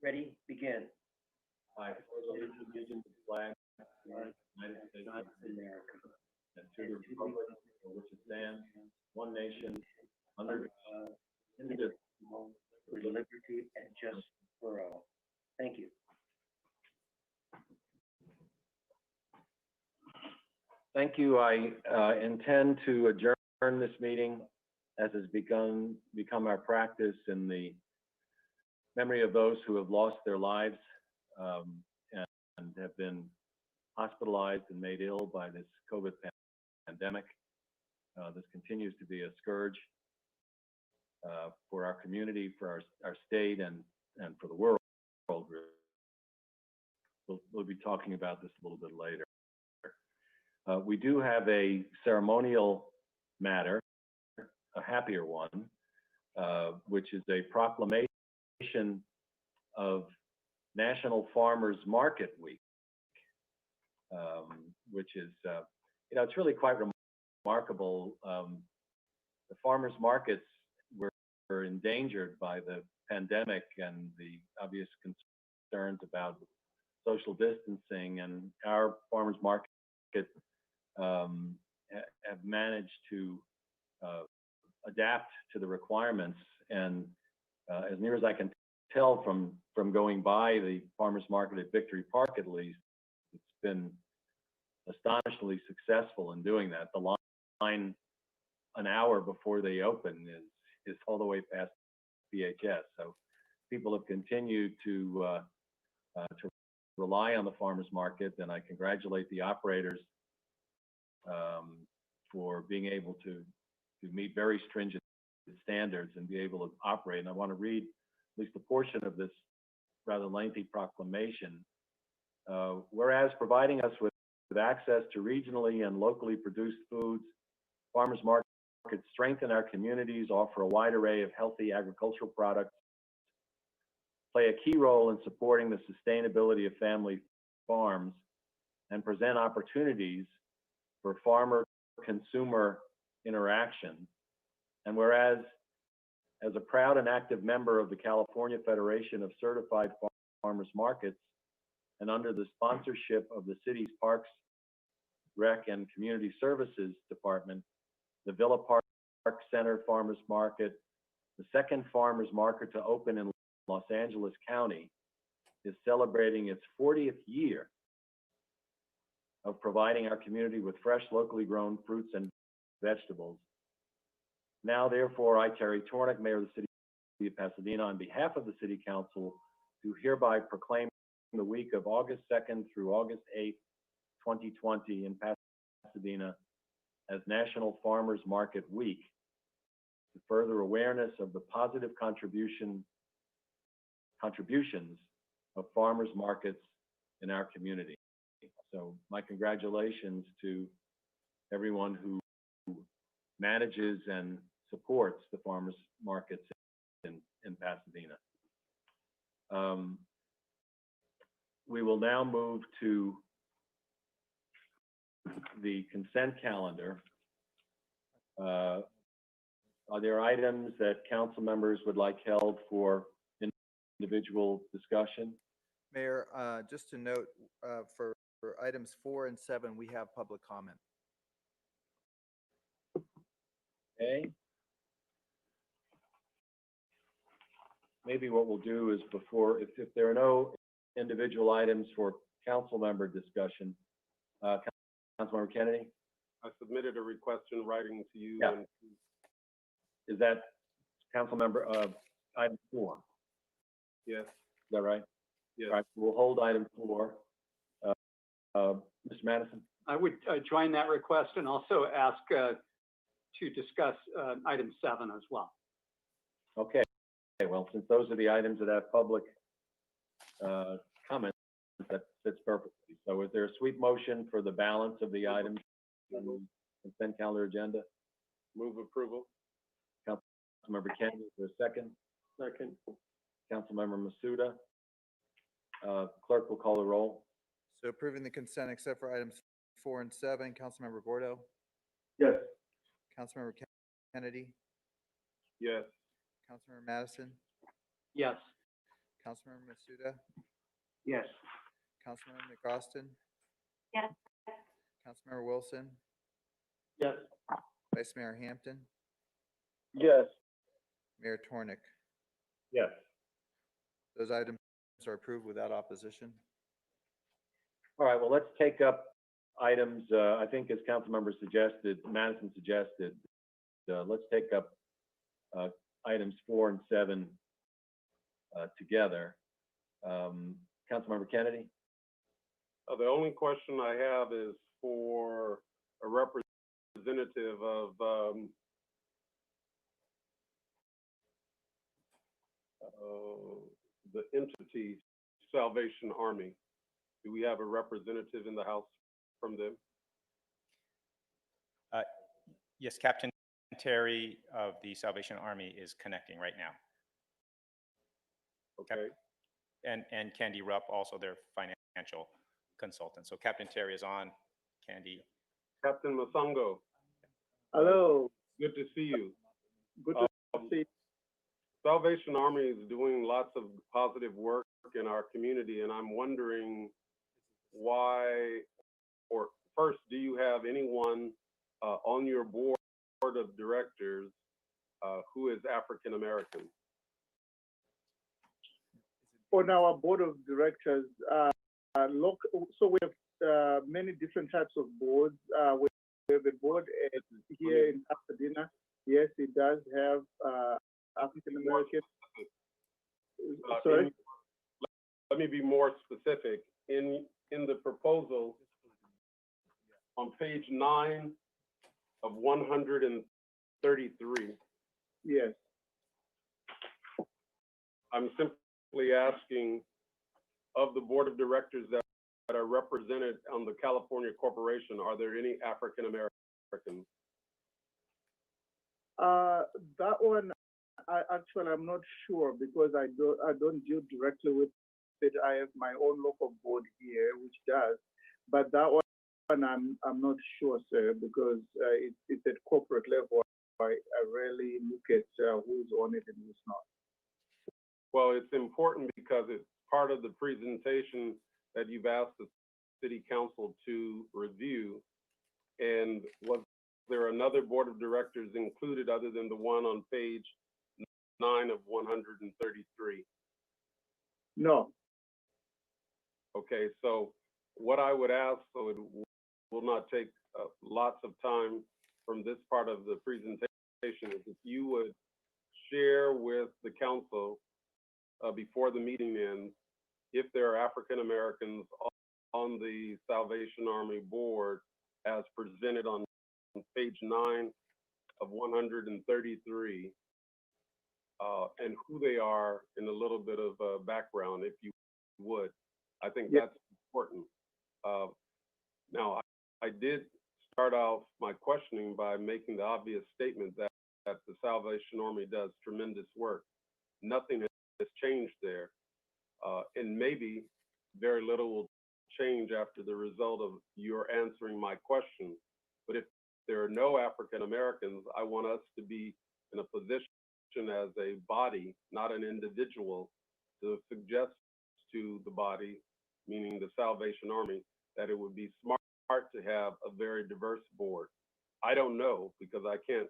Ready? Begin. I pledge allegiance to the flag of the United States of America and to the republic for which it stands, one nation, under God, indivisible, With liberty and justice for all. Thank you. Thank you. I intend to adjourn this meeting as has become our practice in the memory of those who have lost their lives and have been hospitalized and made ill by this COVID pandemic. This continues to be a scourge for our community, for our state, and for the world. We'll be talking about this a little bit later. We do have a ceremonial matter, a happier one, which is a proclamation of National Farmers Market Week, which is, it's really quite remarkable. The farmers markets were endangered by the pandemic and the obvious concerns about social distancing, and our farmers market have managed to adapt to the requirements. And as near as I can tell from going by the farmers market at Victory Park, at least, it's been astonishingly successful in doing that. The line an hour before they open is all the way past PHS. So people have continued to rely on the farmers market, and I congratulate the operators for being able to meet very stringent standards and be able to operate. And I want to read at least a portion of this rather lengthy proclamation. Whereas providing us with access to regionally and locally produced foods, farmers markets strengthen our communities, offer a wide array of healthy agricultural products, play a key role in supporting the sustainability of family farms, and present opportunities for farmer-consumer interaction. And whereas, as a proud and active member of the California Federation of Certified Farmers Markets, and under the sponsorship of the city's Parks, Rec, and Community Services Department, the Villa Park Center Farmers Market, the second farmers market to open in Los Angeles County, is celebrating its 40th year of providing our community with fresh, locally grown fruits and vegetables. Now, therefore, I, Terry Tornick, Mayor of the City of Pasadena, on behalf of the City Council, do hereby proclaim the week of August 2nd through August 8th, 2020 in Pasadena as National Farmers Market Week to further awareness of the positive contributions of farmers markets in our community. So my congratulations to everyone who manages and supports the farmers markets in Pasadena. We will now move to the consent calendar. Are there items that council members would like held for individual discussion? Mayor, just to note, for items 4 and 7, we have public comment. Okay. Maybe what we'll do is if there are no individual items for council member discussion, Councilmember Kennedy? I submitted a request in writing to you. Yeah. Is that council member item 4? Yes. Is that right? Yes. All right, we'll hold item 4. Mr. Madison? I would join that request and also ask to discuss item 7 as well. Okay. Well, since those are the items that have public comment, that fits perfectly. So is there a sweep motion for the balance of the items on the consent calendar agenda? Move approval. Councilmember Kennedy, is there a second? Second. Councilmember Masuda. Clerk will call the roll. So approving the consent except for items 4 and 7, Councilmember Gordo, Yes. Councilmember Kennedy, Yes. Councilmember Madison, Yes. Councilmember Masuda, Yes. Councilmember McAustin, Yes. Councilmember Wilson, Yes. Vice Mayor Hampton, Yes. Mayor Tornick. Yes. Those items are approved without opposition. All right, well, let's take up items, I think as Councilmember Madison suggested, let's take up items 4 and 7 together. Councilmember Kennedy? The only question I have is for a representative of the entity Salvation Army. Do we have a representative in the House from them? Yes, Captain Terry of the Salvation Army is connecting right now. Okay. And Candy Rupp, also their financial consultant. So Captain Terry is on. Candy. Captain Masango, Hello, good to see you. good to see. Salvation Army is doing lots of positive work in our community, and I'm wondering why, or first, do you have anyone on your board of directors who is African American? On our board of directors, so we have many different types of boards. We have a board here in Pasadena. Yes, it does have African American. Sorry? Let me be more specific. In the proposal, on page 9 of 133, Yes. I'm simply asking of the board of directors that are represented on the California Corporation, are there any African Americans? That one, I'm not sure because I don't deal directly with it. I have my own local board here, which does, but that one I'm not sure, sir, because it's at corporate level. I rarely look at who's on it and who's not. Well, it's important because it's part of the presentation that you've asked the city council to review. And was there another board of directors included other than the one on page 9 of 133? No. Okay, so what I would ask, so it will not take lots of time from this part of the presentation, is if you would share with the council before the meeting ends, if there are African Americans on the Salvation Army board as presented on page 9 of 133, and who they are in a little bit of background, if you would. I think that's important. Now, I did start off my questioning by making the obvious statement that the Salvation Army does tremendous work. Nothing has changed there. And maybe very little will change after the result of your answering my question. But if there are no African Americans, I want us to be in a position as a body, not an individual, to suggest to the body, meaning the Salvation Army, that it would be smart to have a very diverse board. I don't know, because I can't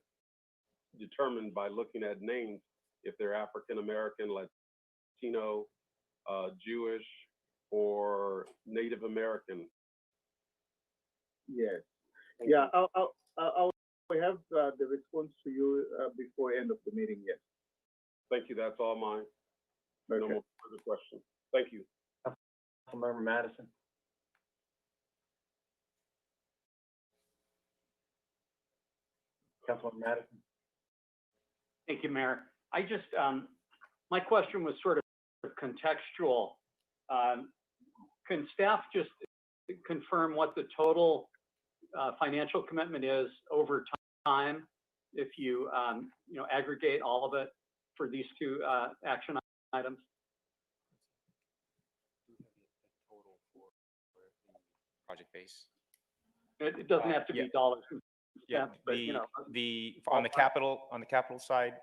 determine by looking at names if they're African American, Latino, Jewish, or Native American. Yes. Yeah, I'll have the response to you before end of the meeting. Yes. Thank you. That's all mine. Okay. No more further questions. Thank you. Councilmember Madison? Councilmember Madison? Thank you, Mayor. I just, my question was sort of contextual. Can staff just confirm what the total financial commitment is over time if you, aggregate all of it for these two action items? Total for the project base. It doesn't have to be dollars. Yeah, but on the capital side,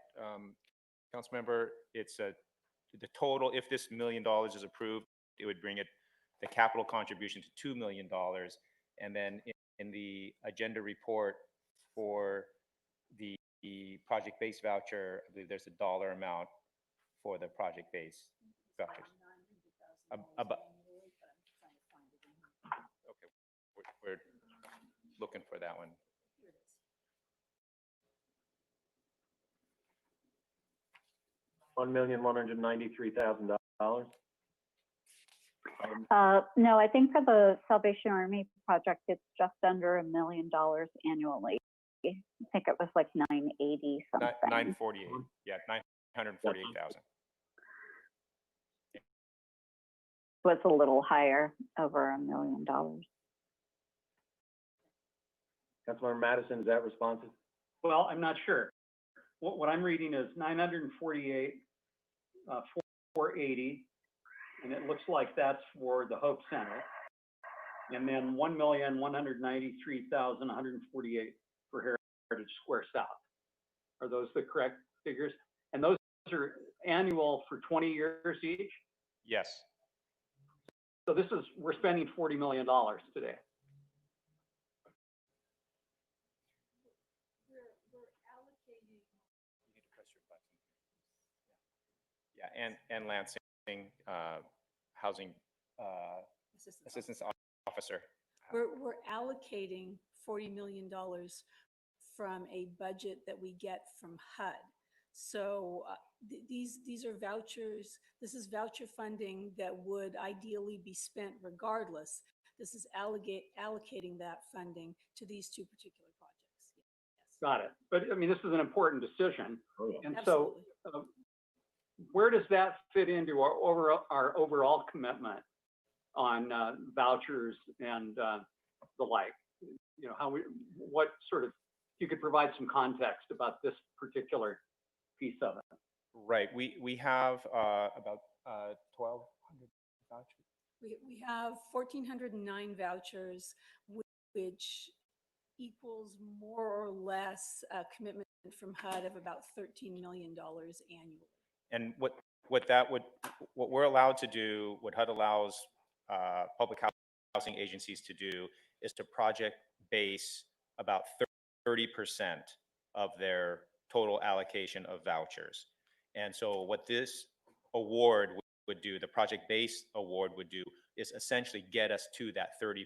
Councilmember, it's the total, if this $1 million is approved, it would bring the capital contribution to $2 million. And then in the agenda report for the project-based voucher, I believe there's a dollar amount for the project-based vouchers. Okay, we're looking for that one. $1,193,000. No, I think for the Salvation Army project, it's just under $1 million annually. I think it was like 980 something. 948, yeah, 948,000. Was a little higher, over $1 million. Councilmember Madison, is that responsive? Well, I'm not sure. What I'm reading is 948, 480, and it looks like that's for the Hope Center. And then 1,193,148 for Heritage Square South. Are those the correct figures? And those are annual for 20 years each? Yes. So we're spending $40 million today. Yeah, and Lansing, housing assistance officer. We're allocating $40 million from a budget that we get from HUD. So these are vouchers. This is voucher funding that would ideally be spent regardless. This is allocating that funding to these two particular projects. Yes. Got it. But I mean, this is an important decision. Oh, yeah. And Absolutely. so where does that fit into our overall commitment on vouchers and the like? You know, what sort of, you could provide some context about this particular piece of it. Right. We have about 1,200 vouchers. We have 1,409 vouchers, which equals more or less a commitment from HUD of about $13 million annually. And what we're allowed to do, what HUD allows public housing agencies to do, is to project base about 30% of their total allocation of vouchers. And so what this award would do, the project-based award would do, is essentially get us to that 30%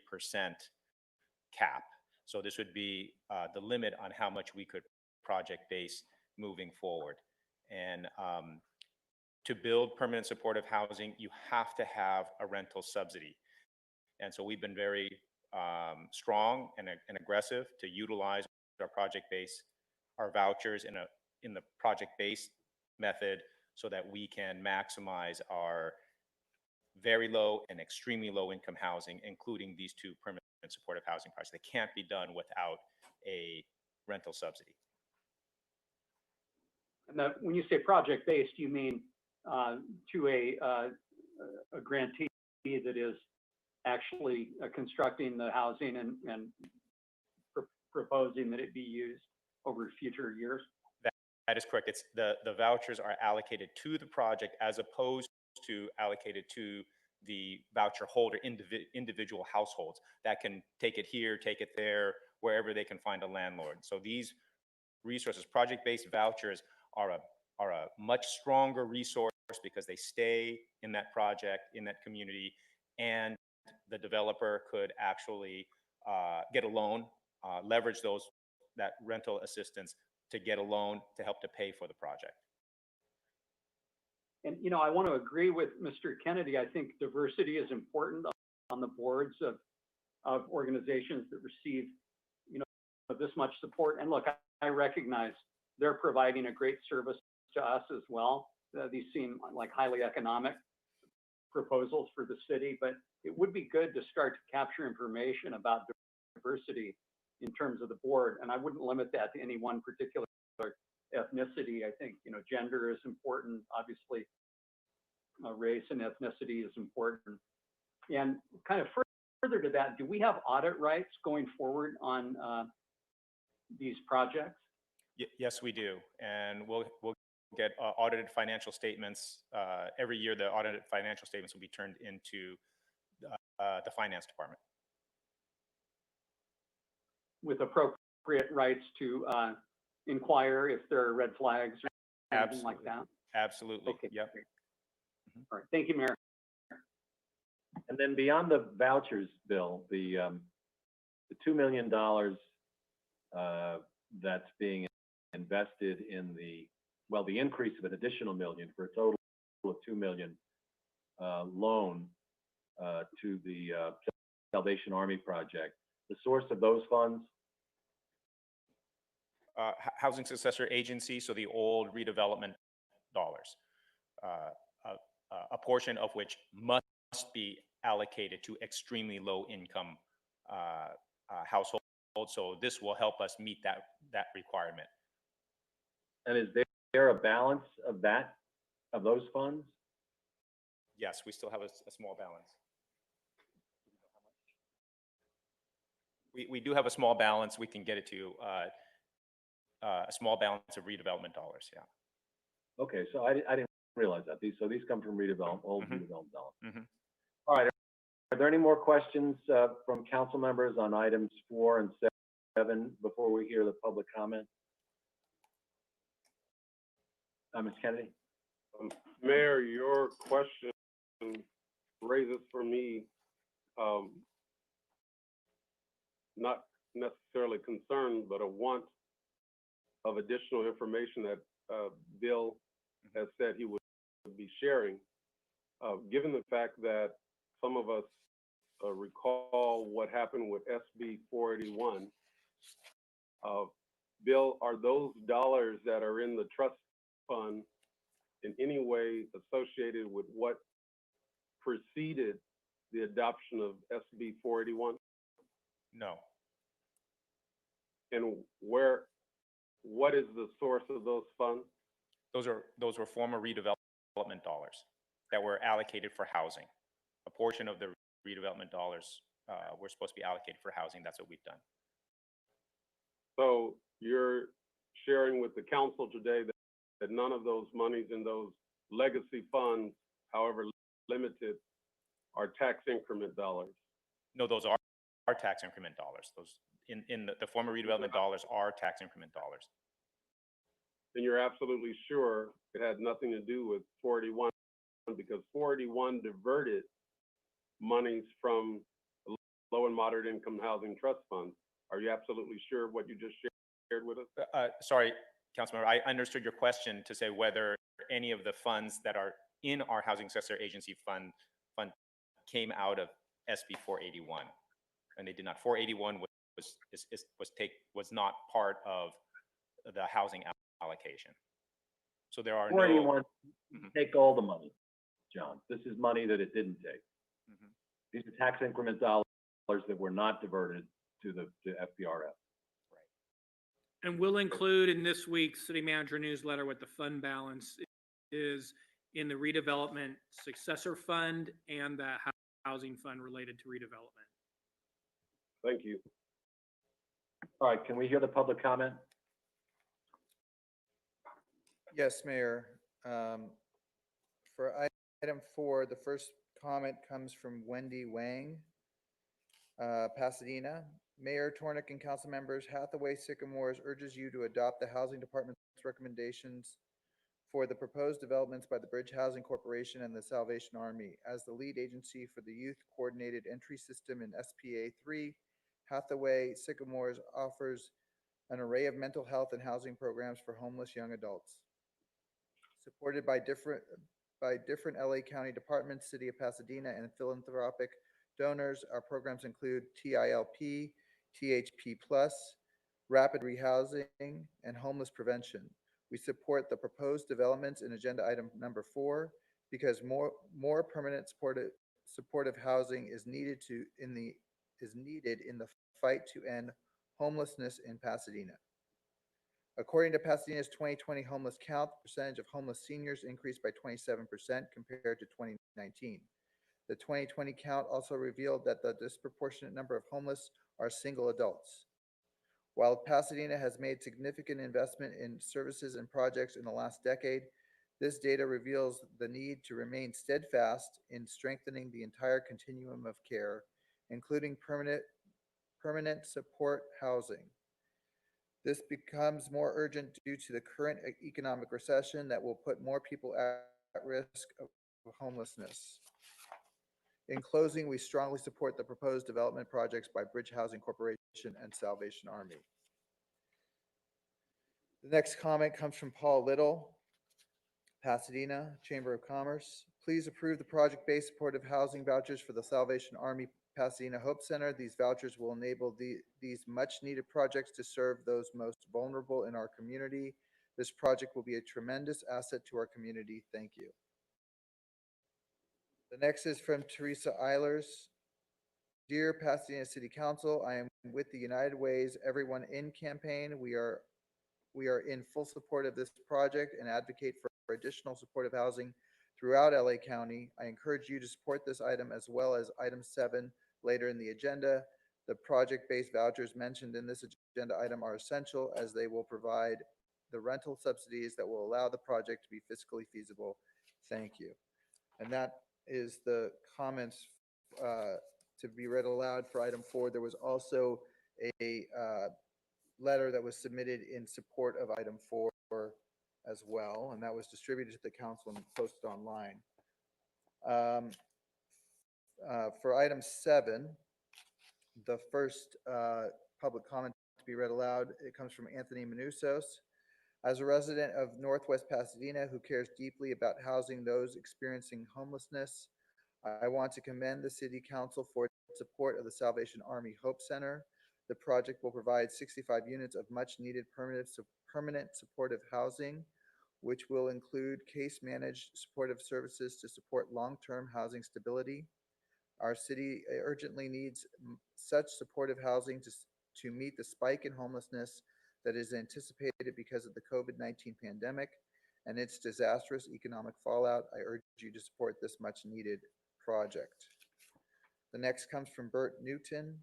cap. So this would be the limit on how much we could project-base moving forward. And to build permanent supportive housing, you have to have a rental subsidy. And so we've been very strong and aggressive to utilize our project-based, our vouchers in the project-based method, so that we can maximize our very low and extremely low income housing, including these two permanent supportive housing projects. They can't be done without a rental subsidy. And when you say project-based, you mean to a grantee that is actually constructing the housing and proposing that it be used over future years? That is correct. It's the vouchers are allocated to the project as opposed to allocated to the voucher holder, individual households that can take it here, take it there, wherever they can find a landlord. So these resources, project-based vouchers, are a much stronger resource because they stay in that project, in that community, and the developer could actually get a loan, leverage that rental assistance to get a loan to help to pay for the project. And, you know, I want to agree with Mr. Kennedy. I think diversity is important on the boards of organizations that receive, you know, this much support. And look, I recognize they're providing a great service to us as well. These seem like highly economic proposals for the city, but it would be good to start to capture information about diversity in terms of the board. And I wouldn't limit that to any one particular ethnicity. I think, you know, gender is important. Obviously, race and ethnicity is important. And kind of further to that, do we have audit rights going forward on these projects? Yes, we do. And we'll get audited financial statements. Every year, the audited financial statements will be turned into the finance department. With appropriate rights to inquire if there are red flags or anything like that? Absolutely. Okay. Yep. great. All right, thank you, Mayor. And then beyond the vouchers, Bill, the $2 million that's being invested in the increase of an additional $1 million for a total of $2 million loan to the Salvation Army project. The source of those funds? Housing Successor Agency, so the old redevelopment dollars, a portion of which must be allocated to extremely low income households. So this will help us meet that requirement. And is there a balance of those funds? Yes, we still have a small balance. We do have a small balance. We can get it to a small balance of redevelopment dollars. Yeah. Okay, so I didn't realize that. These come from old redevelopment dollars. Mm-hmm. All right. Are there any more questions from council members on items 4 and 7 before we hear the public comment? Ms. Kennedy? Mayor, your question raises for me not necessarily concern, but a want of additional information that Bill has said he would be sharing. Given the fact that some of us recall what happened with SB 481, Bill, are those dollars that are in the trust fund in any way associated with what preceded the adoption of SB 481? No. And what is the source of those funds? Those were former redevelopment dollars that were allocated for housing. A portion of the redevelopment dollars were supposed to be allocated for housing. That's what we've done. So you're sharing with the council today that none of those monies in those legacy funds, however limited, are tax increment dollars? No, those are tax increment dollars. Those in the former redevelopment dollars are tax increment dollars. And you're absolutely sure it had nothing to do with 481, because 481 diverted monies from the low and moderate income housing trust fund. Are you absolutely sure what you just shared with us? Sorry, Councilmember, I understood your question to say whether any of the funds that are in our Housing Successor Agency fund came out of SB 481, and they did not. 481 was not part of the housing allocation. So there are 481 take all the money, John. This is money that it didn't take. These are tax increment dollars that were not diverted to FPRF. And we'll include in this week's city manager newsletter what the fund balance is in the redevelopment successor fund and the housing fund related to redevelopment. Thank you. All right, can we hear the public comment? Yes, Mayor. For item 4, the first comment comes from Wendy Wang, Pasadena. Mayor Tornick and council members, Hathaway Sycamores urges you to adopt the Housing Department's recommendations for the proposed developments by the Bridge Housing Corporation and the Salvation Army. As the lead agency for the Youth Coordinated Entry System in SPA 3, Hathaway Sycamores offers an array of mental health and housing programs for homeless young adults. Supported by different LA County departments, City of Pasadena, and philanthropic donors, our programs include TILP, THP+, rapid rehousing, and homeless prevention. We support the proposed developments in agenda item number 4 because more permanent supportive housing is needed in the fight to end homelessness in Pasadena. According to Pasadena's 2020 homeless count, the percentage of homeless seniors increased by 27% compared to 2019. The 2020 count also revealed that the disproportionate number of homeless are single adults. While Pasadena has made significant investment in services and projects in the last decade, this data reveals the need to remain steadfast in strengthening the entire continuum of care, including permanent support housing. This becomes more urgent due to the current economic recession that will put more people at risk of homelessness. In closing, we strongly support the proposed development projects by Bridge Housing Corporation and Salvation Army. The next comment comes from Paul Little, Pasadena Chamber of Commerce. Please approve the project-based supportive housing vouchers for the Salvation Army Pasadena Hope Center. These vouchers will enable these much-needed projects to serve those most vulnerable in our community. This project will be a tremendous asset to our community. Thank you. The next is from Teresa Eilers. Dear Pasadena City Council, I am with the United Ways Everyone In campaign. We are in full support of this project and advocate for additional supportive housing throughout LA County. I encourage you to support this item as well as item 7 later in the agenda. The project-based vouchers mentioned in this agenda item are essential as they will provide the rental subsidies that will allow the project to be fiscally feasible. Thank you. And that is the comments to be read aloud for item 4. There was also a letter that was submitted in support of item 4 as well, and that was distributed to the council and posted online. For item 7, the first public comment to be read aloud, it comes from Anthony Manusos. As a resident of Northwest Pasadena who cares deeply about housing those experiencing homelessness, I want to commend the City Council for its support of the Salvation Army Hope Center. The project will provide 65 units of much-needed permanent supportive housing, which will include case-managed supportive services to support long-term housing stability. Our city urgently needs such supportive housing to meet the spike in homelessness that is anticipated because of the COVID-19 pandemic and its disastrous economic fallout. I urge you to support this much-needed project. The next comes from Bert Newton.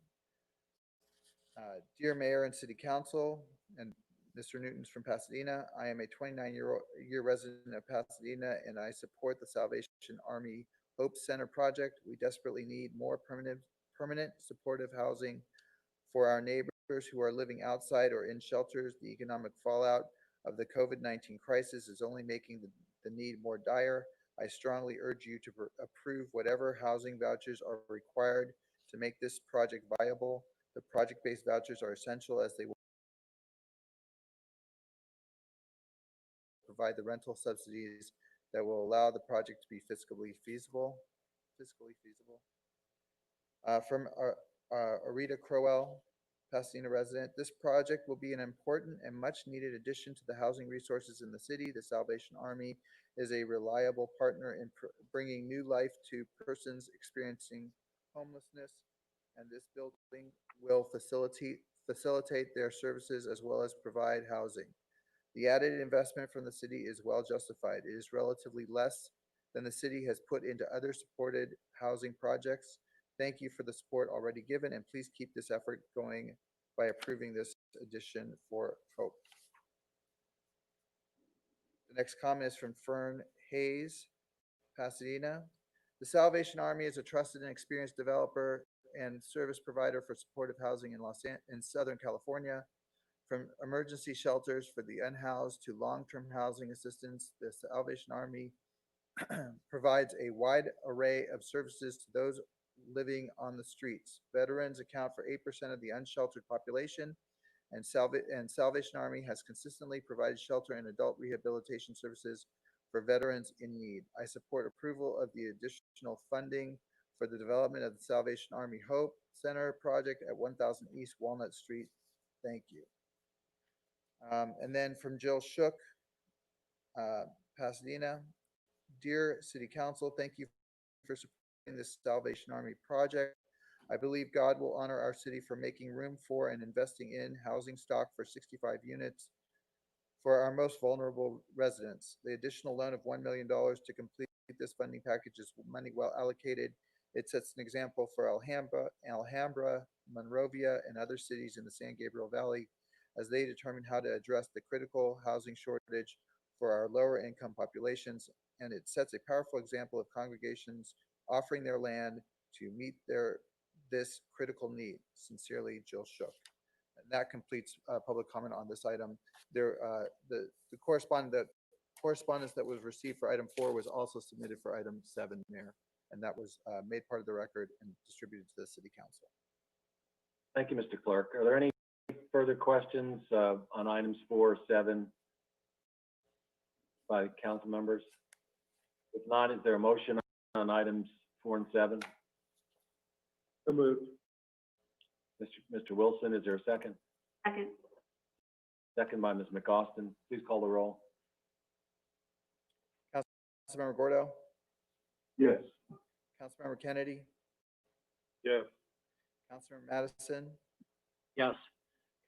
Dear Mayor and City Council, and Mr. Newton's from Pasadena, I am a 29-year resident of Pasadena and I support the Salvation Army Hope Center project. We desperately need more permanent supportive housing for our neighbors who are living outside or in shelters. The economic fallout of the COVID-19 crisis is only making the need more dire. I strongly urge you to approve whatever housing vouchers are required to make this project viable. The project-based vouchers are essential as they will provide the rental subsidies that will allow the project to be fiscally feasible. From Arita Crowell, Pasadena resident, this project will be an important and much-needed addition to the housing resources in the city. The Salvation Army is a reliable partner in bringing new life to persons experiencing homelessness, and this building will facilitate their services as well as provide housing. The added investment from the city is well justified. It is relatively less than the city has put into other supported housing projects. Thank you for the support already given, and please keep this effort going by approving this addition for Hope. The next comment is from Fern Hayes, Pasadena. The Salvation Army is a trusted and experienced developer and service provider for supportive housing in Southern California. From emergency shelters for the unhoused to long-term housing assistance, the Salvation Army provides a wide array of services to those living on the streets. Veterans account for 8% of the unsheltered population, and Salvation Army has consistently provided shelter and adult rehabilitation services for veterans in need. I support approval of the additional funding for the development of the Salvation Army Hope Center project at 1000 East Walnut Street. Thank you. And then from Jill Shook, Pasadena. Dear City Council, thank you for supporting this Salvation Army project. I believe God will honor our city for making room for and investing in housing stock for 65 units for our most vulnerable residents. The additional loan of $1 million to complete this funding package is money well allocated. It sets an example for Alhambra, Monrovia, and other cities in the San Gabriel Valley as they determine how to address the critical housing shortage for our lower income populations. And it sets a powerful example of congregations offering their land to meet this critical need. Sincerely, Jill Shook. And that completes public comment on this item. The correspondence that was received for item 4 was also submitted for item 7, Mayor, and that was made part of the record and distributed to the City Council. Thank you, Mr. Clerk. Are there any further questions on items 4 or 7 by council members? If not, is there a motion on items 4 and 7? So moved. Mr. Wilson, is there a second? Second. Second by Ms. McAustin. Please call the roll. Councilmember Gordo, Yes. Councilmember Kennedy, Yes. Councilmember Madison, Yes.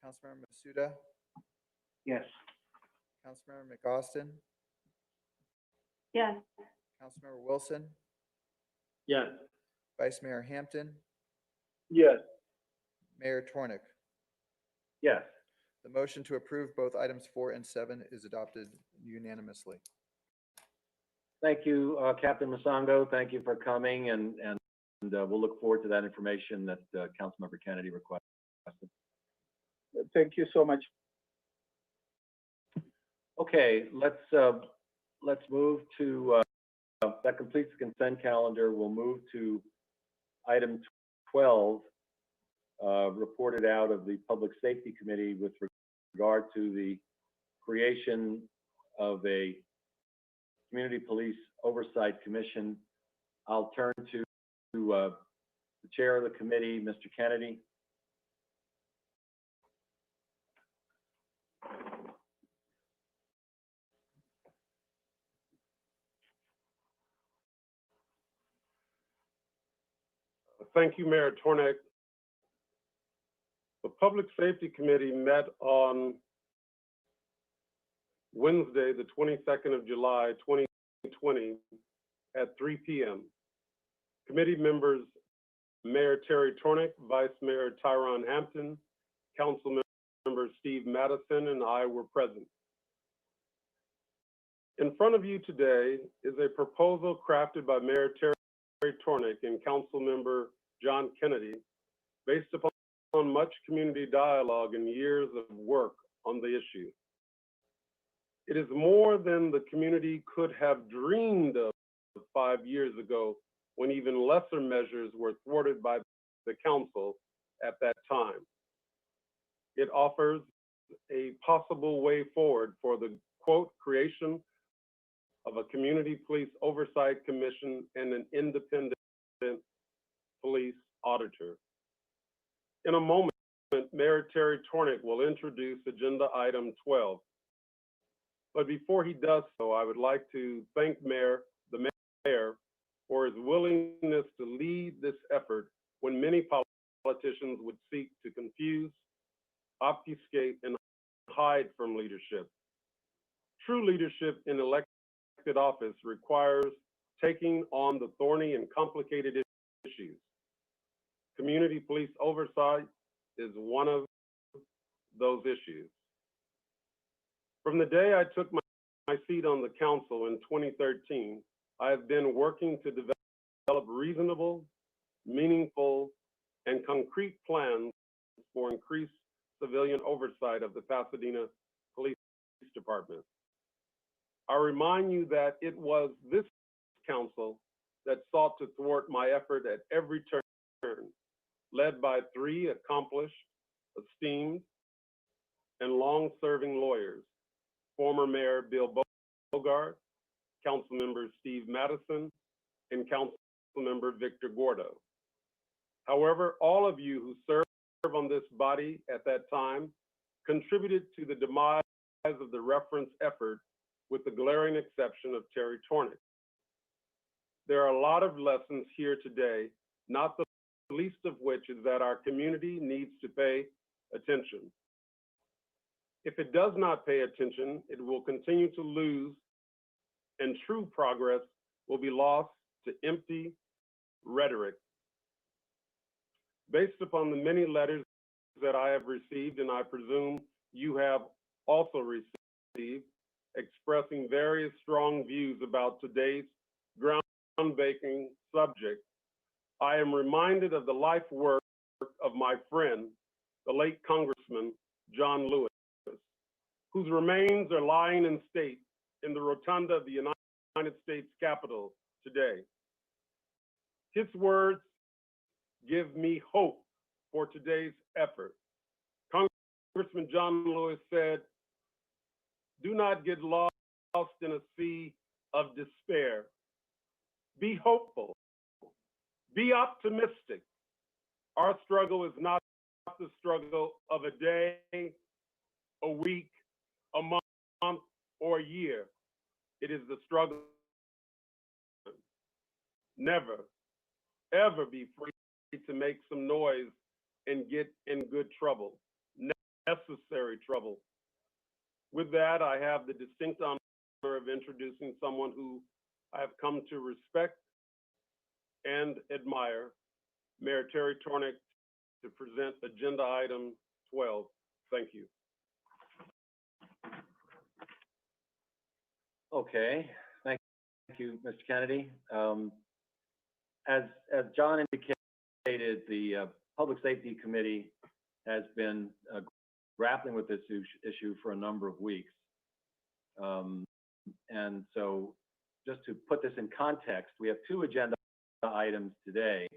Councilmember Masuda, Yes. Councilmember McAustin, Yes. Councilmember Wilson, Yes. Vice Mayor Hampton, Yes. Mayor Tornick. Yes. The motion to approve both items 4 and 7 is adopted unanimously. Thank you, Captain Masongo. Thank you for coming, and we'll look forward to that information that Councilmember Kennedy requested. Thank you so much. Okay, let's move to that completes the consent calendar. We'll move to item 12, reported out of the Public Safety Committee with regard to the creation of a Community Police Oversight Commission. I'll turn to the chair of the committee, Mr. Kennedy. Thank you, Mayor Tornick. The Public Safety Committee met on Wednesday, the 22nd of July, 2020 at 3 p.m. Committee members, Mayor Terry Tornick, Vice Mayor Tyron Hampton, Council Member Steve Madison, and I were present. In front of you today is a proposal crafted by Mayor Terry Tornick and Council Member John Kennedy, based upon much community dialogue and years of work on the issue. It is more than the community could have dreamed of 5 years ago, when even lesser measures were thwarted by the council at that time. It offers a possible way forward for the, quote, creation of a Community Police Oversight Commission and an independent police auditor. In a moment, Mayor Terry Tornick will introduce agenda item 12. But before he does so, I would like to thank the mayor for his willingness to lead this effort when many politicians would seek to confuse, obfuscate, and hide from leadership. True leadership in elected office requires taking on the thorny and complicated issues. Community police oversight is one of those issues. From the day I took my seat on the council in 2013, I have been working to develop reasonable, meaningful, and concrete plans for increased civilian oversight of the Pasadena Police Department. I remind you that it was this council that sought to thwart my effort at every turn, led by 3 accomplished, esteemed, and long-serving lawyers: former Mayor Bill Bogart, Councilmember Steve Madison, and Councilmember Victor Gordo. However, all of you who served on this body at that time contributed to the demise of the reference effort, with the glaring exception of Terry Tornick. There are a lot of lessons here today, not the least of which is that our community needs to pay attention. If it does not pay attention, it will continue to lose, and true progress will be lost to empty rhetoric. Based upon the many letters that I have received, and I presume you have also received, expressing various strong views about today's groundbreaking subject, I am reminded of the life work of my friend, the late Congressman John Lewis, whose remains are lying in state in the rotunda of the United States Capitol today. His words give me hope for today's effort. Congressman John Lewis said, "Do not get lost in a sea of despair. Be hopeful. Be optimistic. Our struggle is not the struggle of a day, a week, a month, or a year. It is the struggle. Never, ever be free to make some noise and get in good trouble, necessary trouble." With that, I have the distinct honor of introducing someone who I have come to respect and admire, Mayor Terry Tornick, to present agenda item 12. Thank you. Okay, thank you, Mr. Kennedy. As John indicated, the Public Safety Committee has been grappling with this issue for a number of weeks. And so just to put this in context, we have two agenda items today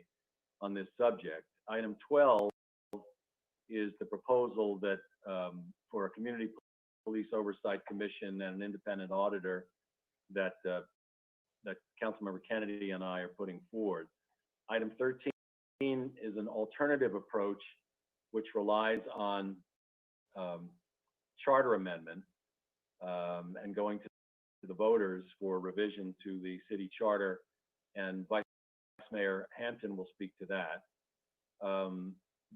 on this subject. Item 12 is the proposal that for a community police oversight commission and an independent auditor that Councilmember Kennedy and I are putting forward. Item 13 is an alternative approach which relies on charter amendment and going to the voters for revision to the city charter, and Vice Mayor Hampton will speak to that.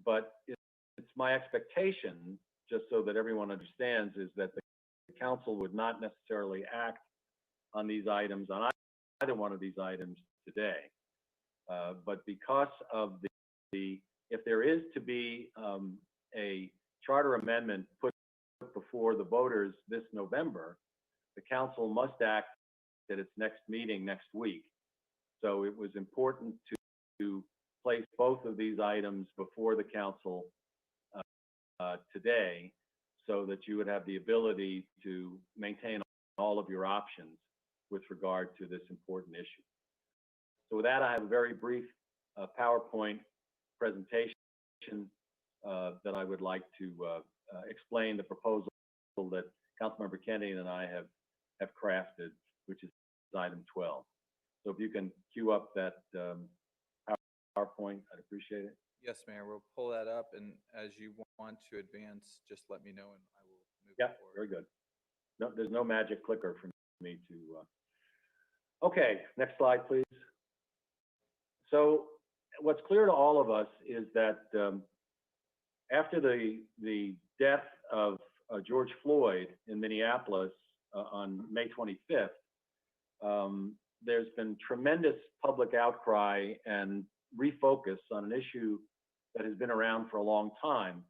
But it's my expectation, just so that everyone understands, is that the council would not necessarily act on these items, on either one of these items today. But because of if there is to be a charter amendment put before the voters this November, the council must act at its next meeting next week. So it was important to place both of these items before the council today, so that you would have the ability to maintain all of your options with regard to this important issue. So with that, I have a very brief PowerPoint presentation that I would like to explain the proposal that Councilmember Kennedy and I have crafted, which is item 12. So if you can cue up that PowerPoint, I'd appreciate it. Yes, Mayor, we'll pull that up, and as you want to advance, just let me know and I will move Yeah, forward. very good. No, there's no magic clicker for me to. Okay, next slide, please. So what's clear to all of us is that after the death of George Floyd in Minneapolis on May 25th, there's been tremendous public outcry and refocus on an issue that has been around for a long time,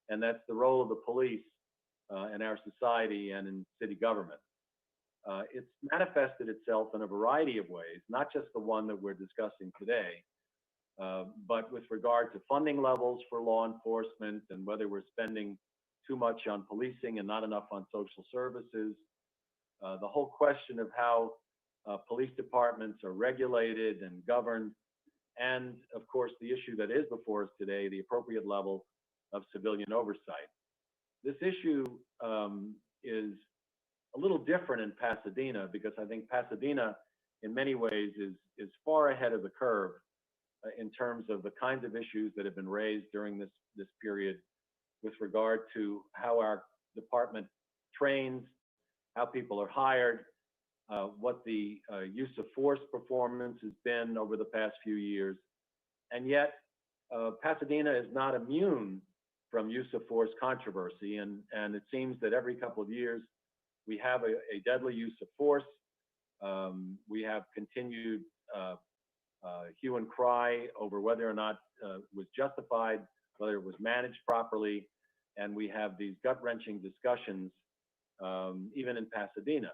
and that's the role of the police in our society and in city government. It's manifested itself in a variety of ways, not just the one that we're discussing today, but with regard to funding levels for law enforcement and whether we're spending too much on policing and not enough on social services, the whole question of how police departments are regulated and governed, and of course the issue that is before us today, the appropriate level of civilian oversight. This issue is a little different in Pasadena, because I think Pasadena in many ways is far ahead of the curve in terms of the kinds of issues that have been raised during this period with regard to how our department trains, how people are hired, what the use of force performance has been over the past few years. And yet, Pasadena is not immune from use of force controversy, and it seems that every couple of years we have a deadly use of force. We have continued hue and cry over whether or not it was justified, whether it was managed properly, and we have these gut-wrenching discussions, even in Pasadena.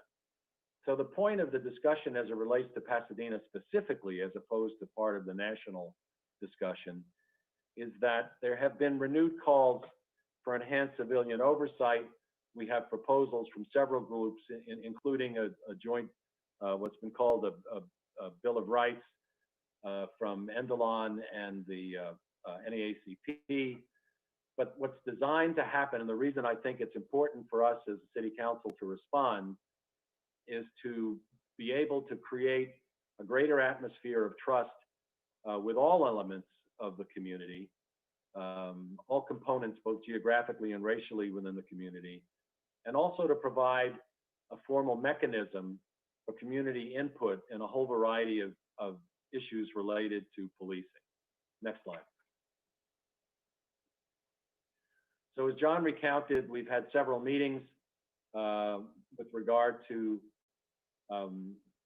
So the point of the discussion as it relates to Pasadena specifically, as opposed to part of the national discussion, is that there have been renewed calls for enhanced civilian oversight. We have proposals from several groups, including a joint, what's been called a Bill of Rights from Endelon and the NAACP. But what's designed to happen, and the reason I think it's important for us as a city council to respond, is to be able to create a greater atmosphere of trust with all elements of the community, all components, both geographically and racially within the community, and also to provide a formal mechanism for community input in a whole variety of issues related to policing. Next slide. So as John recounted, we've had several meetings with regard to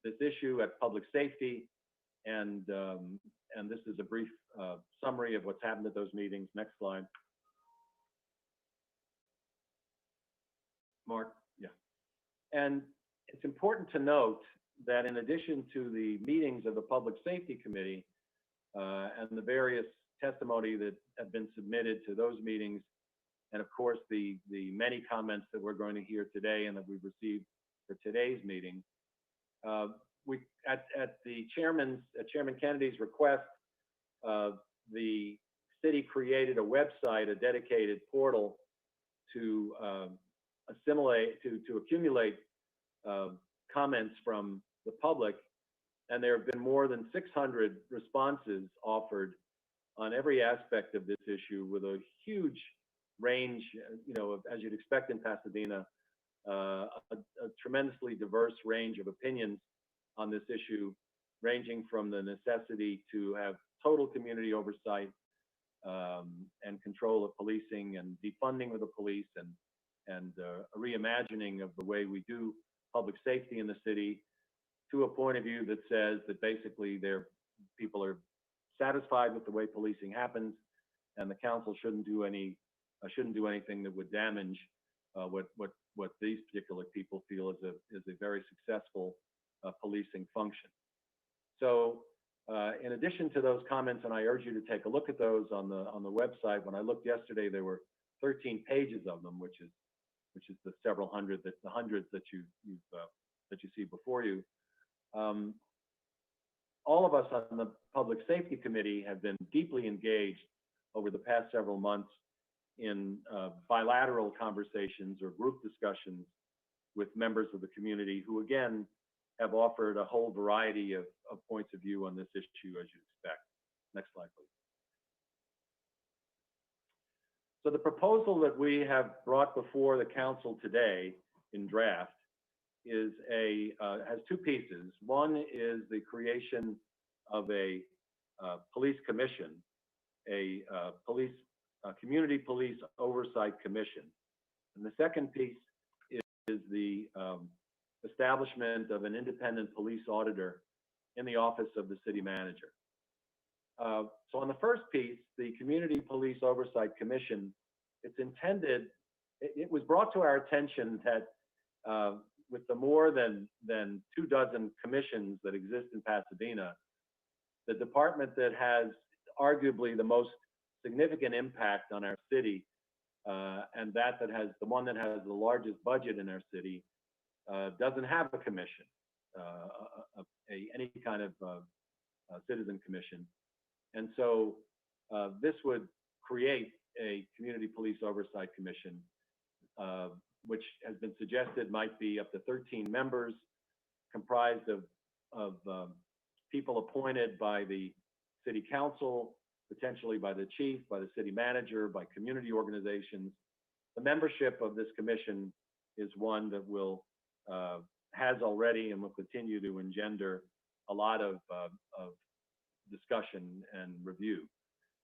this issue at public safety, and this is a brief summary of what's happened at those meetings. Next slide. Mark, yeah. And it's important to note that in addition to the meetings of the Public Safety Committee and the various testimony that have been submitted to those meetings, and of course the many comments that we're going to hear today and that we've received for today's meeting, at Chairman Kennedy's request, the city created a website, a dedicated portal to accumulate comments from the public, and there have been more than 600 responses offered on every aspect of this issue, with a huge range, as you'd expect in Pasadena, a tremendously diverse range of opinions on this issue, ranging from the necessity to have total community oversight and control of policing and defunding of the police and a reimagining of the way we do public safety in the city, to a point of view that says that basically people are satisfied with the way policing happens, and the council shouldn't do anything that would damage what these particular people feel is a very successful policing function. So in addition to those comments, and I urge you to take a look at those on the website. When I looked yesterday, there were 13 pages of them, which is the several hundred, the hundreds that you see before you. All of us on the Public Safety Committee have been deeply engaged over the past several months in bilateral conversations or group discussions with members of the community who, again, have offered a whole variety of points of view on this issue, as you'd expect. Next slide, please. So the proposal that we have brought before the council today in draft has two pieces. One is the creation of a police commission, a community police oversight commission. And the second piece is the establishment of an independent police auditor in the office of the city manager. So on the first piece, the Community Police Oversight Commission, it was brought to our attention that with the more than 24 commissions that exist in Pasadena, the department that has arguably the most significant impact on our city, and the one that has the largest budget in our city, doesn't have a commission, any kind of citizen commission. And so this would create a Community Police Oversight Commission, which has been suggested might be up to 13 members, comprised of people appointed by the city council, potentially by the chief, by the city manager, by community organizations. The membership of this commission is one that has already and will continue to engender a lot of discussion and review.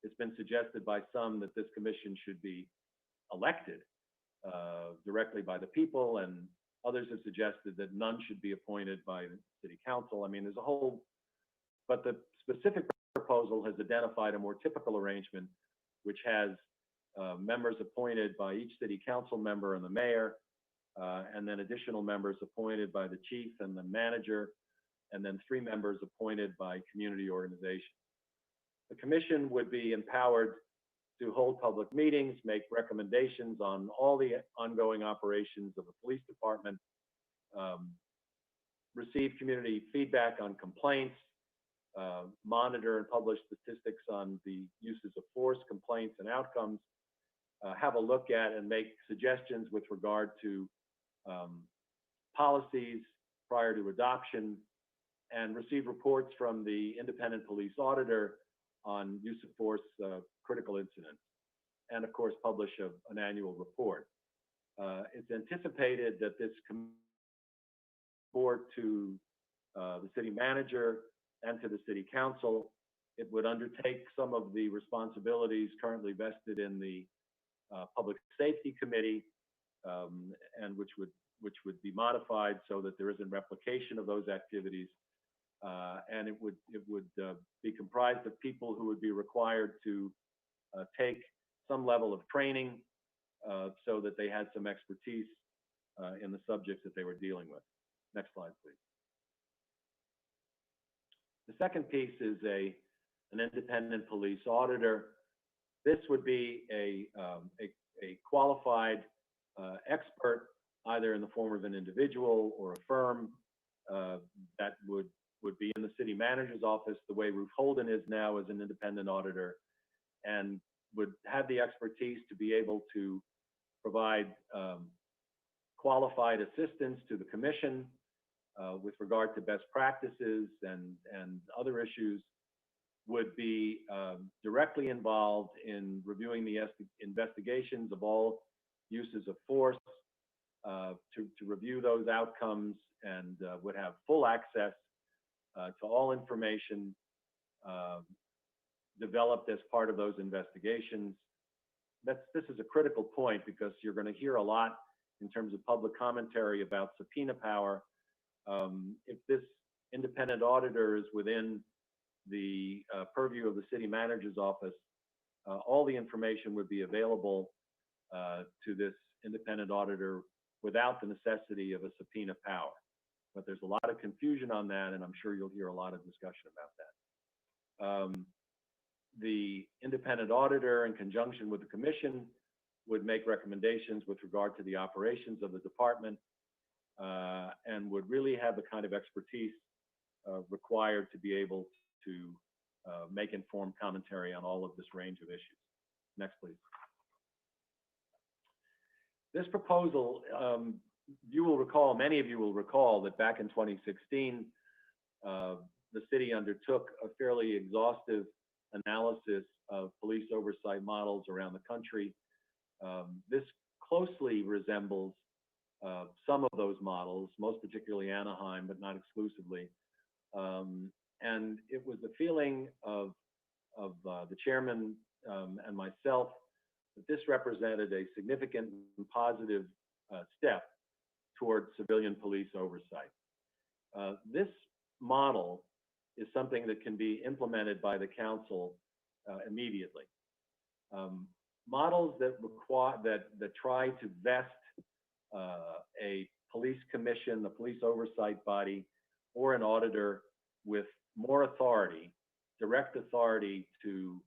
It's been suggested by some that this commission should be elected directly by the people, and others have suggested that none should be appointed by the city council. I mean, there's a whole But the specific proposal has identified a more typical arrangement, which has members appointed by each city council member and the mayor, and then additional members appointed by the chief and the manager, and then 3 members appointed by community organizations. The commission would be empowered to hold public meetings, make recommendations on all the ongoing operations of the police department, receive community feedback on complaints, monitor and publish statistics on the uses of force, complaints, and outcomes, have a look at and make suggestions with regard to policies prior to adoption, and receive reports from the independent police auditor on use of force critical incidents, and of course publish an annual report. It's anticipated that this report to the city manager and to the city council, it would undertake some of the responsibilities currently vested in the Public Safety Committee, and which would be modified so that there isn't replication of those activities. And it would be comprised of people who would be required to take some level of training so that they had some expertise in the subjects that they were dealing with. Next slide, please. The second piece is an independent police auditor. This would be a qualified expert, either in the form of an individual or a firm that would be in the city manager's office, the way Ruth Holden is now as an independent auditor, and would have the expertise to be able to provide qualified assistance to the commission with regard to best practices and other issues, would be directly involved in reviewing the investigations of all uses of force, to review those outcomes, and would have full access to all information developed as part of those investigations. This is a critical point because you're going to hear a lot in terms of public commentary about subpoena power. If this independent auditor is within the purview of the city manager's office, all the information would be available to this independent auditor without the necessity of a subpoena power. But there's a lot of confusion on that, and I'm sure you'll hear a lot of discussion about that. The independent auditor, in conjunction with the commission, would make recommendations with regard to the operations of the department, and would really have the kind of expertise required to be able to make informed commentary on all of this range of issues. Next, please. This proposal, you will recall, many of you will recall that back in 2016, the city undertook a fairly exhaustive analysis of police oversight models around the country. This closely resembles some of those models, most particularly Anaheim, but not exclusively. And it was the feeling of the chairman and myself that this represented a significant and positive step towards civilian police oversight. This model is something that can be implemented by the council immediately. Models that try to vest a police commission, the police oversight body, or an auditor with more authority, direct authority to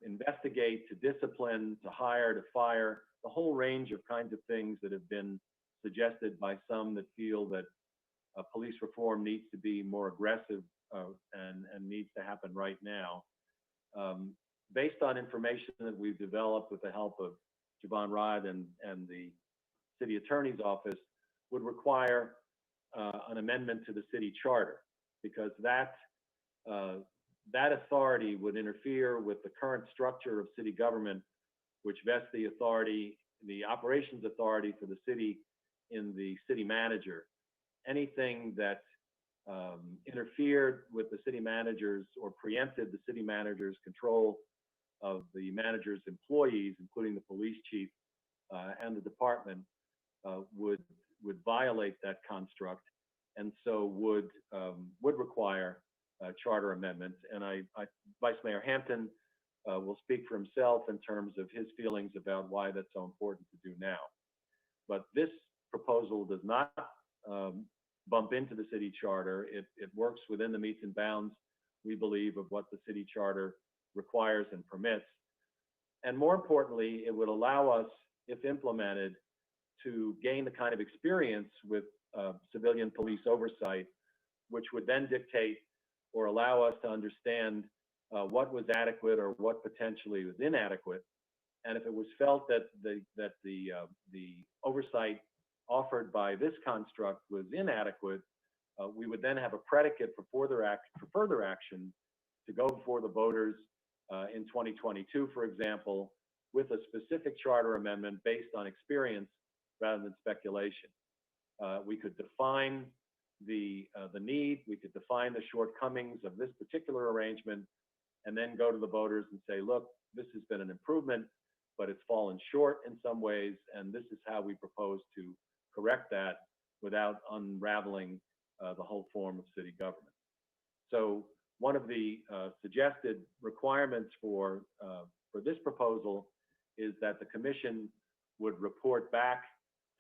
investigate, to discipline, to hire, to fire, the whole range of kinds of things that have been suggested by some that feel that police reform needs to be more aggressive and needs to happen right now. Based on information that we've developed with the help of Javon Rod and the city attorney's office, would require an amendment to the city charter, because that authority would interfere with the current structure of city government, which vests the authority, the operations authority for the city in the city manager. Anything that interfered with the city managers or preempted the city manager's control of the manager's employees, including the police chief and the department, would violate that construct, and so would require charter amendment. And Vice Mayor Hampton will speak for himself in terms of his feelings about why that's so important to do now. But this proposal does not bump into the city charter. It works within the metes and bounds, we believe, of what the city charter requires and permits. And more importantly, it would allow us, if implemented, to gain the kind of experience with civilian police oversight, which would then dictate or allow us to understand what was adequate or what potentially was inadequate. And if it was felt that the oversight offered by this construct was inadequate, we would then have a predicate for further action to go before the voters in 2022, for example, with a specific charter amendment based on experience rather than speculation. We could define the need, we could define the shortcomings of this particular arrangement, and then go to the voters and say, look, this has been an improvement, but it's fallen short in some ways, and this is how we propose to correct that without unraveling the whole form of city government. So one of the suggested requirements for this proposal is that the commission would report back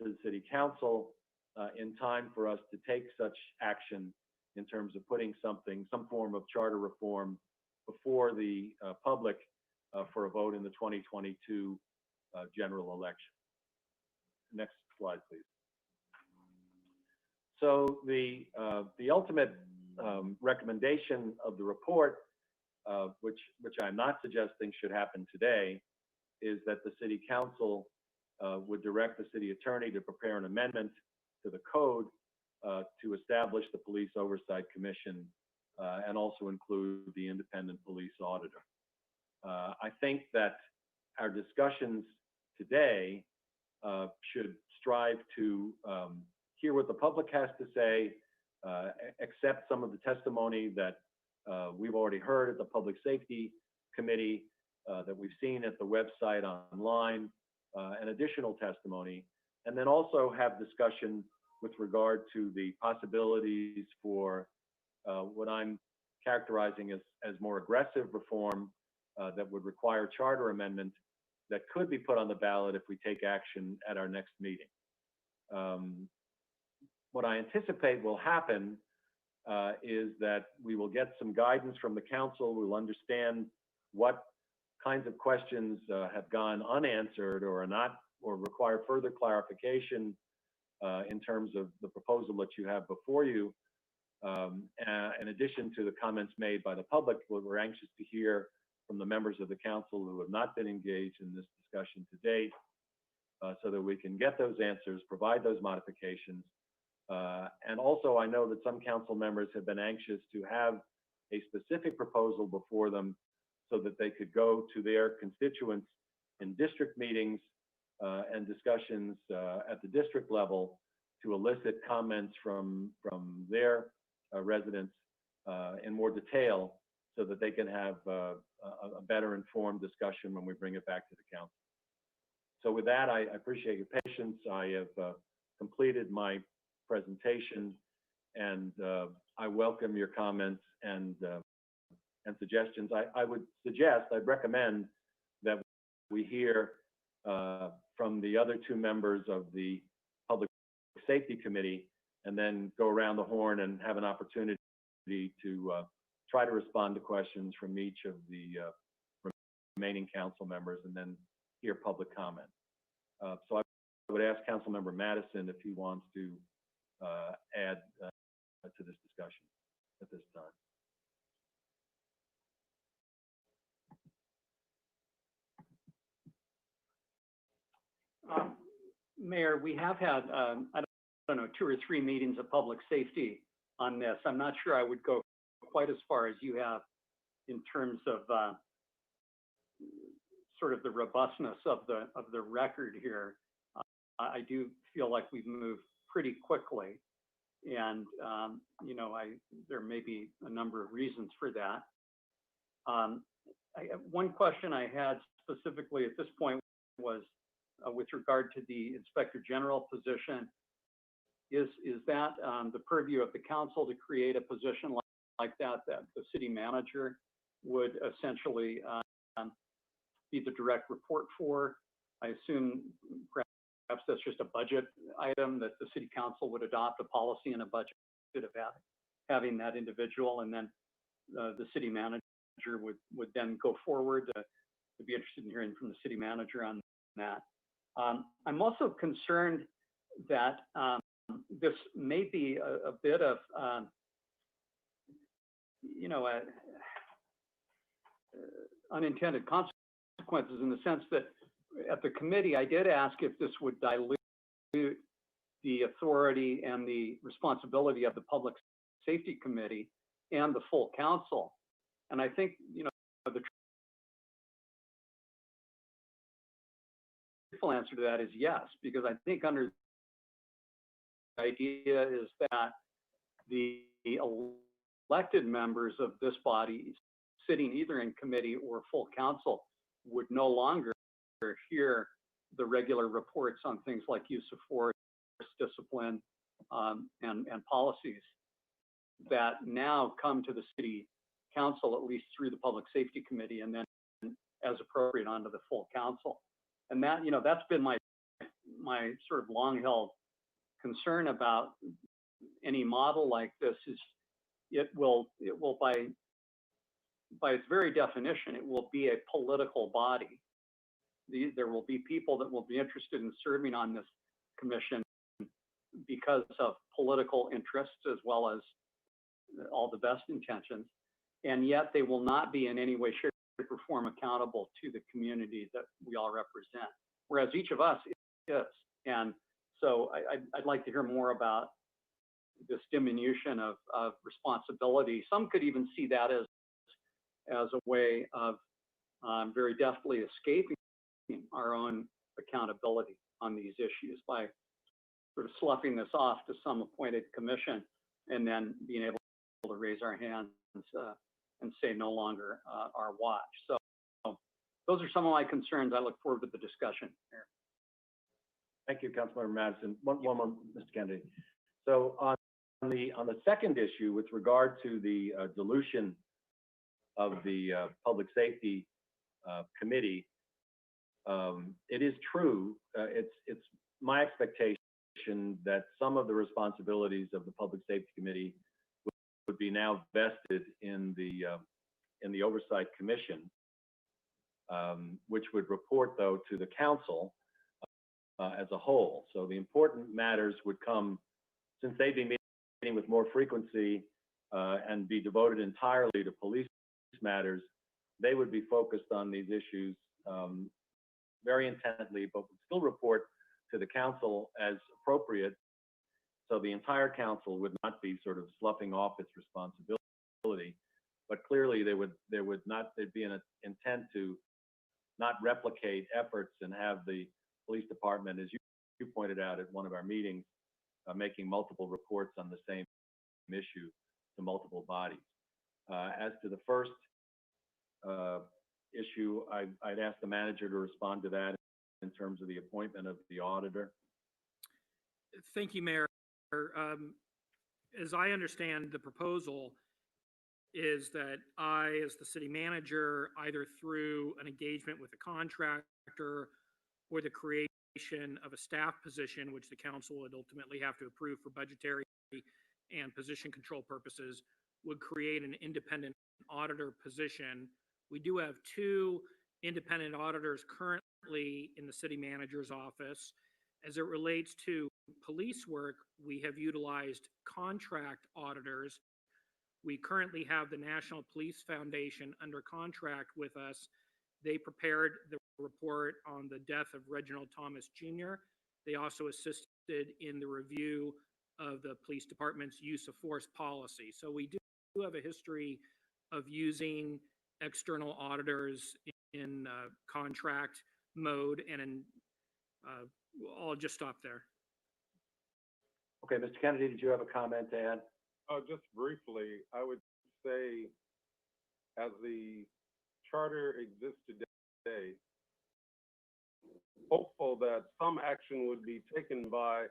to the city council in time for us to take such action in terms of putting some form of charter reform before the public for a vote in the 2022 general election. Next slide, please. So the ultimate recommendation of the report, which I'm not suggesting should happen today, is that the city council would direct the city attorney to prepare an amendment to the code to establish the Police Oversight Commission and also include the independent police auditor. I think that our discussions today should strive to hear what the public has to say, accept some of the testimony that we've already heard at the Public Safety Committee, that we've seen at the website online, and additional testimony, and then also have discussion with regard to the possibilities for what I'm characterizing as more aggressive reform that would require charter amendment that could be put on the ballot if we take action at our next meeting. What I anticipate will happen is that we will get some guidance from the council. We'll understand what kinds of questions have gone unanswered or are not, or require further clarification in terms of the proposal that you have before you. In addition to the comments made by the public, we're anxious to hear from the members of the council who have not been engaged in this discussion to date, so that we can get those answers, provide those modifications. And also, I know that some council members have been anxious to have a specific proposal before them so that they could go to their constituents in district meetings and discussions at the district level to elicit comments from their residents in more detail so that they can have a better informed discussion when we bring it back to the council. So with that, I appreciate your patience. I have completed my presentation, and I welcome your comments and suggestions. I'd recommend that we hear from the other two members of the Public Safety Committee, and then go around the horn and have an opportunity to try to respond to questions from each of the remaining council members, and then hear public comment. So I would ask Councilmember Madison if he wants to add to this discussion at this time. Mayor, we have had, I don't know, 2 or 3 meetings of public safety on this. I'm not sure I would go quite as far as you have in terms of sort of the robustness of the record here. I do feel like we've moved pretty quickly, and you know, there may be a number of reasons for that. One question I had specifically at this point was with regard to the Inspector General position. Is that the purview of the council to create a position like that the city manager would essentially be the direct report for. I assume perhaps that's just a budget item that the city council would adopt a policy and a budget of having that individual, and then the city manager would then go forward. I'd be interested in hearing from the city manager on that. I'm also concerned that this may be a bit of, unintended consequences, in the sense that at the committee, I did ask if this would dilute the authority and the responsibility of the Public Safety Committee and the full council. And I think, the truthful answer to that is yes, because I think under the idea is that the elected members of this body sitting either in committee or full council would no longer hear the regular reports on things like use of force, discipline, and policies that now come to the city council, at least through the Public Safety Committee, and then as appropriate onto the full council. And that, that's been my sort of long-held concern about any model like this, is it will by its very definition, it will be a political body. There will be people that will be interested in serving on this commission because of political interests as well as all the best intentions, and yet they will not be in any way, shape, or form accountable to the community that we all represent, whereas each of us is. And so I'd like to hear more about this diminution of responsibility. Some could even see that as a way of very deftly escaping our own accountability on these issues by sort of sloughing this off to some appointed commission and then being able to raise our hands and say no longer our watch. So those are some of my concerns. I look forward to the discussion here. Thank you, Councilmember Madison. One more, Mr. Kennedy. So on the second issue with regard to the dilution of the Public Safety Committee, it is true. It's my expectation that some of the responsibilities of the Public Safety Committee would be now vested in the Oversight Commission, which would report, though, to the council as a whole. So the important matters would come, since they'd be meeting with more frequency and be devoted entirely to police matters, they would be focused on these issues very intently, but would still report to the council as appropriate. So the entire council would not be sort of sloughing off its responsibility, but clearly there'd be an intent to not replicate efforts and have the police department, as you pointed out at one of our meetings, making multiple reports on the same issue to multiple bodies. As to the first issue, I'd ask the manager to respond to that in terms of the appointment of the auditor. Thank you, Mayor. As I understand the proposal is that I, as the city manager, either through an engagement with a contractor or the creation of a staff position, which the council would ultimately have to approve for budgetary and position control purposes, would create an independent auditor position. We do have two independent auditors currently in the city manager's office. As it relates to police work, we have utilized contract auditors. We currently have the National Police Foundation under contract with us. They prepared the report on the death of Reginald Thomas Jr. They also assisted in the review of the police department's use of force policy. So we do have a history of using external auditors in contract mode, and I'll just stop there. Okay, Mr. Kennedy, did you have a comment to add? Just briefly, I would say, as the charter exists today, hopeful that some action would be taken by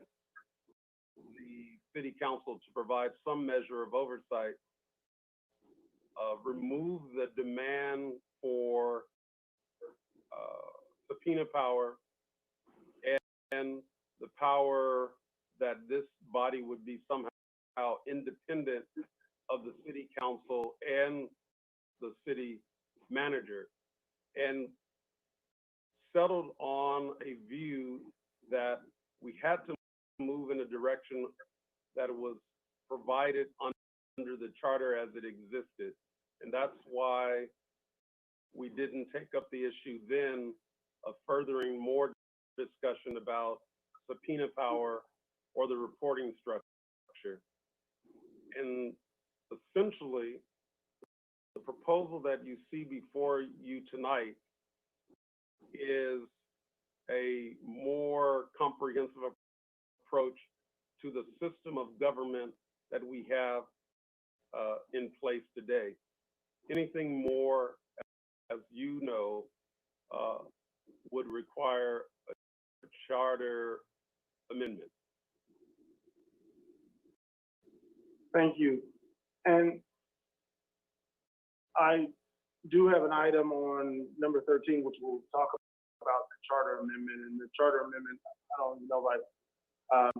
the city council to provide some measure of oversight remove the demand for subpoena power and the power that this body would be somehow independent of the city council and the city manager, and settled on a view that we had to move in a direction that was provided under the charter as it existed. And that's why we didn't take up the issue then of furthering more discussion about subpoena power or the reporting structure. And essentially, the proposal that you see before you tonight is a more comprehensive approach to the system of government that we have in place today. Anything more, as you know, would require a charter amendment. Thank you. And I do have an item on number 13, which we'll talk about the charter amendment. And the charter amendment, I don't know if I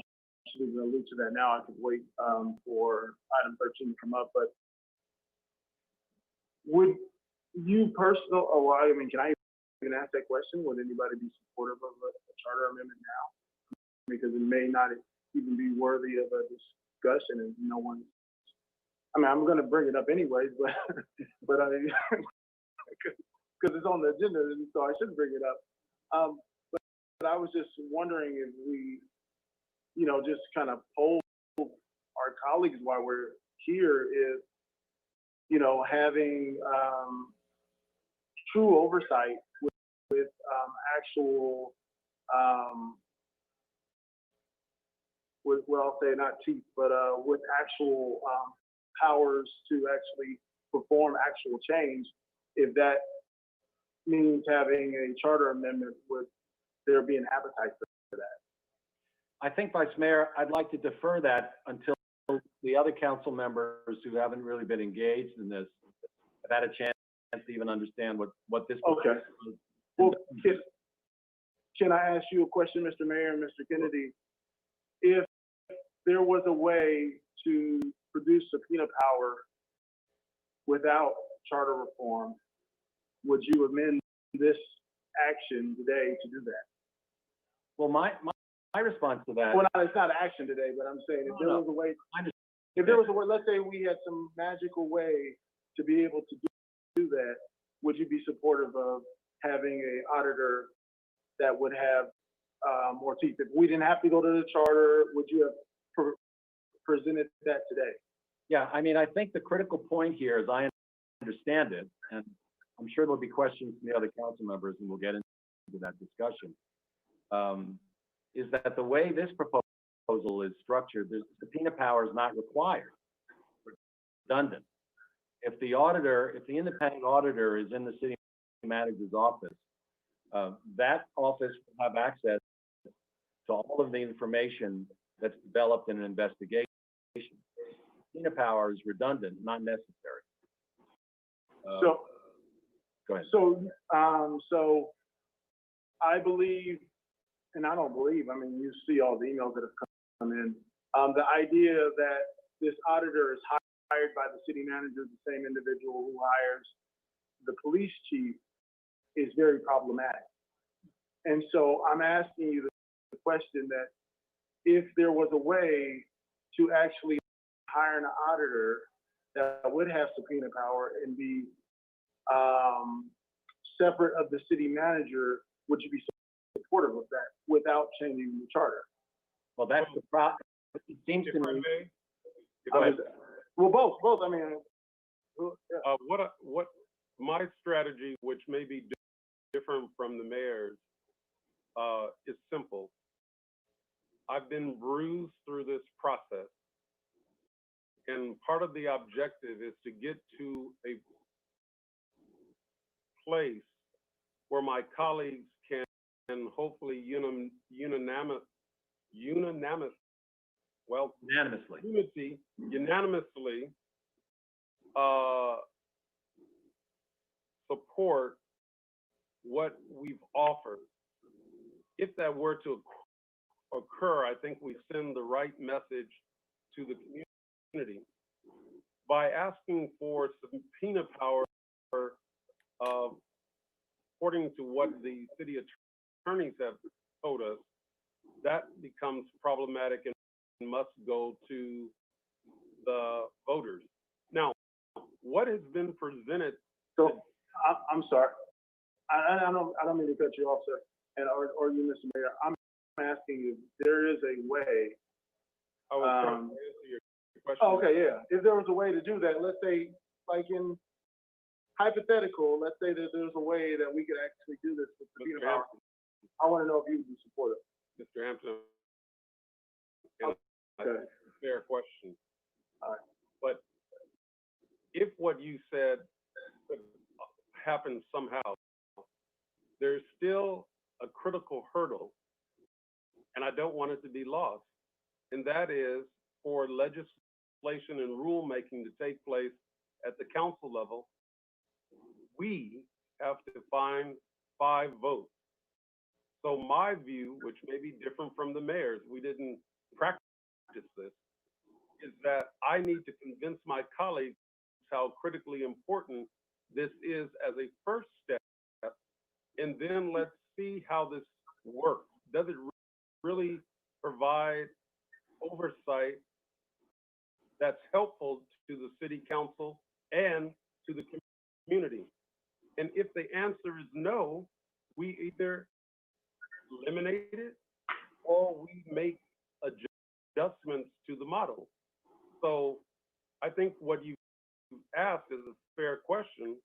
should even allude to that now. I could wait for item 13 to come up. But would you personally, can I even ask that question? Would anybody be supportive of a charter amendment now? Because it may not even be worthy of a discussion, and no one. I'm going to bring it up anyways, but because it's on the agenda, so I should bring it up. But I was just wondering if we, just kind of poll our colleagues while we're here, if having true oversight with actual, I'll say not teeth, but with actual powers to actually perform actual change, if that means having a charter amendment, would there be an appetite for that? I think, Vice Mayor, I'd like to defer that until the other council members who haven't really been engaged in this have had a chance to even understand what this. Okay. Well, can I ask you a question, Mr. Mayor and Mr. Kennedy? If there was a way to produce subpoena power without charter reform, would you amend this action today to do that? Well, my response to that. Well, it's not action today, but I'm saying if there was a way, let's say we had some magical way to be able to do that, would you be supportive of having an auditor that would have more teeth? If we didn't have to go to the charter, would you have presented that today? Yeah, I think the critical point here, as I understand it, and I'm sure there'll be questions from the other council members, and we'll get into that discussion, is that the way this proposal is structured, the subpoena power is not required, redundant. If the independent auditor is in the city manager's office, that office will have access to all of the information that's developed in an investigation. Subpoena power is redundant, not necessary. So, go ahead. So I believe, and I don't believe, you see all the emails that have come in. The idea that this auditor is hired by the city manager, the same individual who hires the police chief, is very problematic. And so I'm asking you the question that if there was a way to actually hire an auditor that would have subpoena power and be separate of the city manager, would you be supportive of that without changing the charter? Well, that's the problem. It seems to me. Well, both. What my strategy, which may be different from the mayor's, is simple. I've been bruised through this process, and part of the objective is to get to a place where my colleagues can hopefully unanimously support what we've offered. If that were to occur, I think we send the right message to the community by asking for subpoena power, according to what the city attorneys have told us. That becomes problematic and must go to the voters. Now, what has been presented? So, I'm sorry. I don't mean to cut you off, sir, and or you, Mr. Mayor. I'm asking you, there is a way. I was trying to answer your question. Oh, okay, yeah. If there was a way to do that, let's say, like in hypothetical, let's say that there's a way that we could actually do this with subpoena Mr. power. Hampton, I want to know if you would be supportive. Mr. Hampton, Okay. that's a fair question. All right. But if what you said happens somehow, there's still a critical hurdle, and I don't want it to be lost, and that is for legislation and rulemaking to take place at the council level, we have to find 5 votes. So my view, which may be different from the mayor's, we didn't practice this, is that I need to convince my colleagues how critically important this is as a first step, and then let's see how this works. Does it really provide oversight that's helpful to the city council and to the community? And if the answer is no, we either eliminate it or we make adjustments to the model. So I think what you asked is a fair question,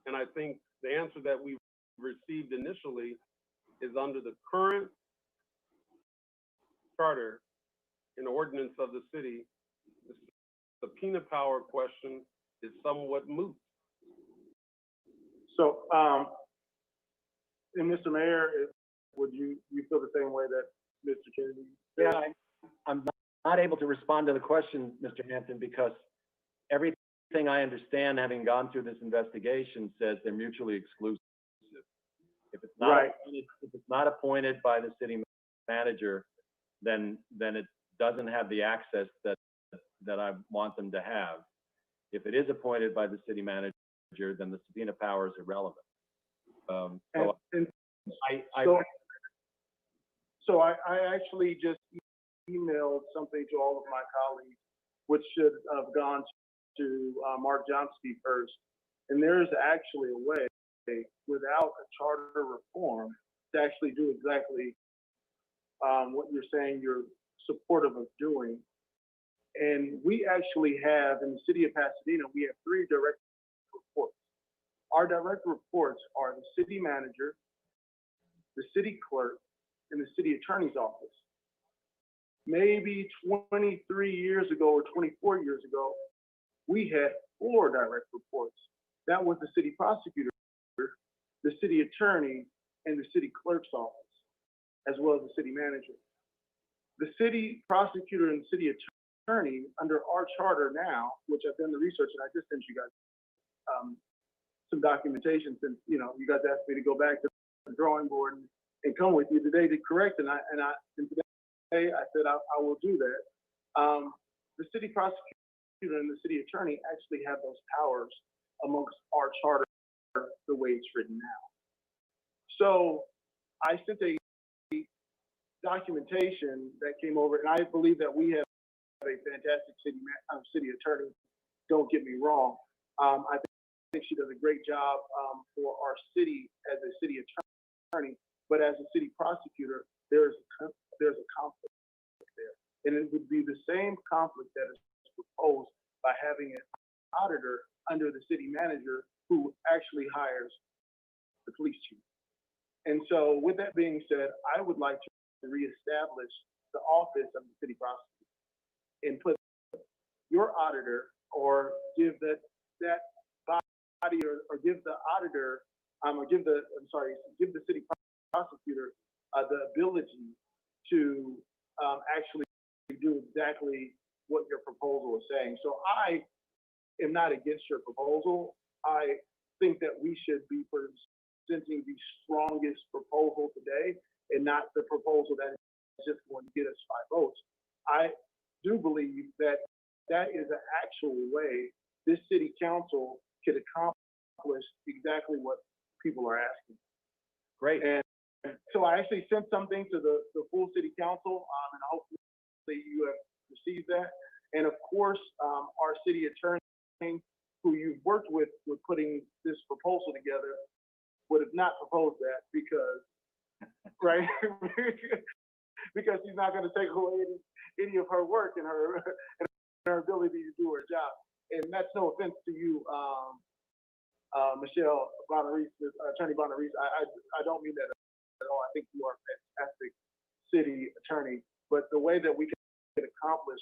and I think the answer that we received initially is under the current charter and ordinance of the city, the subpoena power question is somewhat moot. So, and Mr. Mayor, would you feel the same way that Mr. Kennedy? Yeah, I'm not able to respond to the question, Mr. Hampton, because everything I understand, having gone through this investigation, says they're mutually exclusive. If it's not, right. If it's not appointed by the city manager, then it doesn't have the access that I want them to have. If it is appointed by the city manager, then the subpoena power is irrelevant. So I actually just emailed something to all of my colleagues, which should have gone to Mark Johnsky first. And there is actually a way, without a charter reform, to actually do exactly what you're saying you're supportive of doing. And we actually have, in the city of Pasadena, we have 3 direct reports. Our direct reports are the city manager, the city clerk, and the city attorney's office. Maybe 23 years ago or 24 years ago, we had 4 direct reports. That was the city prosecutor, the city attorney, and the city clerk's office, as well as the city manager. The city prosecutor and city attorney, under our charter now, which I've done the research and I just sent you guys some documentation, since you guys asked me to go back to the drawing board and come with you today to correct, and today I said I will do that. The city prosecutor and the city attorney actually have those powers amongst our charter the way it's written now. So I sent a documentation that came over, and I believe that we have a fantastic city attorney. Don't get me wrong. I think she does a great job for our city as a city attorney, but as a city prosecutor, there's a conflict there, and it would be the same conflict that is proposed by having an auditor under the city manager who actually hires the police chief. And so, with that being said, I would like to reestablish the office of the city prosecutor and put your auditor, or give that body, or give the auditor, give the city prosecutor the ability to actually do exactly what your proposal is saying. So I am not against your proposal. I think that we should be presenting the strongest proposal today and not the proposal that is just going to get us 5 votes. I do believe that that is an actual way this city council could accomplish exactly what people are asking. Great. And so I actually sent something to the full city council, and hopefully you have received that. And of course, our city attorney, who you've worked with putting this proposal together, would have not proposed that because, right? Because she's not going to take away any of her work and her ability to do her job. And that's no offense to you, Michelle Bonarice, Attorney Bonarice. I don't mean that at all. I think you are a fantastic city attorney. But the way that we can accomplish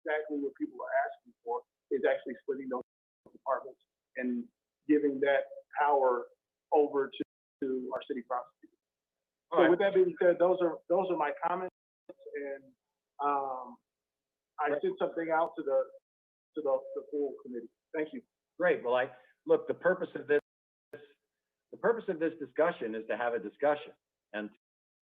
exactly what people are asking for is actually splitting those departments and giving that power over to our city prosecutors. So with that being said, those are my comments, and I sent something out to the full committee. Thank you. Great. Well, look, the purpose of this discussion is to have a discussion and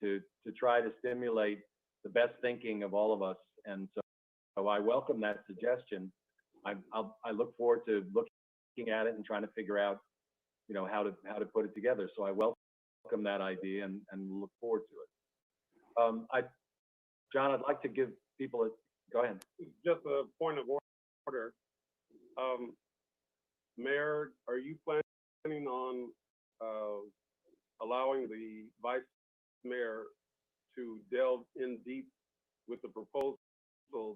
to try to stimulate the best thinking of all of us. And so I welcome that suggestion. I look forward to looking at it and trying to figure out, how to put it together. So I welcome that idea and look forward to it. John, I'd like to give people go ahead. Just a point of order. Mayor, are you planning on allowing the vice mayor to delve in deep with the proposal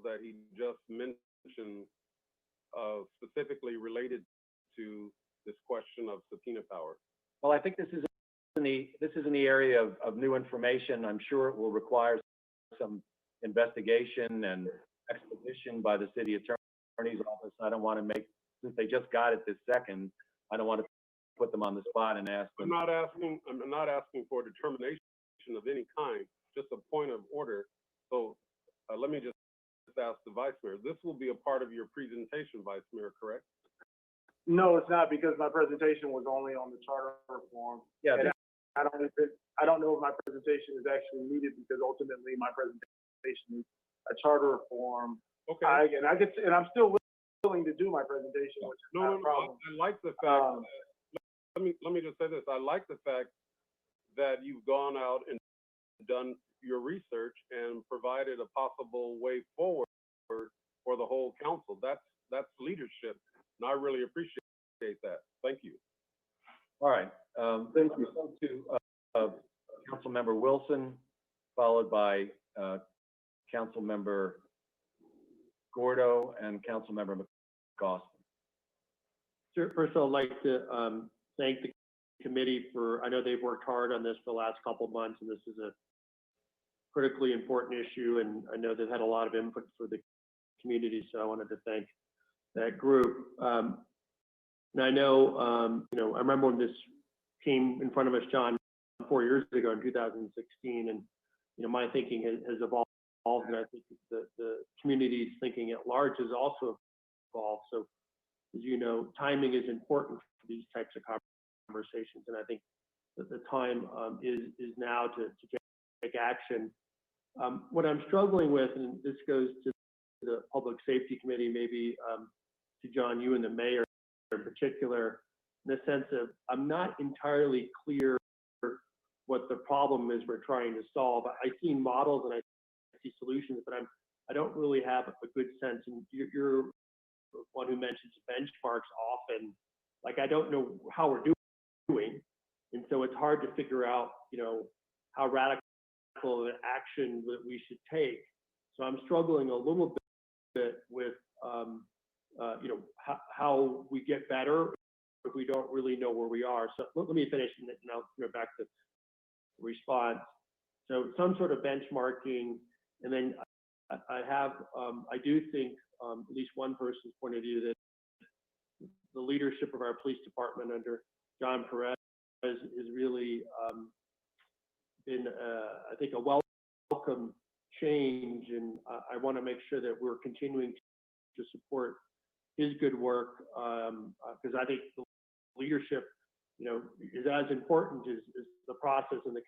that he just mentioned, specifically related to this question of subpoena power? Well, I think this is in the area of new information. I'm sure it will require some investigation and exposition by the city attorney's office. I don't want to since they just got it this second, I don't want to put them on the spot and ask them. I'm not asking for a determination of any kind, just a point of order. So let me just ask the vice mayor. This will be a part of your presentation, vice mayor, correct? No, it's not, because my presentation was only on the charter reform. Yeah. And I don't know if my presentation is actually needed, because ultimately my presentation is a charter reform. Okay. And I'm still willing to do my presentation, which is not a problem. I like the fact. Let me just say this. I like the fact that you've gone out and done your research and provided a possible way forward for the whole council. That's leadership, and I really appreciate that. Thank you. All right. Thank you. To Councilmember Wilson, followed by Councilmember Gordo and Councilmember McCaustin. Sure. First, I'd like to thank the committee I know they've worked hard on this for the last couple of months, and this is a critically important issue, and I know they've had a lot of input for the community, so I wanted to thank that group. And I know, I remember when this came in front of us, John, 4 years ago in 2016, and my thinking has evolved, and I think the community's thinking at large has also evolved. So, as you know, timing is important for these types of conversations, and I think that the time is now to take action. What I'm struggling with, and this goes to the Public Safety Committee, maybe to John, you and the mayor in particular, in the sense of I'm not entirely clear what the problem is we're trying to solve. I see models and I see solutions, but I don't really have a good sense. And you're one who mentions benchmarks often. Like, I don't know how we're doing, and so it's hard to figure out, how radical an action that we should take. So I'm struggling a little bit with, how we get better if we don't really know where we are. So let me finish, and I'll go back to response. So some sort of benchmarking, and then I do think, at least one person's point of view, that the leadership of our police department under John Perez has really been, I think, a welcome change, and I want to make sure that we're continuing to support his good work, because I think the leadership, you know, is as important as the process and the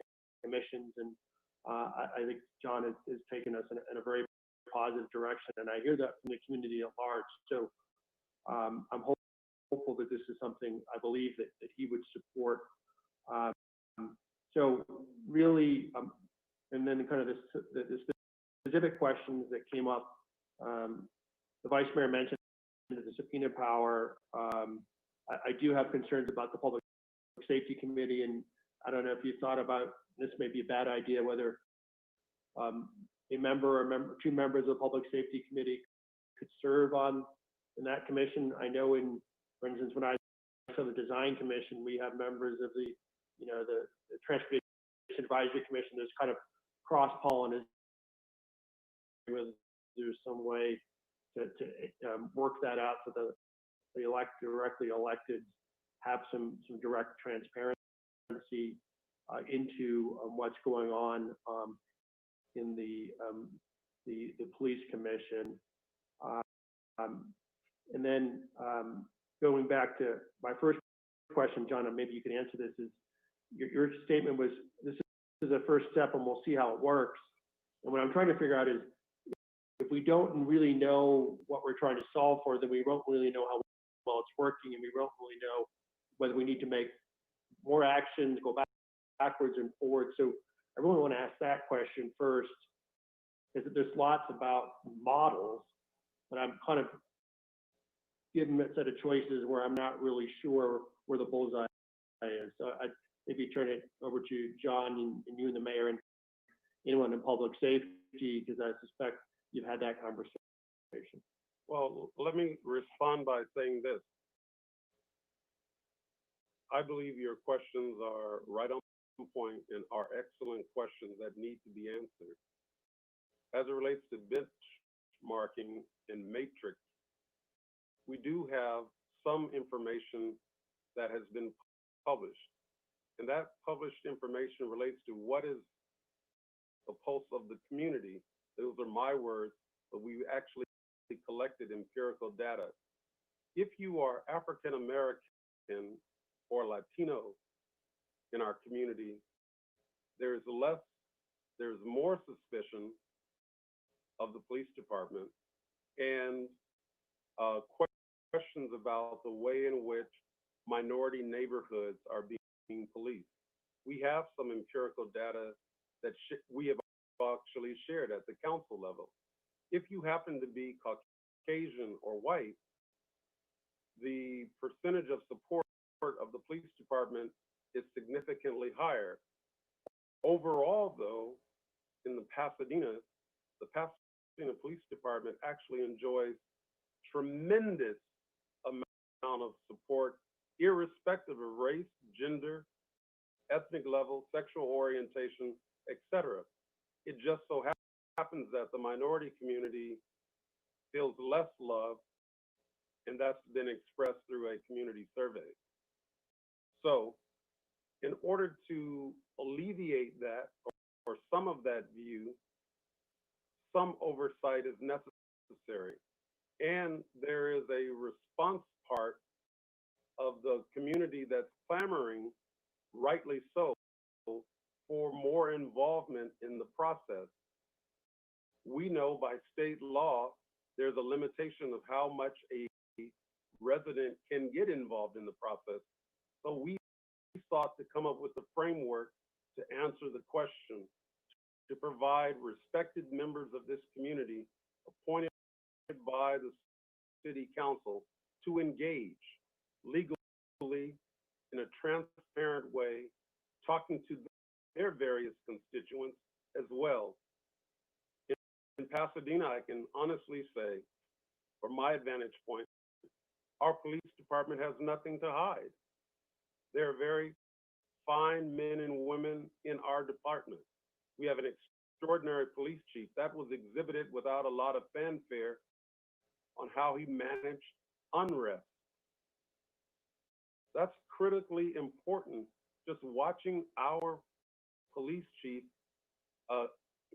commissions. And I think John has taken us in a very positive direction, and I hear that from the community at large. So I'm hopeful that this is something I believe that he would support. So really, and then kind of the specific questions that came up, the Vice Mayor mentioned the subpoena power. I do have concerns about the Public Safety Committee, and I don't know if you thought about, this may be a bad idea, whether a member or two members of the Public Safety Committee could serve in that commission. I know for instance, when I was on the Design Commission, we have members of the Transportation Advisory Commission. There's kind of cross-pollination. There's some way to work that out so the directly elected have some direct transparency into what's going on in the police commission. And then going back to my first question, John, and maybe you can answer this, is your statement was, this is a first step and we'll see how it works. And what I'm trying to figure out is, if we don't really know what we're trying to solve for, then we won't really know how well it's working, and we won't really know whether we need to make more actions, go backwards and forward. So I really want to ask that question first, because there's lots about models, but I'm kind of given a set of choices where I'm not really sure where the bullseye is. So I'd maybe turn it over to John and you and the mayor and anyone in public safety, because I suspect you've had that conversation. Well, let me respond by saying this. I believe your questions are right on point and are excellent questions that need to be answered. As it relates to benchmarking and matrix, we do have some information that has been published. And that published information relates to what is the pulse of the community. Those are my words, but we actually collected empirical data. If you are African American or Latino in our community, there's more suspicion of the police department and questions about the way in which minority neighborhoods are being policed. We have some empirical data that we have actually shared at the council level. If you happen to be Caucasian or white, the percentage of support of the police department is significantly higher. Overall, though, in the Pasadena Police Department actually enjoys tremendous amount of support, irrespective of race, gender, ethnic level, sexual orientation, etc. It just so happens that the minority community feels less love, and that's been expressed through a community survey. So in order to alleviate that, or some of that view, some oversight is necessary. And there is a response part of the community that's clamoring, rightly so, for more involvement in the process. We know by state law, there's a limitation of how much a resident can get involved in the process. So we sought to come up with a framework to answer the question, to provide respected members of this community appointed by the city council to engage legally in a transparent way, talking to their various constituents as well. In Pasadena, I can honestly say, from my vantage point, our police department has nothing to hide. There are very fine men and women in our department. We have an extraordinary police chief that was exhibited without a lot of fanfare on how he managed unrest. That's critically important, just watching our police chief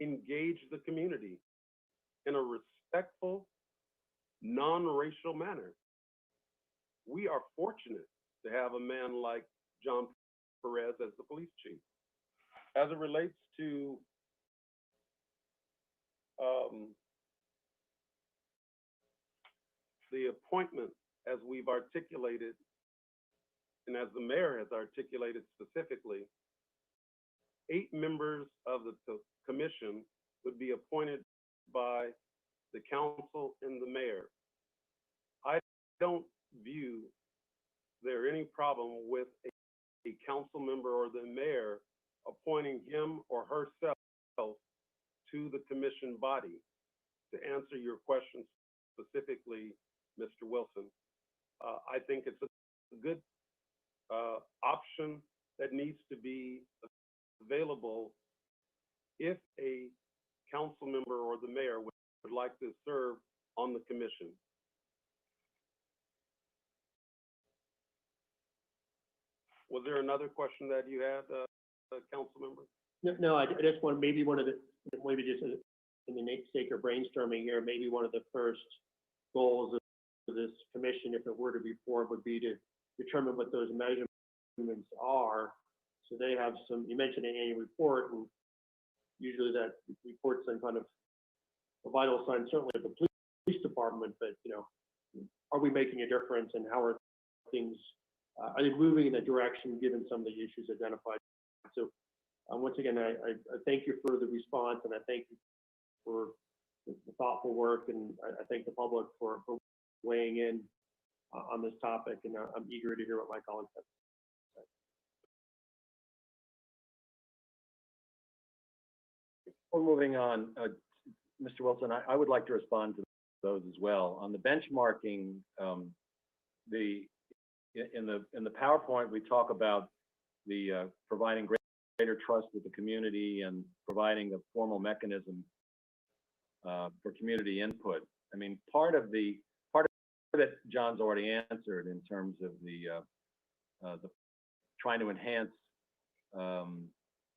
engage the community in a respectful, non-racial manner. We are fortunate to have a man like John Perez as the police chief. As it relates to the appointment, as we've articulated, and as the mayor has articulated specifically, 8 members of the commission would be appointed by the council and the mayor. I don't view there any problem with a council member or the mayor appointing him or herself to the commission body. To answer your question specifically, Mr. Wilson, I think it's a good option that needs to be available if a council member or the mayor would like to serve on the commission. Was there another question that you had, council member? No, I just want, maybe one of the, maybe just in the sake of brainstorming here, maybe one of the first goals of this commission, if it were to be formed, would be to determine what those measurements are. So they have some, you mentioned an annual report, and usually that report's some kind of a vital sign, certainly of the police department, but, you know, are we making a difference, and how are things, are they moving in that direction given some of the issues identified? So once again, I thank you for the response, and I thank you for the thoughtful work, and I thank the public for weighing in on this topic, and I'm eager to hear what my colleagues have to say. Well, moving on, Mr. Wilson, I would like to respond to those as well. On the benchmarking, in the PowerPoint, we talk about the providing greater trust with the community and providing a formal mechanism for community input. I mean, part of it John's already answered in terms of the trying to enhance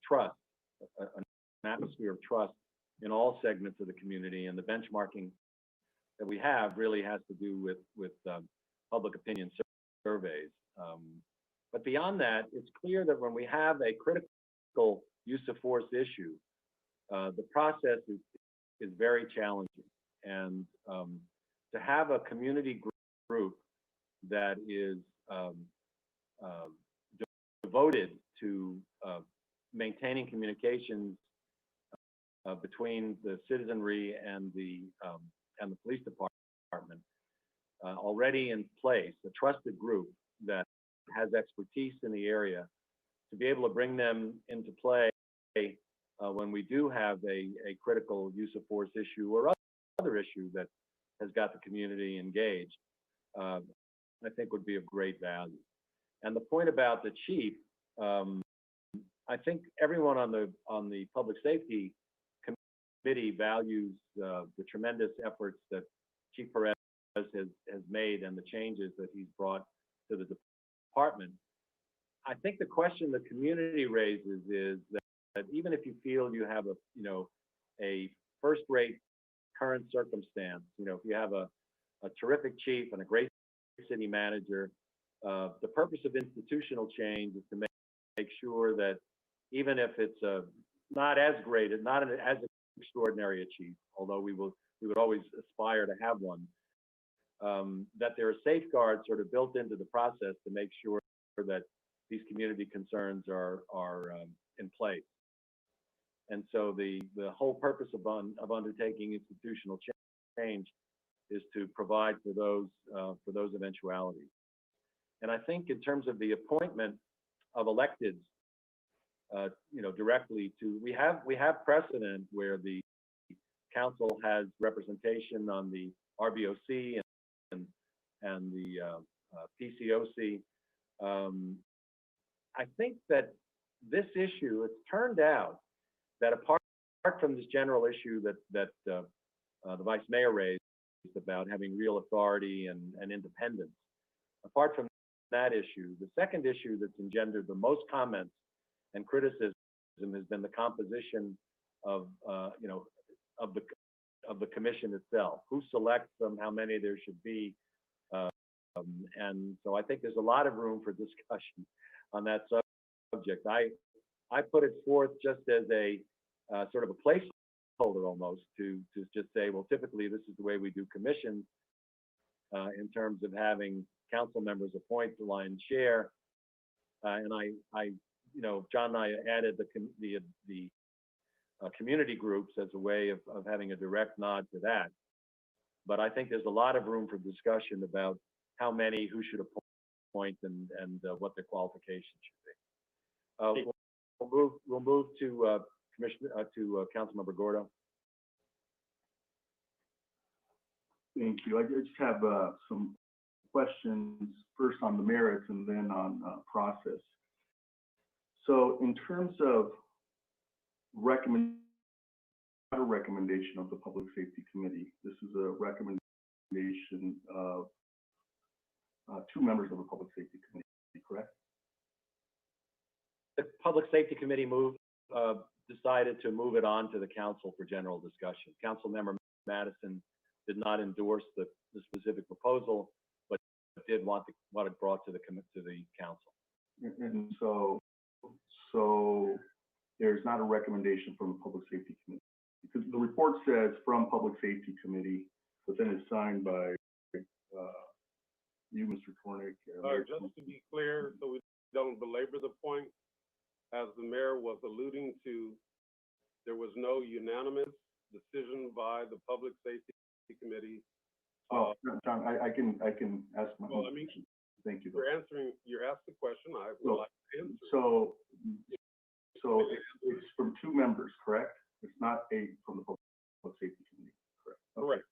trust, an atmosphere of trust in all segments of the community, and the benchmarking that we have really has to do with public opinion surveys. But beyond that, it's clear that when we have a critical use of force issue, the process is very challenging. And to have a community group that is devoted to maintaining communications between the citizenry and the police department already in place, a trusted group that has expertise in the area, to be able to bring them into play when we do have a critical use of force issue or other issue that has got the community engaged, I think would be of great value. And the point about the chief, I think everyone on the public safety committee values the tremendous efforts that Chief Perez has made and the changes that he's brought to the department. I think the question the community raises is that even if you feel you have a first-rate current circumstance, if you have a terrific chief and a great city manager, the purpose of institutional change is to make sure that even if it's not as great, not as extraordinary a chief, although we would always aspire to have one, that there are safeguards sort of built into the process to make sure that these community concerns are in place. And so the whole purpose of undertaking institutional change is to provide for those eventualities. And I think in terms of the appointment of electeds, directly to, we have precedent where the council has representation on the RBOC and the PCOC. I think that this issue, it's turned out that apart from this general issue that the vice mayor raised about having real authority and independence, apart from that issue, the second issue that's engendered the most comments and criticism has been the composition of the commission itself. Who selects them? How many there should be? And so I think there's a lot of room for discussion on that subject. I put it forth just as a sort of a placeholder almost to just say, well, typically this is the way we do commissions in terms of having council members appoint the lion's share. And you know, John and I added the community groups as a way of having a direct nod to that. But I think there's a lot of room for discussion about how many, who should appoint, and what their qualifications should be. We'll move to Councilmember Gordo. Thank you. I just have some questions, first on the merits and then on process. So in terms of recommendation of the Public Safety Committee, this is a recommendation of 2 members of the Public Safety Committee, correct? The Public Safety Committee decided to move it on to the council for general discussion. Councilmember Madison did not endorse the specific proposal, but did want it brought to the council. And so there's not a recommendation from the Public Safety Committee. Because the report says from Public Safety Committee, but then it's signed by you, Mr. Tornick. Just to be clear, so we don't belabor the point, as the mayor was alluding to, there was no unanimous decision by the Public Safety Committee. Oh, John, I can ask my well, I mean, question. Thank you. You're asked the question, I would like to answer. So it's from 2 members, correct? It's not from the Public Safety Committee, correct? Okay. Correct.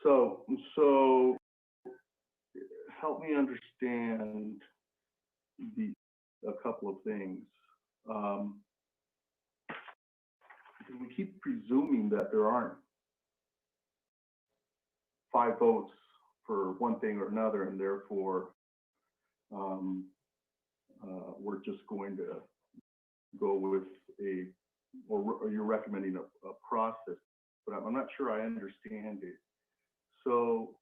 So help me understand a couple of things. We keep presuming that there aren't 5 votes for one thing or another, and therefore we're just going to go with or you're recommending a process, but I'm not sure I understand it. So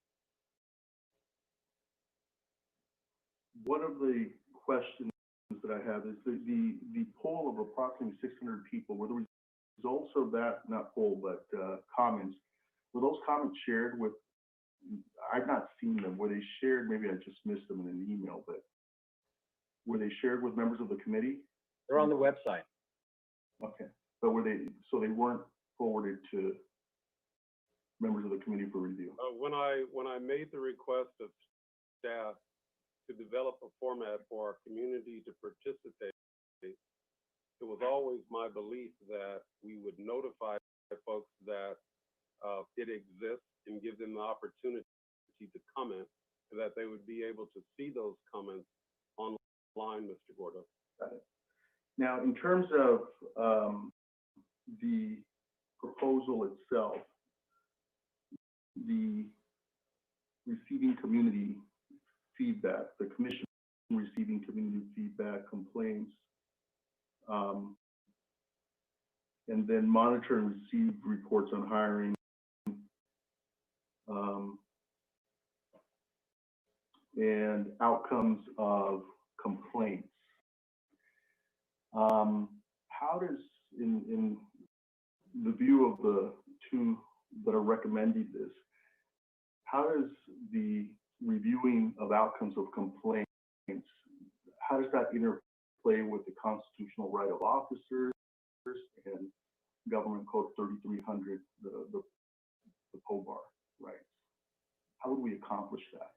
one of the questions that I have is the poll of approximately 600 people, were the results of that, not poll, but comments, were those comments shared with, I've not seen them, were they shared, maybe I just missed them in an email, but were they shared with members of the committee? They're on the website. Okay, but so they weren't forwarded to members of the committee for review? When I made the request of staff to develop a format for our community to participate, it was always my belief that we would notify folks that it exists and give them the opportunity to comment, so that they would be able to see those comments online, Mr. Gordo. Got it. Now, in terms of the proposal itself, the receiving community feedback, the commission receiving community feedback, complaints, and then monitor and receive reports on hiring, and outcomes of complaints. How does, in the view of the 2 that are recommending this, how does the reviewing of outcomes of complaints, how does that interplay with the constitutional right of officers and Government Code 3300, the POBAR rights? How would we accomplish that?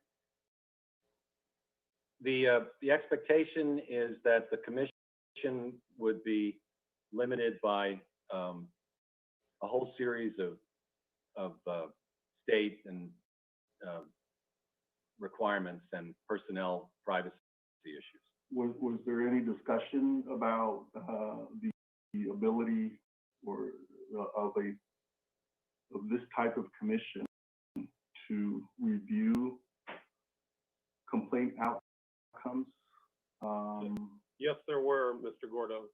The expectation is that the commission would be limited by a whole series of state and requirements and personnel privacy issues. Was there any discussion about the ability or of this type of commission to review complaint outcomes? Yes, there were, Mr. Gordo.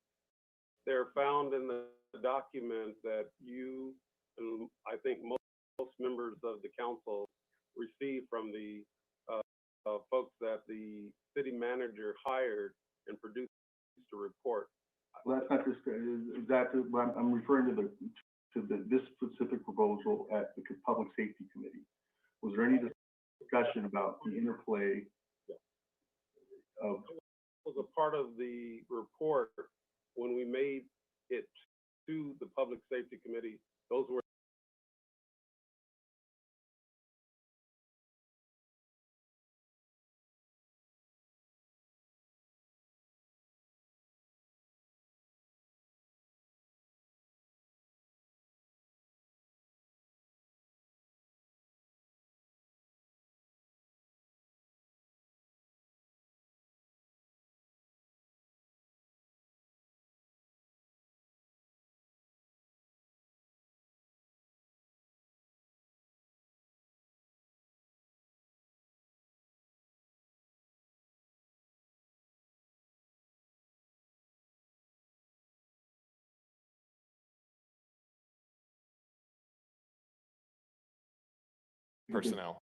They're found in the document that you, and I think most members of the council, received from the folks that the city manager hired and produced a report. Well, that's not this, is that, I'm referring to this specific proposal at the Public Safety Committee. Was there any discussion about the interplay of? Was a part of the report when we made it to the Public Safety Committee. Those were personnel.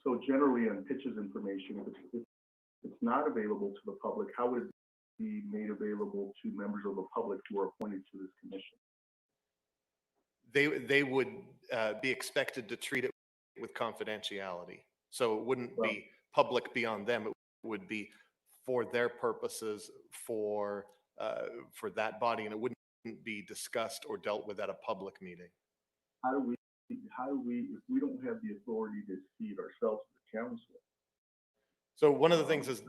So generally on pitches information, if it's not available to the public, how would it be made available to members of the public who are appointed to this commission? They would be expected to treat it with confidentiality. So it wouldn't be public beyond them. It would be for their purposes, for that body, and it wouldn't be discussed or dealt with at a public meeting. How do we, if we don't have the authority to see it ourselves as the council? So one of the things is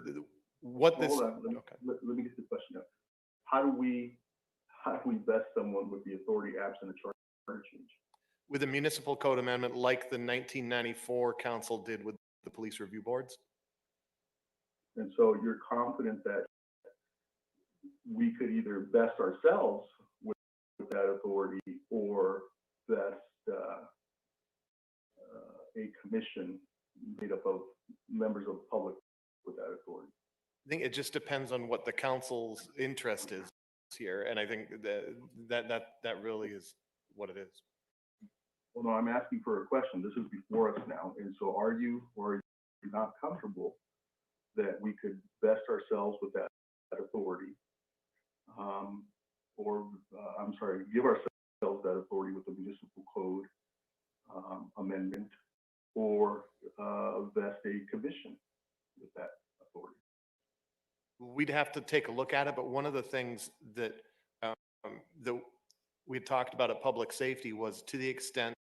what this. Hold on, let me get the question out. How do we vest someone with the authority absent a charter change? With a municipal code amendment like the 1994 council did with the police review boards. And so you're confident that we could either vest ourselves with that authority or vest a commission made up of members of the public with that authority? I think it just depends on what the council's interest is here, and I think that really is what it is. Well, no, I'm asking for a question. This is before us now, and so are you or are you not comfortable that we could vest ourselves with that authority, give ourselves that authority with the municipal code amendment, or vest a commission with that authority? We'd have to take a look at it, but one of the things that that we talked about at public safety was, to the extent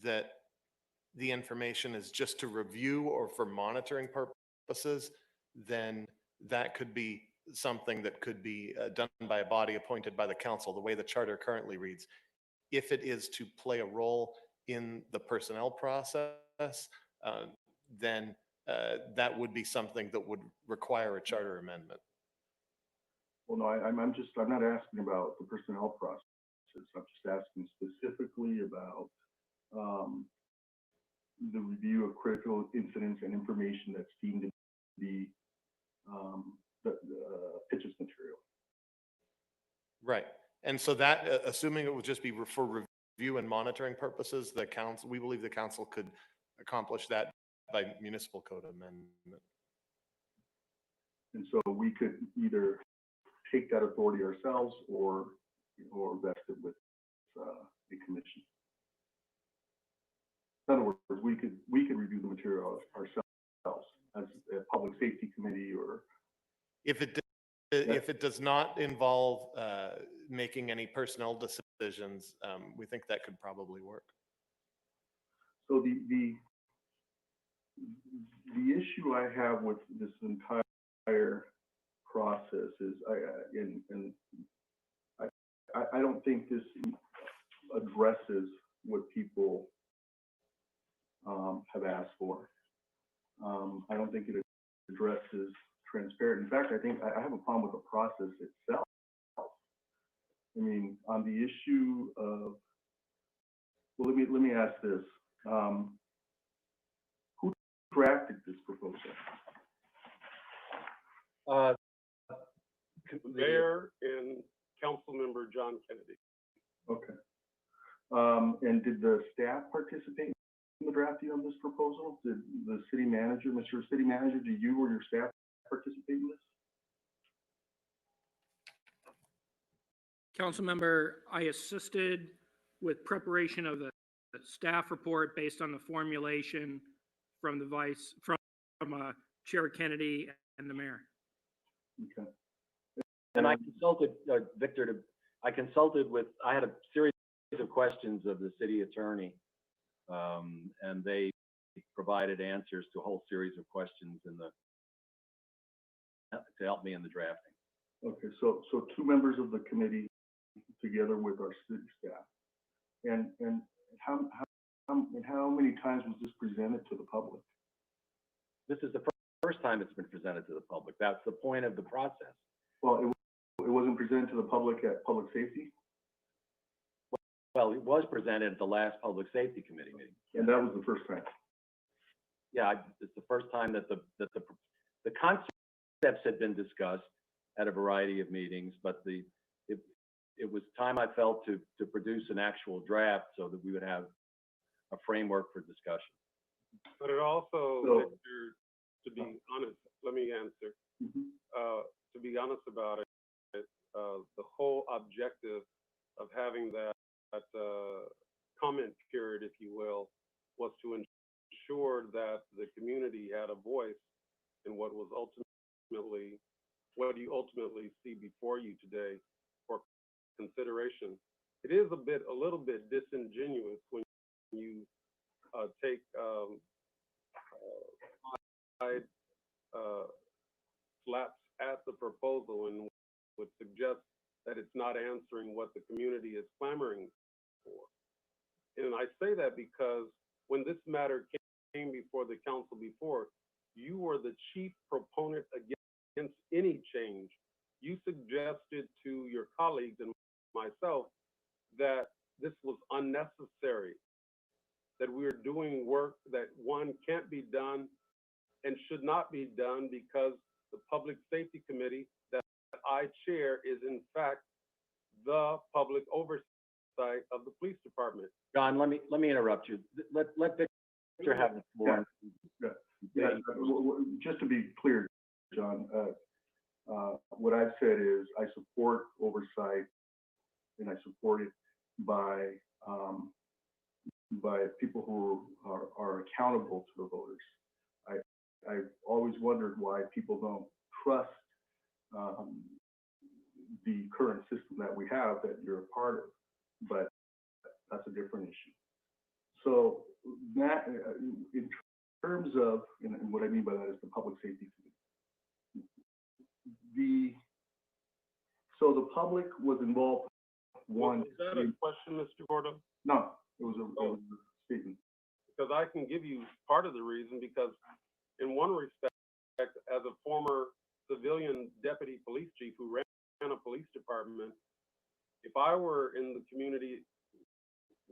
that the information is just to review or for monitoring purposes, then that could be something that could be done by a body appointed by the council, the way the charter currently reads. If it is to play a role in the personnel process, then that would be something that would require a charter amendment. Well, no, I'm not asking about the personnel process. I'm just asking specifically about the review of critical incidents and information that's deemed to be the pitches material. Right. And so that, assuming it would just be for review and monitoring purposes, the council, we believe the council could accomplish that by municipal code amendment. And so we could either take that authority ourselves or vest it with a commission. In other words, we could review the material ourselves as a public safety committee, or if it does not involve making any personnel decisions, we think that could probably work. So the issue I have with this entire process is I don't think this addresses what people have asked for. I don't think it addresses transparent. In fact, I think I have a problem with the process itself. I mean, on the issue of Well, let me ask this. Who drafted this proposal? The mayor and Councilmember John Kennedy. Okay. And did the staff participate in the drafting of this proposal? Did the city manager, Mr. City Manager, do you or your staff participate in this? Councilmember, I assisted with preparation of the staff report based on the formulation from Chair Kennedy and the mayor. Okay. And I consulted, Victor, I had a series of questions of the city attorney, and they provided answers to a whole series of questions to help me in the drafting. Okay, so two members of the committee together with our city staff. And how many times was this presented to the public? This is the first time it's been presented to the public. That's the point of the process. Well, it wasn't presented to the public at public safety? Well, it was presented at the last Public Safety Committee meeting. And that was the first time? Yeah, it's the first time that the concepts had been discussed at a variety of meetings, but it was time I felt to produce an actual draft so that we would have a framework for discussion. But it also, to be honest, let me answer. To be honest about it, the whole objective of having that comment period, if you will, was to ensure that the community had a voice in what you ultimately see before you today for consideration. It is a little bit disingenuous when you take slaps at the proposal and would suggest that it's not answering what the community is clamoring for. And I say that because when this matter came before the council before, you were the chief proponent against any change. You suggested to your colleagues and myself that this was unnecessary, that we're doing work that one can't be done and should not be done because the Public Safety Committee that I chair is in fact the public oversight of the police department. John, let me interrupt you. Let Victor have the floor. Yeah. Just to be clear, John, what I've said is I support oversight, and I support it by people who are accountable to the voters. I've always wondered why people don't trust the current system that we have that you're a part of, but that's a different issue. So that, in terms of, and what I mean by that is the Public Safety Committee. So the public was involved. Was that a question, Mr. Gordo? No, it was a statement. Because I can give you part of the reason, because in one respect, as a former civilian deputy police chief who ran a police department, if I were in the community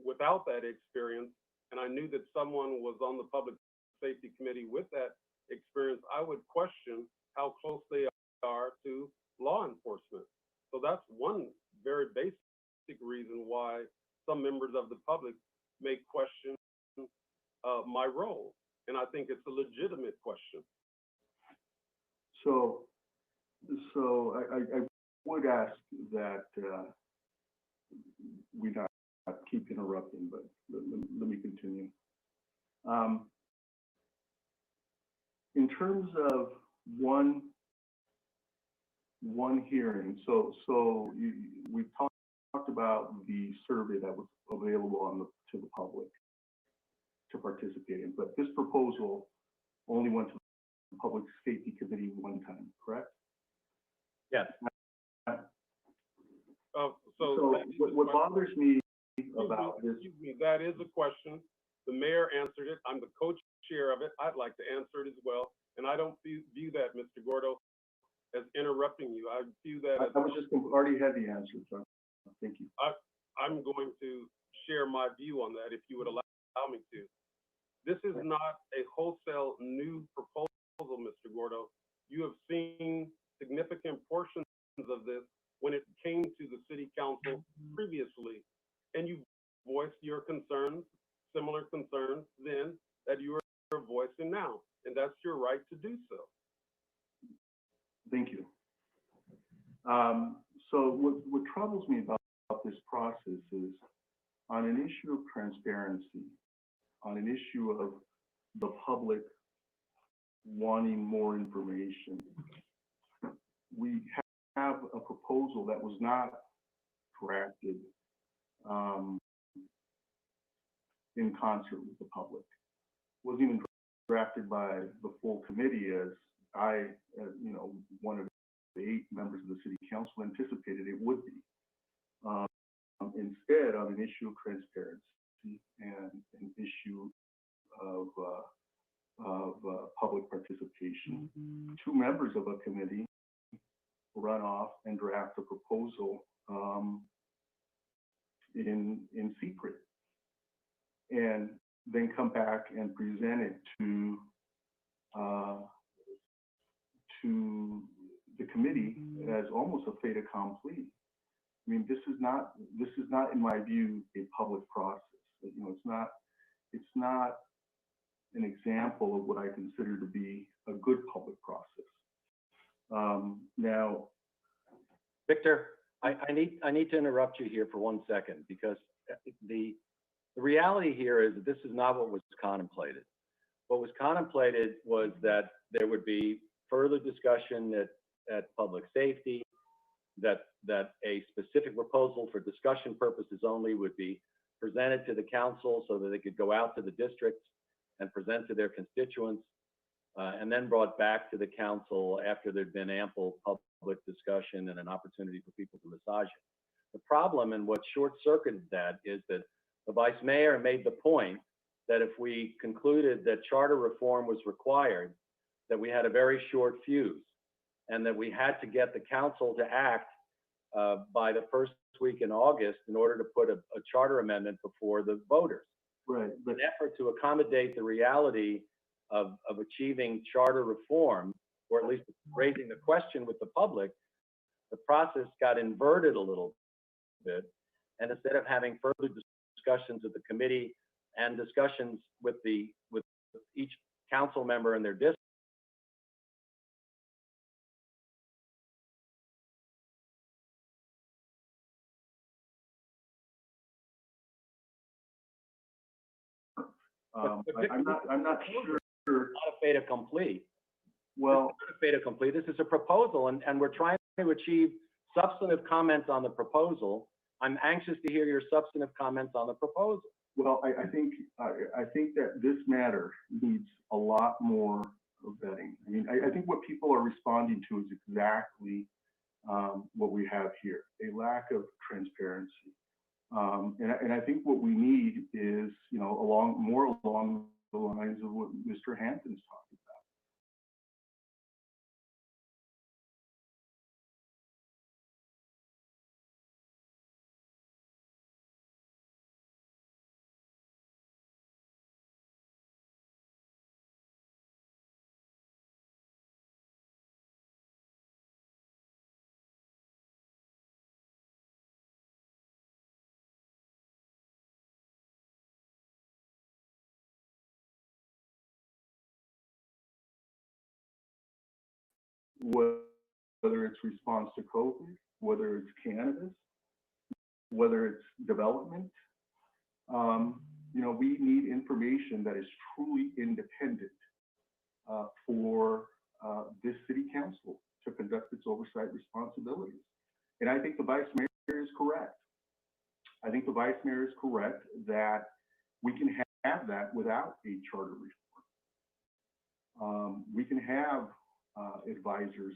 without that experience, and I knew that someone was on the Public Safety Committee with that experience, I would question how close they are to law enforcement. So that's one very basic reason why some members of the public may question my role. And I think it's a legitimate question. So I would ask that we not keep interrupting, but let me continue. In terms of one hearing, so we talked about the survey that was available to the public to participate in, but this proposal only went to the Public Safety Committee one time, correct? Yes. So what bothers me about this. Excuse me, that is a question. The mayor answered it. I'm the co-chair of it. I'd like to answer it as well. And I don't view that, Mr. Gordo, as interrupting you. I view that as— I was just already had the answer, so thank you. I'm going to share my view on that, if you would allow me to. This is not a wholesale new proposal, Mr. Gordo. You have seen significant portions of this when it came to the city council previously, and you voiced your concerns, similar concerns then that you are voicing now, and that's your right to do so. Thank you. So what troubles me about this process is on an issue of transparency, on an issue of the public wanting more information, we have a proposal that was not drafted in concert with the public. Wasn't even drafted by the full committee, as I, you know, one of the 8 members of the city council anticipated it would be. Instead, on an issue of transparency and an issue of public participation, 2 members of a committee run off and draft a proposal in secret, and then come back and present it to the committee as almost a fait accompli. I mean, this is not, in my view, a public process. You know, it's not an example of what I consider to be a good public process. Now, Victor, I need to interrupt you here for 1 second, because the reality here is that this is not what was contemplated. What was contemplated was that there would be further discussion at public safety, that a specific proposal for discussion purposes only would be presented to the council so that they could go out to the districts and present to their constituents, and then brought back to the council after there'd been ample public discussion and an opportunity for people to massage it. The problem, and what short-circuited that, is that the vice mayor made the point that if we concluded that charter reform was required, that we had a very short fuse, and that we had to get the council to act by the first week in August in order to put a charter amendment before the voters. right, but In an effort to accommodate the reality of achieving charter reform, or at least raising the question with the public, the process got inverted a little bit. And instead of having further discussions at the committee and discussions with each council member in their district, I'm not sure. not a fait accompli. Well, It's not a fait accompli. This is a proposal, and we're trying to achieve substantive comments on the proposal. I'm anxious to hear your substantive comments on the proposal. well, I think that this matter needs a lot more vetting. I mean, I think what people are responding to is exactly what we have here, a lack of transparency. And I think what we need is, you know, more along the lines of what Mr. Hampton's talking about. Whether it's response to COVID, whether it's cannabis, whether it's development, you know, we need information that is truly independent for this city council to conduct its oversight responsibilities. And I think the vice mayor is correct. I think the vice mayor is correct that we can have that without a charter reform. We can have advisors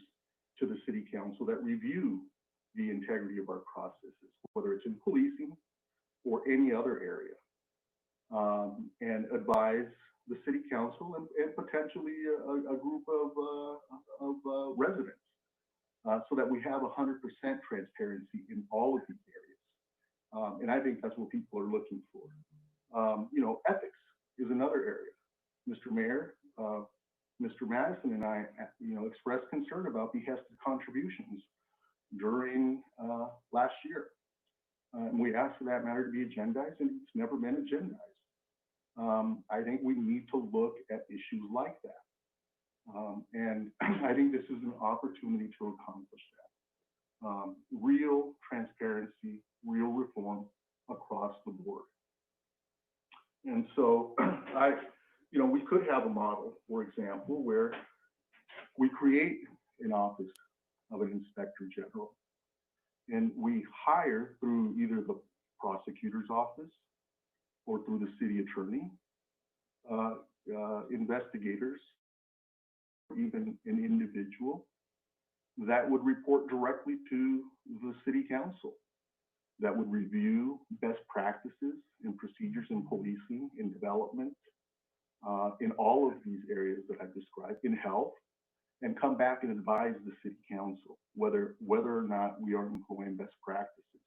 to the city council that review the integrity of our processes, whether it's in policing or any other area, and advise the city council and potentially a group of residents, so that we have 100% transparency in all of these And I think that's what people are looking for. Ethics is another area. Mr. Mayor, Mr. Madison and I, expressed concern about behested contributions during last year. And we asked for that matter to be agendized, and it's never been agendized. I think we need to look at issues like that. And I think this is an opportunity to accomplish that. Real transparency, real reform across the board. And so we could have a model, for example, where we create an office of an inspector general and we hire through either the prosecutor's office or through the city attorney, investigators, even an individual that would report directly to the city council, that would review best practices and procedures in policing, in development, in all of these areas that I've described, in health, and come back and advise the city council whether or not we are employing best practices,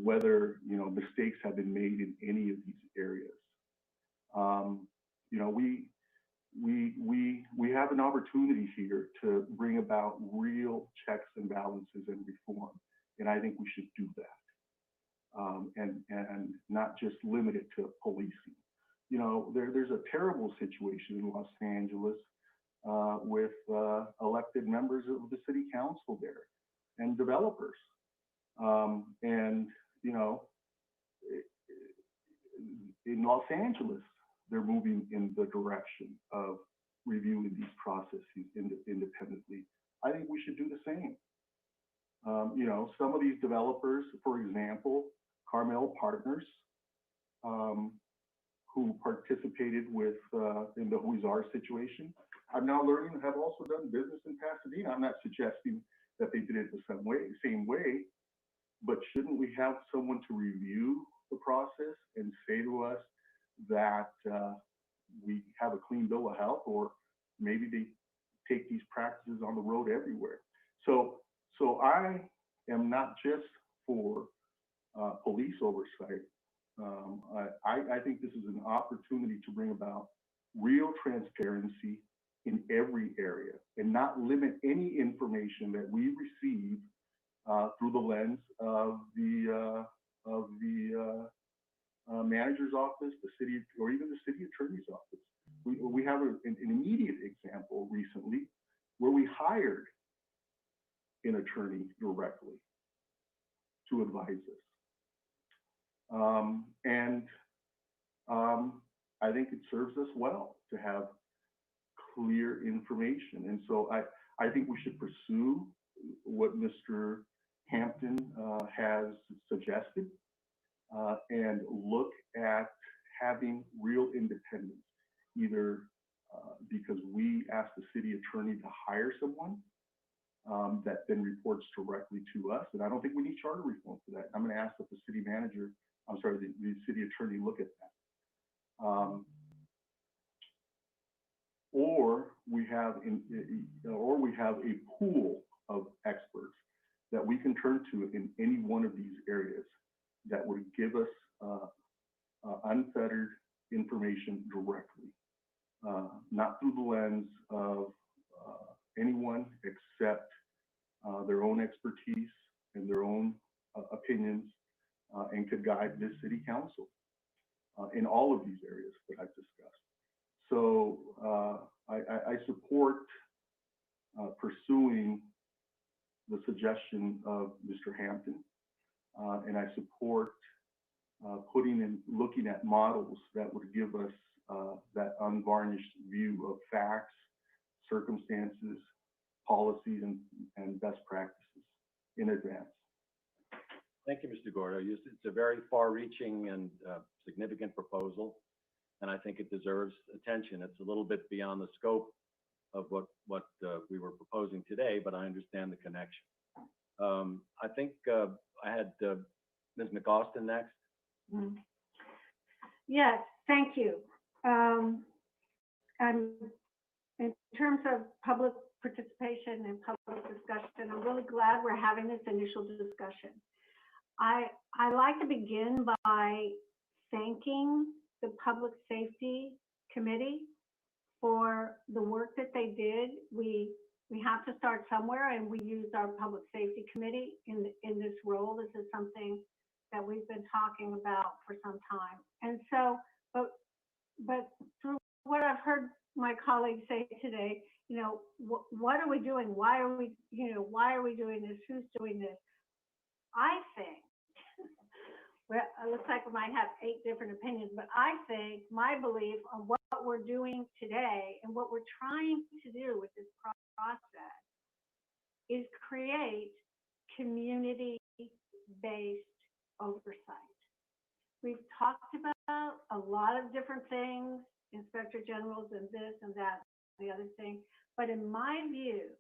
whether mistakes have been made in any of these areas. We have an opportunity here to bring about real checks and balances and reform, and I think we should do that, and not just limit it to policing. There's a terrible situation in Los Angeles with elected members of the city council there and developers. In Los Angeles, they're moving in the direction of reviewing these processes independently. I think we should do the same. Some of these developers, for example, Carmel Partners, who participated in the Huizar situation, I'm now learning have also done business in Pasadena. I'm not suggesting that they did it the same way, but shouldn't we have someone to review the process and say to us that we have a clean bill of health, or maybe they take these practices on the road everywhere? So I am not just for police oversight. I think this is an opportunity to bring about real transparency in every area and not limit any information that we receive through the lens of the manager's office, the city, or even the city attorney's office. We have an immediate example recently where we hired an attorney directly to advise us. I think it serves us well to have clear information. And so I think we should pursue what Mr. Hampton has suggested and look at having real independence, either because we ask the city attorney to hire someone that then reports directly to us. And I don't think we need charter reform for that. I'm going to ask that the city city attorney look at that. Or we have a pool of experts that we can turn to in any one of these areas that would give us unfettered information directly, not through the lens of anyone except their own expertise and their own opinions, and could guide this city council in all of these areas that I've discussed. So I support pursuing the suggestion of Mr. Hampton, and I support looking at models that would give us that unvarnished view of facts, circumstances, policies, and best practices in advance. Thank you, Mr. Gordo. It's a very far-reaching and significant proposal, and I think it deserves attention. It's a little bit beyond the scope of what we were proposing today, but I understand the connection. I think I had Ms. McAustin next. Yes, thank you. In terms of public participation and public discussion, I'm really glad we're having this initial discussion. I like to begin by thanking the Public Safety Committee for the work that they did. We have to start somewhere, and we used our Public Safety Committee in this role. This is something that we've been talking about for some time. And so, but through what I've heard my colleagues say today, you know, what are we doing? Why are we doing this? Who's doing this? I think, well, it looks like we might have 8 different opinions, but I think my belief on what we're doing today and what we're trying to do with this process is create community-based oversight. We've talked about a lot of different things, inspector generals and this and that, the other thing. But in my view,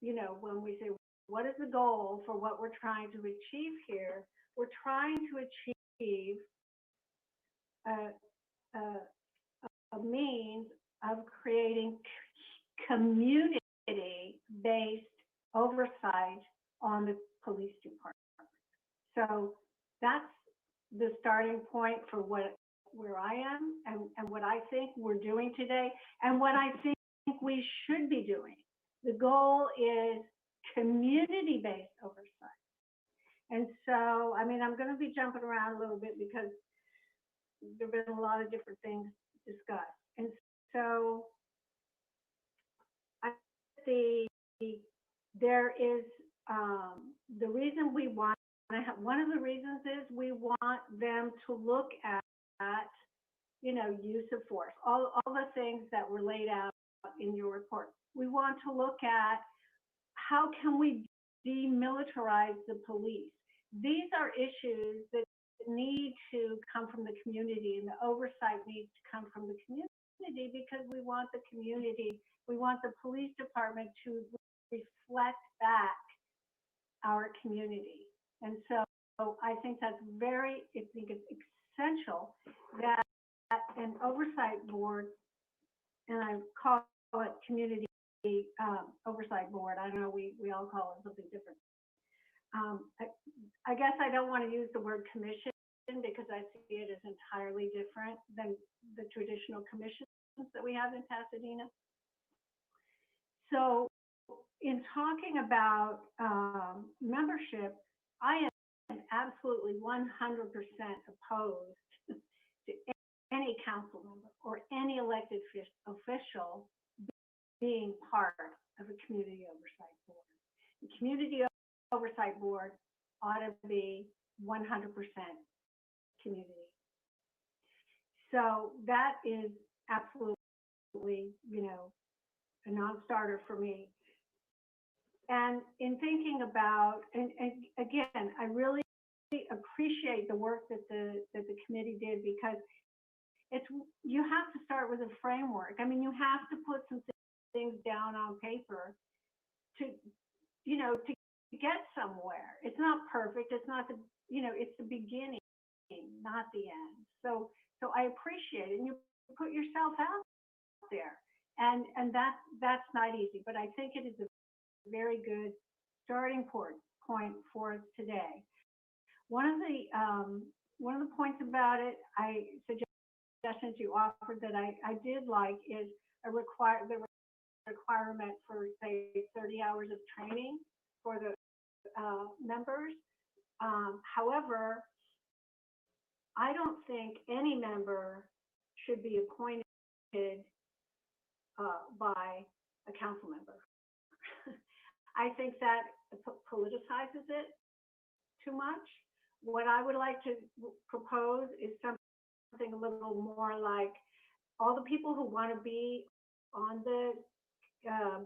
you know, when we say, what is the goal for what we're trying to achieve here? We're trying to achieve a means of creating community-based oversight on the police department. So that's the starting point for where I am and what I think we're doing today and what I think we should be doing. The goal is community-based oversight. And so, I mean, I'm going to be jumping around a little bit because there have been a lot of different things discussed. And so, I see there is the reason we want, one of the reasons is we want them to look at, you know, use of force, all the things that were laid out in your report. We want to look at how can we demilitarize the police. These are issues that need to come from the community, and the oversight needs to come from the community because we want the community, we want the police department to reflect back our community. And so I think that's I think it's essential that an oversight board, and I call it community oversight board. I don't know, we all call it something different. I guess I don't want to use the word commission because I see it as entirely different than the traditional commissions that we have in Pasadena. So in talking about membership, I am absolutely 100% opposed to any council member or any elected official being part of a community oversight board. The community oversight board ought to be 100% community. So that is absolutely, you know, a non-starter for me. And in thinking about, and again, I really appreciate the work that the committee did because you have to start with a framework. I mean, you have to put some things down on paper to, you know, to get somewhere. It's not perfect. It's not the, you know, it's the beginning, not the end. So I appreciate it. And you put yourself out there, and that's not easy. But I think it is a very good starting point for us today. One of the points about it, suggestions you offered that I did like is the requirement for, say, 30 hours of training for the members. However, I don't think any member should be appointed by a council member. I think that politicizes it too much. What I would like to propose is something a little more like all the people who want to be on the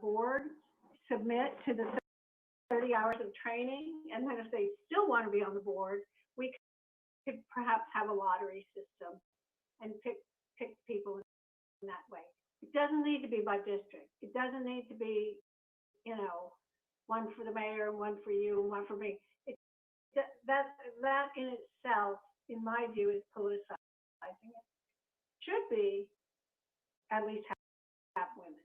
board submit to the 30 hours of training, and then if they still want to be on the board, we could perhaps have a lottery system and pick people in that way. It doesn't need to be by district. It doesn't need to be, you know, one for the mayor, one for you, and one for me. That in itself, in my view, is politicizing it. Should be at least half women.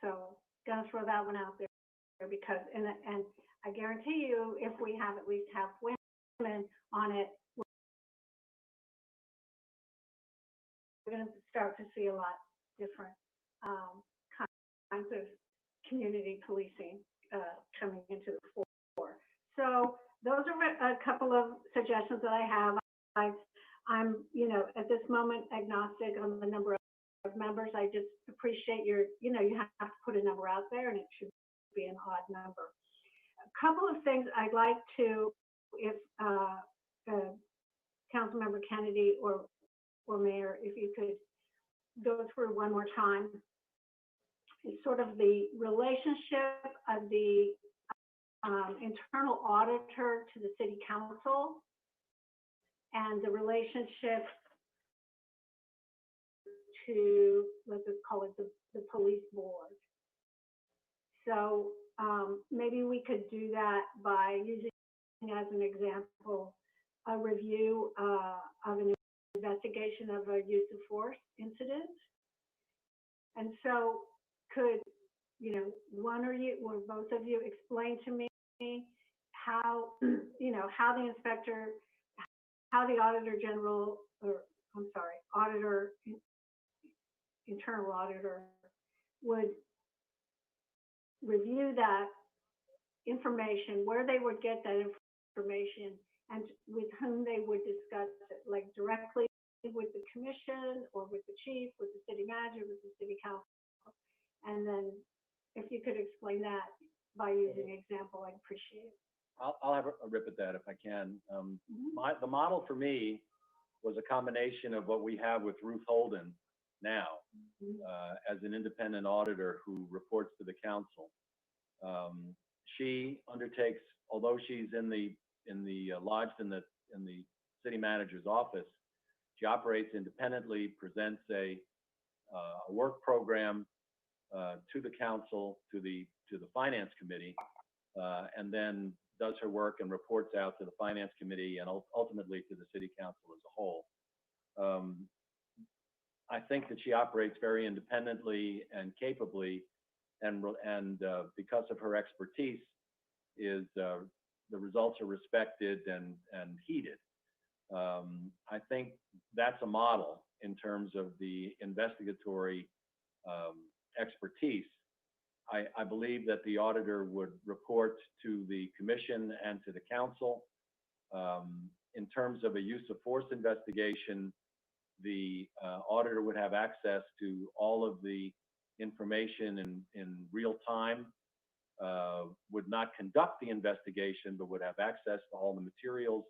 So gonna throw that one out there because, and I guarantee you, if we have at least half women on it, we're going to start to see a lot different kinds of community policing coming into the fore. So those are a couple of suggestions that I have. I'm, you know, at this moment agnostic on the number of members. I just appreciate your, you know, you have to put a number out there and it should be an odd number. A couple of things I'd like to, if Councilmember Kennedy or Mayor, if you could go through one more time, is sort of the relationship of the internal auditor to the city council and the relationship to, let's just call it the police board. So maybe we could do that by using as an example a review of an investigation of a use of force incident. And so could, you know, one or you or both of you explain to me how, you know, how the inspector, how the auditor general, or I'm sorry, auditor, internal auditor would review that information, where they would get that information, and with whom they would discuss it, like directly with the commission or with the chief, with the city manager, with the city council. And then if you could explain that by using an example, I'd appreciate it. I'll have a rip at that if I can. The model for me was a combination of what we have with Ruth Holden now as an independent auditor who reports to the council. She undertakes, although she's lodged in the city manager's office, she operates independently, presents a work program to the council, to the finance committee, and then does her work and reports out to the finance committee and ultimately to the city council as a whole. I think that she operates very independently and capably, and because of her expertise, the results are respected and heeded. I think that's a model in terms of the investigatory expertise. I believe that the auditor would report to the commission and to the council. In terms of a use of force investigation, the auditor would have access to all of the information in real time, would not conduct the investigation, but would have access to all the materials,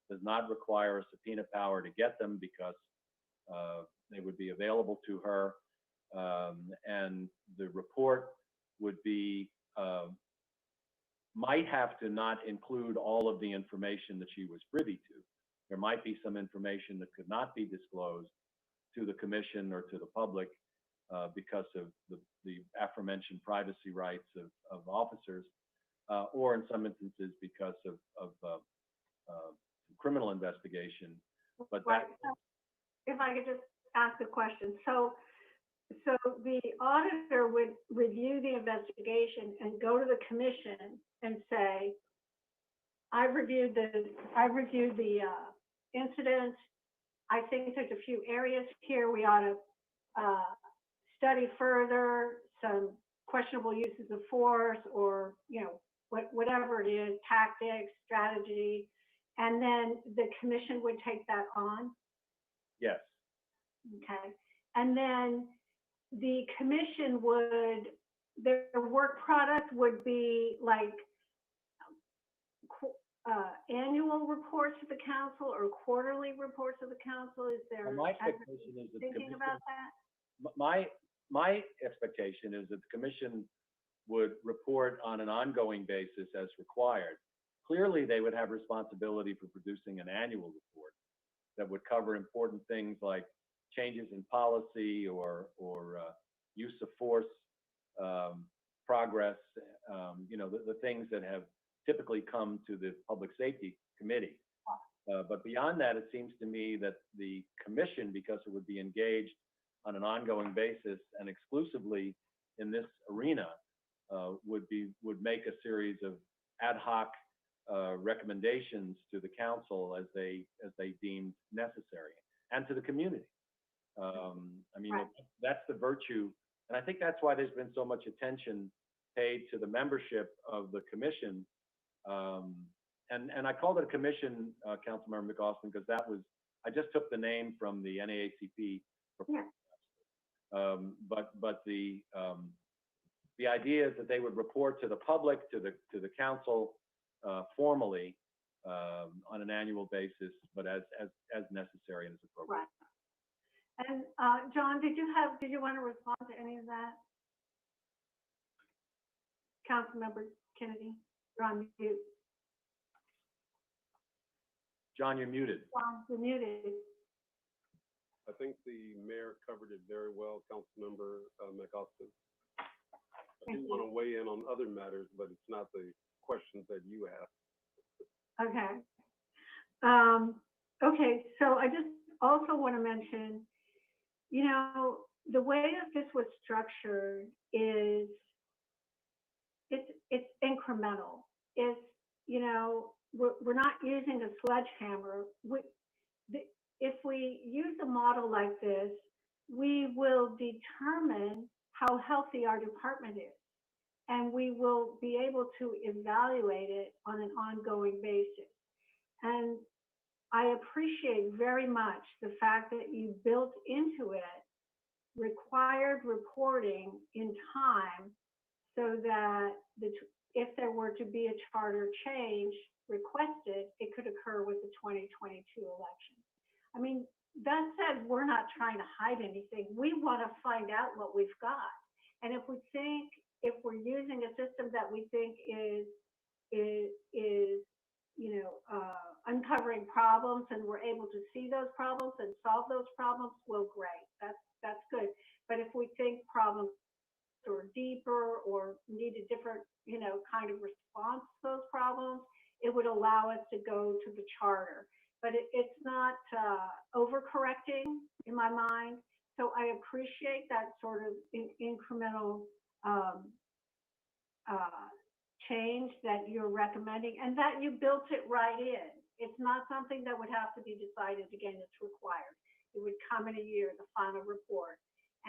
does not require a subpoena power to get them because they would be available to her. And the report would be, might have to not include all of the information that she was privy to. There might be some information that could not be disclosed to the commission or to the public because of the aforementioned privacy rights of officers, or in some instances because of criminal investigation. But that, if I could just ask a question. So the auditor would review the investigation and go to the commission and say, I've reviewed the incident. I think there's a few areas here we ought to study further, some questionable uses of force, or, you know, whatever it is, tactics, strategy, and then the commission would take that on? yes. Okay. And then the commission would, their work product would be like annual reports to the council or quarterly reports to the council? Is there Well, my expectation is that the thinking commission, about that? my expectation is that the commission would report on an ongoing basis as required. Clearly, they would have responsibility for producing an annual report that would cover important things like changes in policy or use of force, progress, you know, the things that have typically come to the Public Safety Committee. But beyond that, it seems to me that the commission, because it would be engaged on an ongoing basis and exclusively in this arena, would make a series of ad hoc recommendations to the council as they deemed necessary, and to the community. I mean, Right. that's the virtue, and I think that's why there's been so much attention paid to the membership of the commission. And I called it a commission, Councilmember McAustin, because I just took the name from the NAACP. Yeah. But the idea is that they would report to the public, to the council, formally, on an annual basis, but as necessary and as appropriate. Right. And, John, did you want to respond to any of that? Councilmember Kennedy, you're on mute. John, you're muted. John, you're muted. I think the mayor covered it very well, Councilmember McAustin. I Thank do you. want to weigh in on other matters, but it's not the questions that you asked. Okay. Okay, so I just also want to mention, you know, the way that this was structured is, it's incremental. It's, you know, we're not using a sledgehammer. If we use a model like this, we will determine how healthy our department is. And we will be able to evaluate it on an ongoing basis. And I appreciate very much the fact that you built into it required reporting in time so that if there were to be a charter change requested, it could occur with the 2022 election. I mean, that said, we're not trying to hide anything. We want to find out what we've got. And if we're using a system that we think is you know, uncovering problems and we're able to see those problems and solve those problems, well, great, that's good. But if we think problems are deeper or need a different, you know, kind of response to those problems, it would allow us to go to the charter. But it's not overcorrecting in my mind. So I appreciate that sort of incremental change that you're recommending and that you built it right in. It's not something that would have to be decided again, it's required. It would come in a year, the final report,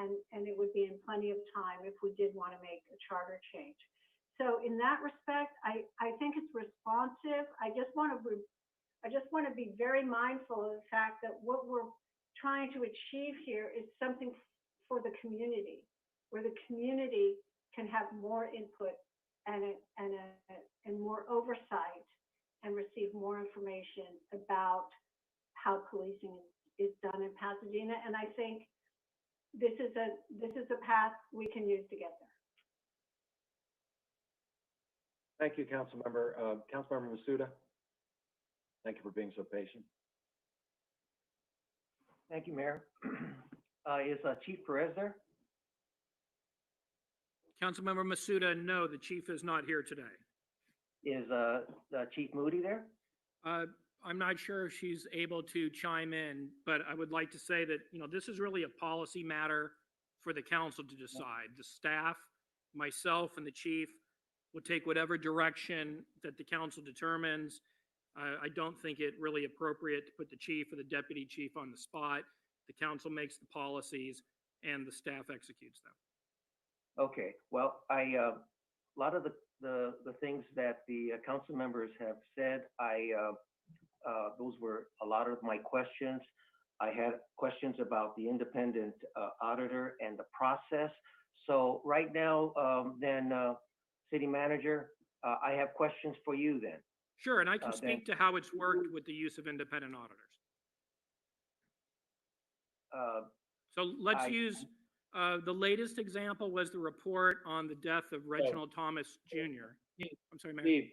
and it would be in plenty of time if we did want to make a charter change. So in that respect, I think it's responsive. I just want to be very mindful of the fact that what we're trying to achieve here is something for the community, where the community can have more input and more oversight and receive more information about how policing is done in Pasadena. And I think this is a path we can use to get there. Thank you, Councilmember. Councilmember Masuda, thank you for being so patient. Thank you, Mayor. Is Chief Perez there? Councilmember Masuda, no, the chief is not here today. Is Chief Moody there? I'm not sure if she's able to chime in, but I would like to say that, you know, this is really a policy matter for the council to decide. The staff, myself, and the chief will take whatever direction that the council determines. I don't think it really appropriate to put the chief or the deputy chief on the spot. The council makes the policies and the staff executes them. Okay, well, a lot of the things that the council members have said, those were a lot of my questions. I had questions about the independent auditor and the process. So right now, City Manager, I have questions for you then. Sure, and I can speak to how it's worked with the use of independent auditors. So let's use, the latest example was the report on the death of Reginald Thomas Jr. I'm sorry, Mayor. Steve,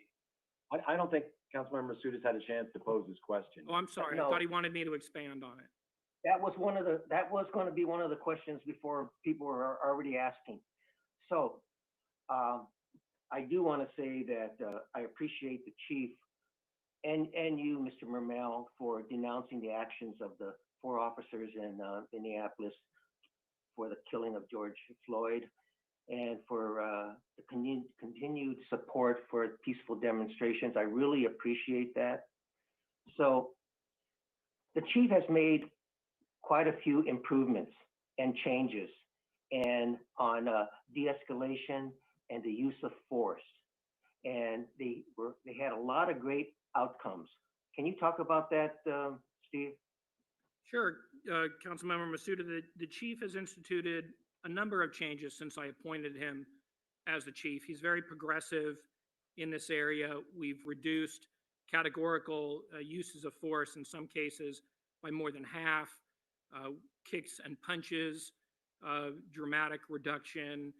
I don't think Councilmember Masuda's had a chance to pose his question. Oh, I'm sorry. No. I thought he wanted me to expand on it. That was going to be one of the questions before people were already asking. So I do want to say that I appreciate the chief and you, Mr. Mermel, for denouncing the actions of the 4 officers in Minneapolis for the killing of George Floyd. and for the continued support for peaceful demonstrations. I really appreciate that. So the chief has made quite a few improvements and changes and on de-escalation and the use of force. And they had a lot of great outcomes. Can you talk about that, Steve? Sure, Councilmember Masuda, the chief has instituted a number of changes since I appointed him as the chief. He's very progressive in this area. We've reduced categorical uses of force in some cases by more than half, kicks and punches, dramatic reduction.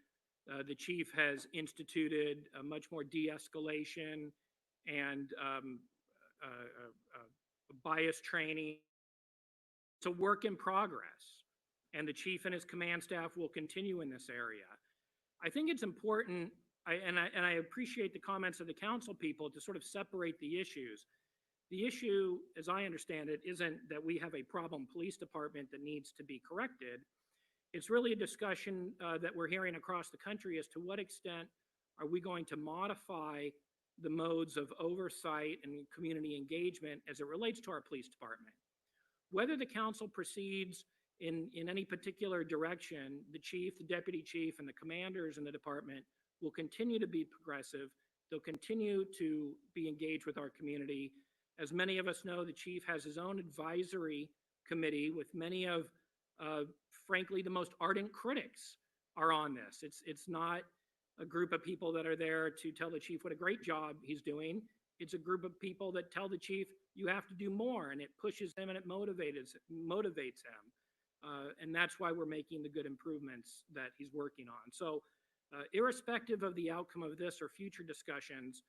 The chief has instituted a much more de-escalation and bias training. It's a work in progress, and the chief and his command staff will continue in this area. I think it's important, and I appreciate the comments of the council people to sort of separate the issues. The issue, as I understand it, isn't that we have a problem police department that needs to be corrected. It's really a discussion that we're hearing across the country as to what extent are we going to modify the modes of oversight and community engagement as it relates to our police department. Whether the council proceeds in any particular direction, the chief, the deputy chief, and the commanders in the department will continue to be progressive. They'll continue to be engaged with our community. As many of us know, the chief has his own advisory committee with many of, frankly, the most ardent critics are on this. It's not a group of people that are there to tell the chief what a great job he's doing. It's a group of people that tell the chief, you have to do more, and it pushes him and it motivates him. And that's why we're making the good improvements that he's working on. So irrespective of the outcome of this or future discussions,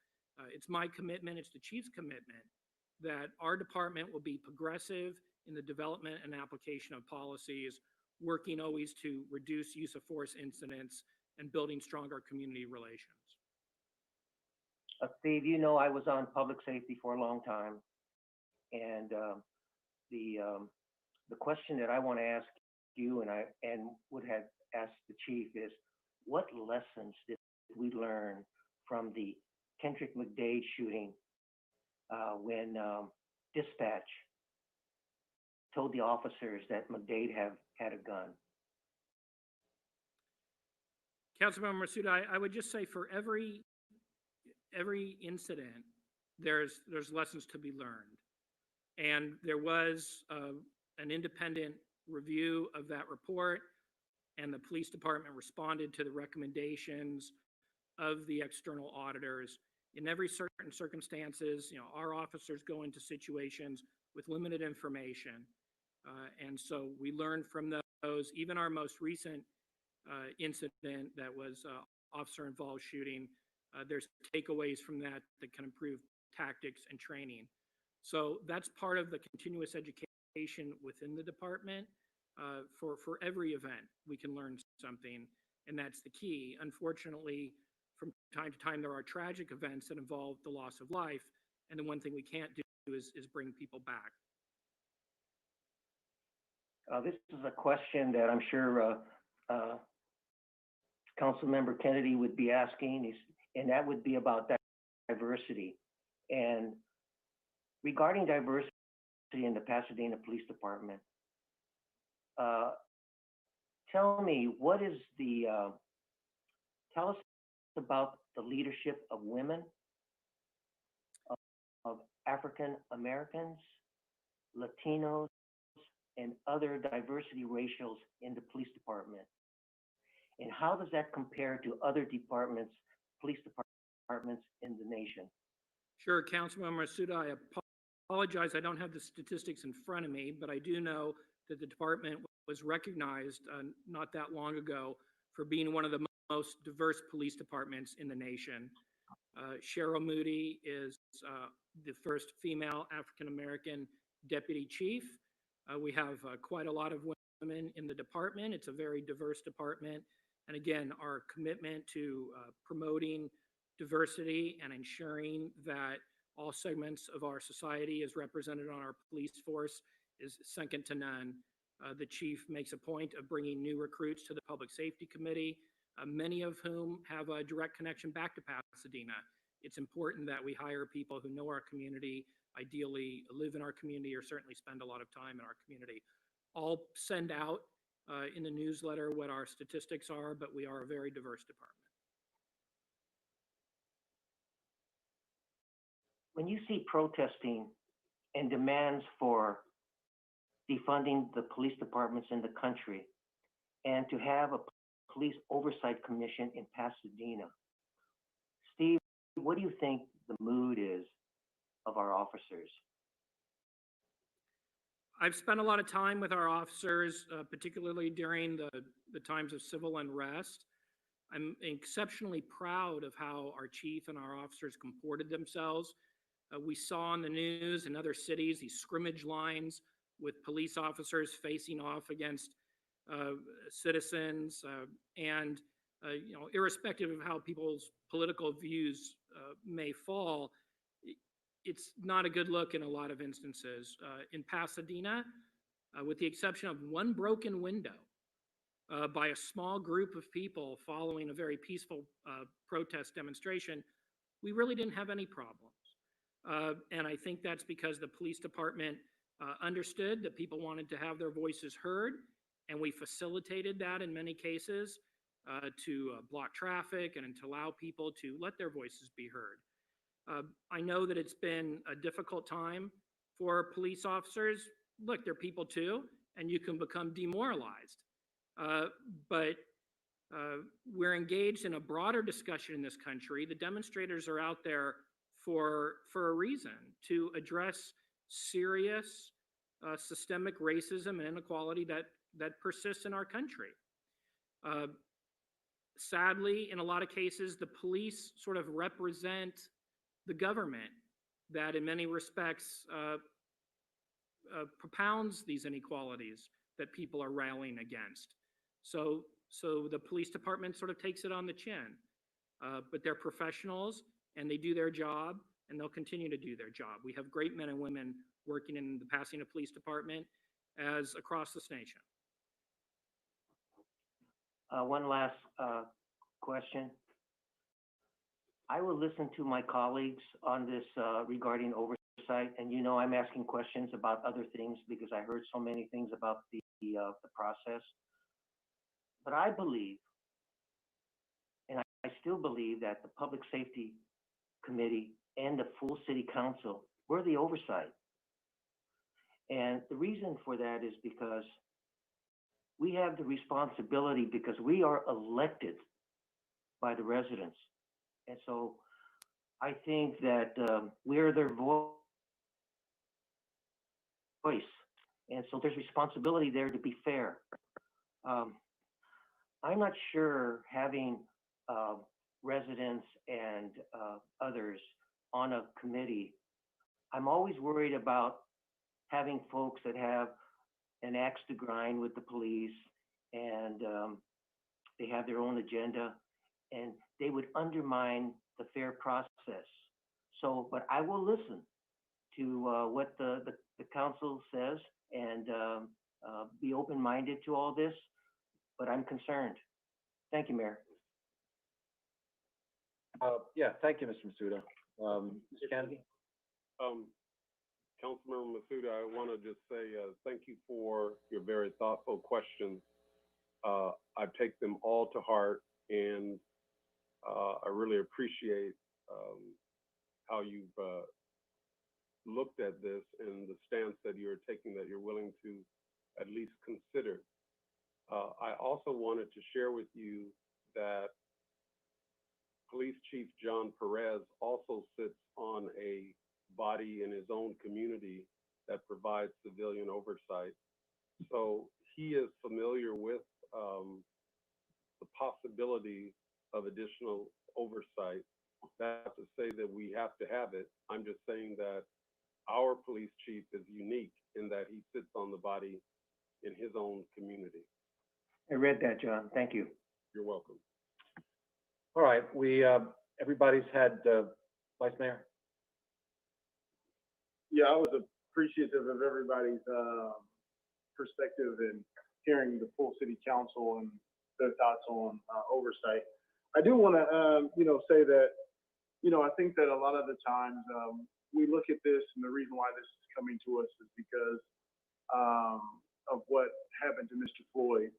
it's my commitment, it's the chief's commitment, that our department will be progressive in the development and application of policies, working always to reduce use of force incidents and building stronger community relations. Steve, you know I was on public safety for a long time, and the question that I want to ask you and would have asked the chief is, what lessons did we learn from the Kendrick McDade shooting when dispatch told the officers that McDade had a gun? Councilmember Masuda, I would just say for every incident, there's lessons to be learned. And there was an independent review of that report, and the police department responded to the recommendations of the external auditors. In every certain circumstances, our officers go into situations with limited information. And so we learned from those. Even our most recent incident that was officer-involved shooting, there's takeaways from that that can improve tactics and training. So that's part of the continuous education within the department. For every event, we can learn something, and that's the key. Unfortunately, from time to time, there are tragic events that involve the loss of life, and the one thing we can't do is bring people back. This is a question that I'm sure Councilmember Kennedy would be asking, and that would be about diversity. And regarding diversity in the Pasadena Police Department, tell me, tell us about the leadership of women, of African Americans, Latinos, and other diversity ratios in the police department. And how does that compare to other departments, police departments in the nation? Sure, Councilmember Masuda, I apologize, I don't have the statistics in front of me, but I do know that the department was recognized not that long ago for being one of the most diverse police departments in the nation. Cheryl Moody is the first female African-American deputy chief. We have quite a lot of women in the department. It's a very diverse department. And again, our commitment to promoting diversity and ensuring that all segments of our society is represented on our police force is second to none. The chief makes a point of bringing new recruits to the Public Safety Committee. many of whom have a direct connection back to Pasadena. It's important that we hire people who know our community, ideally live in our community, or certainly spend a lot of time in our community. I'll send out in the newsletter what our statistics are, but we are a very diverse department. When you see protesting and demands for defunding the police departments in the country, and to have a police oversight commission in Pasadena, Steve, what do you think the mood is of our officers? I've spent a lot of time with our officers, particularly during the times of civil unrest. I'm exceptionally proud of how our chief and our officers comported themselves. We saw in the news in other cities these scrimmage lines with police officers facing off against citizens, and irrespective of how people's political views may fall, it's not a good look in a lot of instances. In Pasadena, with the exception of one broken window by a small group of people following a very peaceful protest demonstration, we really didn't have any problems. And I think that's because the police department understood that people wanted to have their voices heard, and we facilitated that in many cases to block traffic and to allow people to let their voices be heard. I know that it's been a difficult time for police officers. Look, they're people too, and you can become demoralized. But we're engaged in a broader discussion in this country. The demonstrators are out there for a reason, to address serious systemic racism and inequality that persists in our country. Sadly, in a lot of cases, the police sort of represent the government that in many respects propounds these inequalities that people are rallying against. So the police department sort of takes it on the chin, but they're professionals and they do their job, and they'll continue to do their job. We have great men and women working in the Pasadena Police Department as across this nation. One last question. I will listen to my colleagues on this regarding oversight, and I'm asking questions about other things because I heard so many things about the process. But I believe, and I still believe, that the Public Safety Committee and the full City Council, we're the oversight. And the reason for that is because we have the responsibility, because we are elected by the residents. And so I think that we're their voice. And so there's responsibility there to be fair. I'm not sure having residents and others on a committee, I'm always worried about having folks that have an axe to grind with the police, and they have their own agenda, and they would undermine the fair process. So, but I will listen to what the council says and be open-minded to all this, but I'm concerned. Thank you, Mayor. Yeah, thank you, Mr. Masuda. Mr. Kennedy? Councilmember Masuda, I want to just say thank you for your very thoughtful questions. I take them all to heart, and I really appreciate how you've looked at this and the stance that you're taking, that you're willing to at least consider. I also wanted to share with you that Police Chief John Perez also sits on a body in his own community that provides civilian oversight. So he is familiar with the possibility of additional oversight. That's to say that we have to have it. I'm just saying that our police chief is unique in that he sits on the body in his own community. I read that, John. Thank you. You're welcome. All right, everybody's had, Vice Mayor? Yeah, I was appreciative of everybody's perspective and hearing the full city council and their thoughts on oversight. I do want to, say that, I think that a lot of the times we look at this, and the reason why this is coming to us is because of what happened to Mr. Floyd.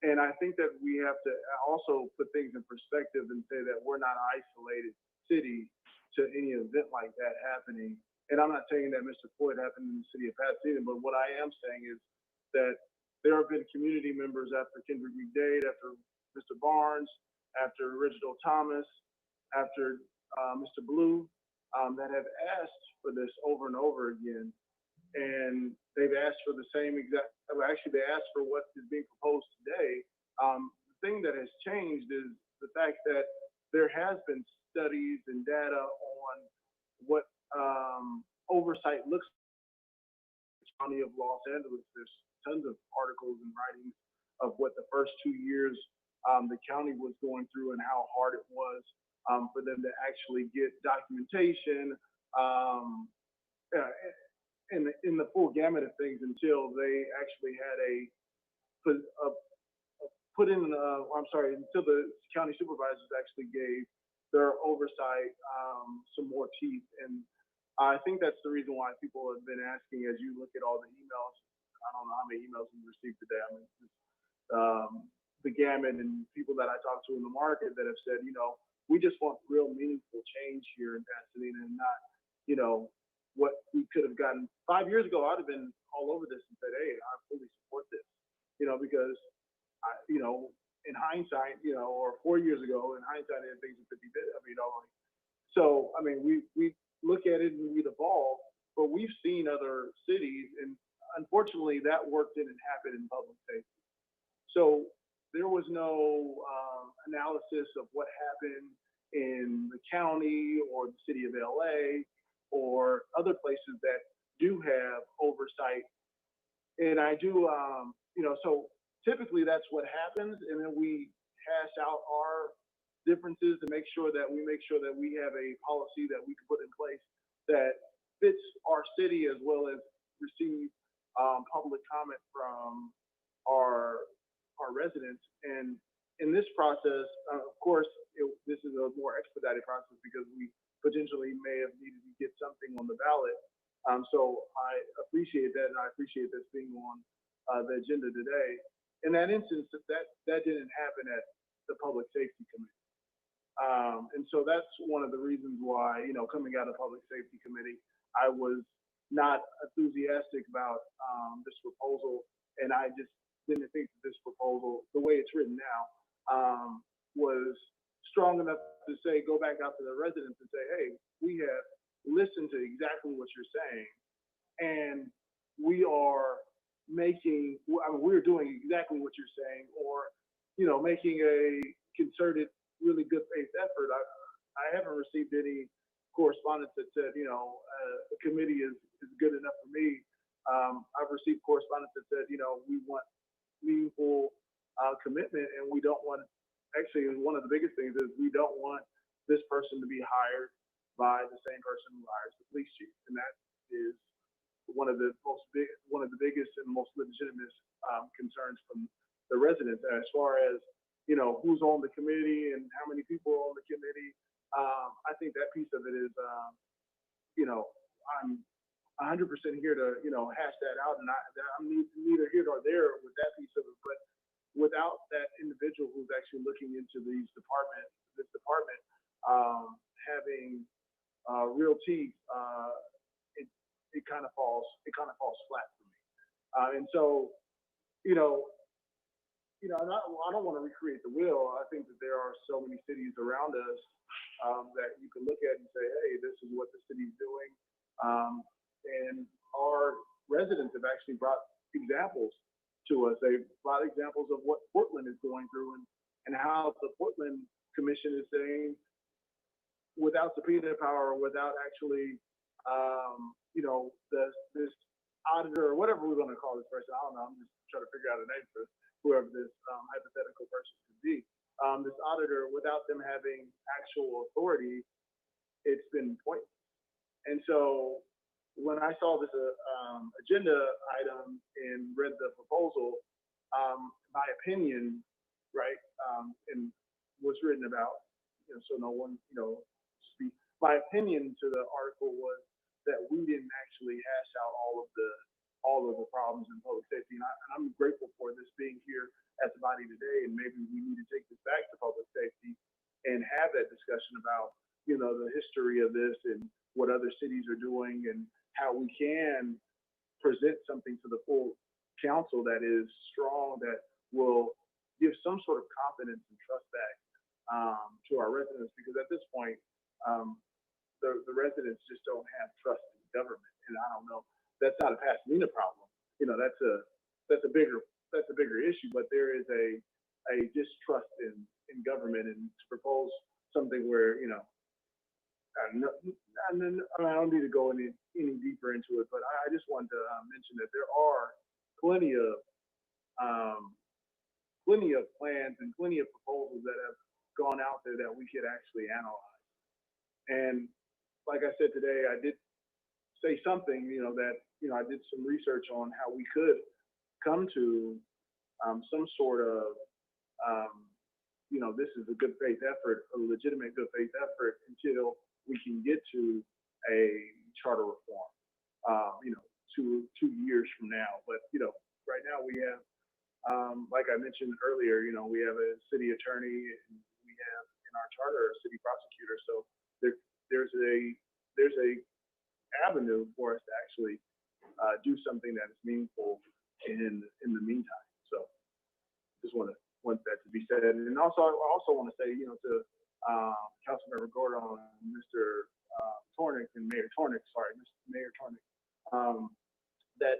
And I think that we have to also put things in perspective and say that we're not an isolated city to any event like that happening. And I'm not saying that Mr. Floyd happened in the city of Pasadena, but what I am saying is that there have been community members after Kendrick McDade, after Mr. Barnes, after Reginald Thomas, after Mr. Blue, that have asked for this over and over again. And they've asked for the same exact, actually they asked for what is being proposed today. The thing that has changed is the fact that there has been studies and data on what oversight looks like in the county of Los Angeles. There's tons of articles and writings of what the first 2 years the county was going through and how hard it was for them to actually get documentation, in the full gamut of things until they actually had until the county supervisors actually gave their oversight some more teeth. And I think that's the reason why people have been asking, as you look at all the emails, I don't know how many emails we received today. I mean, the gamut and people that I talked to in the market that have said, we just want real meaningful change here in Pasadena and not, what we could have gotten 5 years ago. I'd have been all over this and said, hey, I fully support this, because in hindsight, or 4 years ago, in hindsight, things are 50 bit. So, we look at it and we'd evolve, but we've seen other cities, and unfortunately that work didn't happen in public safety. So there was no analysis of what happened in the county or the city of LA or other places that do have oversight. And I do, so typically that's what happens. And then we hash out our differences to make sure that we have a policy that we can put in place that fits our city, as well as receive public comment from our residents. And in this process, of course, this is a more expedited process because we potentially may have needed to get something on the ballot. So I appreciate that, and I appreciate this being on the agenda today. In that instance, that didn't happen at the Public Safety Committee. And so that's one of the reasons why, coming out of Public Safety Committee, I was not enthusiastic about this proposal, and I just didn't think that this proposal, the way it's written now, was strong enough to say, go back out to the residents and say, hey, we have listened to exactly what you're saying, and we're doing exactly what you're saying, or, making a concerted, really good faith effort. I haven't received any correspondence that said, a committee is good enough for me. I've received correspondence that said, we want meaningful commitment, and we don't want, actually, one of the biggest things is we don't want this person to be hired by the same person who hires the police chief. And that is one of the biggest and most legitimate concerns from the residents. As far as, who's on the committee and how many people are on the committee, I think that piece of it is, I'm 100% here to, hash that out, and I'm neither here nor there with that piece of it. But without that individual who's actually looking into this department having real teeth, it kind of falls flat for me. And so, I don't want to recreate the wheel. I think that there are so many cities around us that you can look at and say, hey, this is what the city's doing. And our residents have actually brought examples to us. They've brought examples of what Portland is going through and how the Portland Commission is saying, without subpoena power, without actually, this auditor, or whatever we're going to call this person, I don't know, I'm just trying to figure out a name for whoever this hypothetical person could be. This auditor, without them having actual authority, it's been pointless. And so when I saw this agenda item and read the proposal, my opinion written about, so no one, speak. My opinion to the article was that we didn't actually hash out all of the problems in public safety. And I'm grateful for this being here as a body today, and maybe we need to take this back to public safety and have that discussion about, the history of this and what other cities are doing and how we can present something to the full council that is strong, that will give some sort of confidence and trust back to our residents, because at this point, the residents just don't have trust in government. And I don't know, that's not a Pasadena problem. That's a bigger issue, but there is a distrust in government, and to propose something where, I don't need to go any deeper into it, but I just wanted to mention that there are plenty of plans and plenty of proposals that have gone out there that we could actually analyze. And like I said today, I did say something, that, I did some research on how we could come to some sort of, this is a good faith effort, a legitimate good faith effort, until we can get to a charter reform, 2 years from now. But, right now we have, like I mentioned earlier, we have a city attorney, and we have in our charter a city prosecutor. So there's a avenue for us to actually do something that is meaningful in the meantime. So just want that to be said. And also, I also want to say, to Councilmember Gordon and Mr. Tornick and Mayor Tornick, Mayor Tornick, that,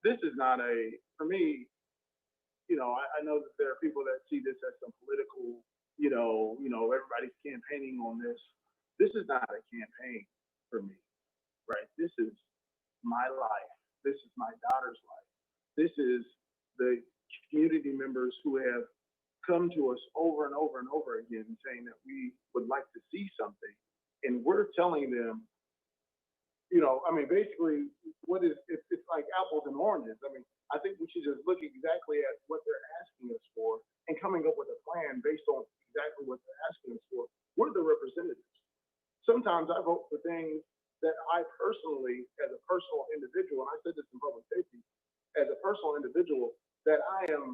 this is not for me, I know that there are people that see this as some political, everybody's campaigning on this. This is not a campaign for me, right? This is my life. This is my daughter's life. This is the community members who have come to us over and over and over again saying that we would like to see something. And we're telling them, basically, it's like apples and oranges. I think we should just look exactly at what they're asking us for and coming up with a plan based on exactly what they're asking us for. We're the representatives. Sometimes I vote for things that I personally, as a personal individual, and I said this in public safety, as a personal individual, that I am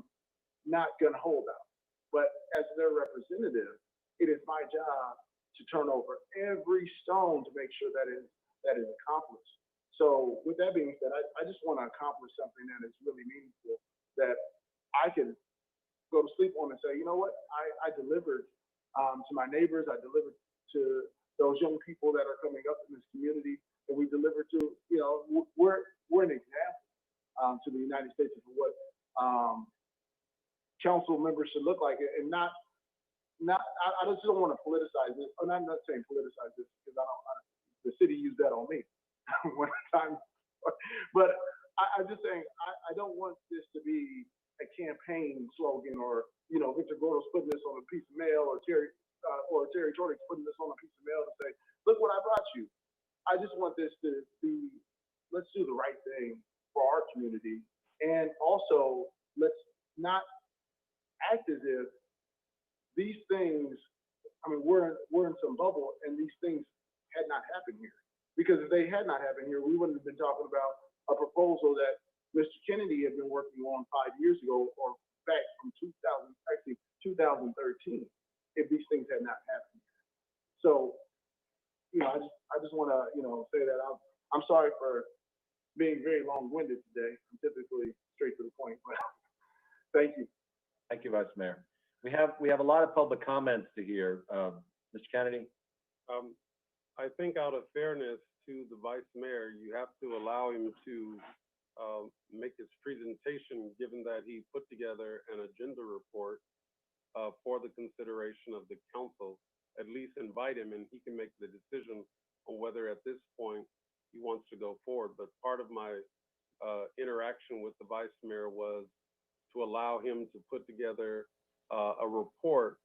not gonna hold out. But as their representative, it is my job to turn over every stone to make sure that is accomplished. So with that being said, I just want to accomplish something that is really meaningful, that I can go to sleep on and say, you know what, I delivered to my neighbors, I delivered to those young people that are coming up in this community, and we delivered to, we're an example to the United States of what council members should look like, and not. I just don't want to politicize this. And I'm not saying politicize this because the city used that on me one time. But I'm just saying I don't want this to be a campaign slogan, or Victor Gordo's putting this on a piece of mail, or Terry Tornick's putting this on a piece of mail to say, look what I brought you. I just want this to be, let's do the right thing for our community, and also let's not act as if these things, we're in some bubble and these things had not happened here. Because if they had not happened here, we wouldn't have been talking about a proposal that Mr. Kennedy had been working on 5 years ago, or back from 2013, if these things had not happened. So, I just want to, say that I'm sorry for being very long-winded today. I'm typically straight to the point, but thank you. Thank you, Vice Mayor. We have a lot of public comments to hear. Mr. Kennedy? I think out of fairness to the Vice Mayor, you have to allow him to make his presentation, given that he put together an agenda report for the consideration of the council. At least invite him, and he can make the decision on whether at this point he wants to go forward. But part of my interaction with the Vice Mayor was to allow him to put together a report.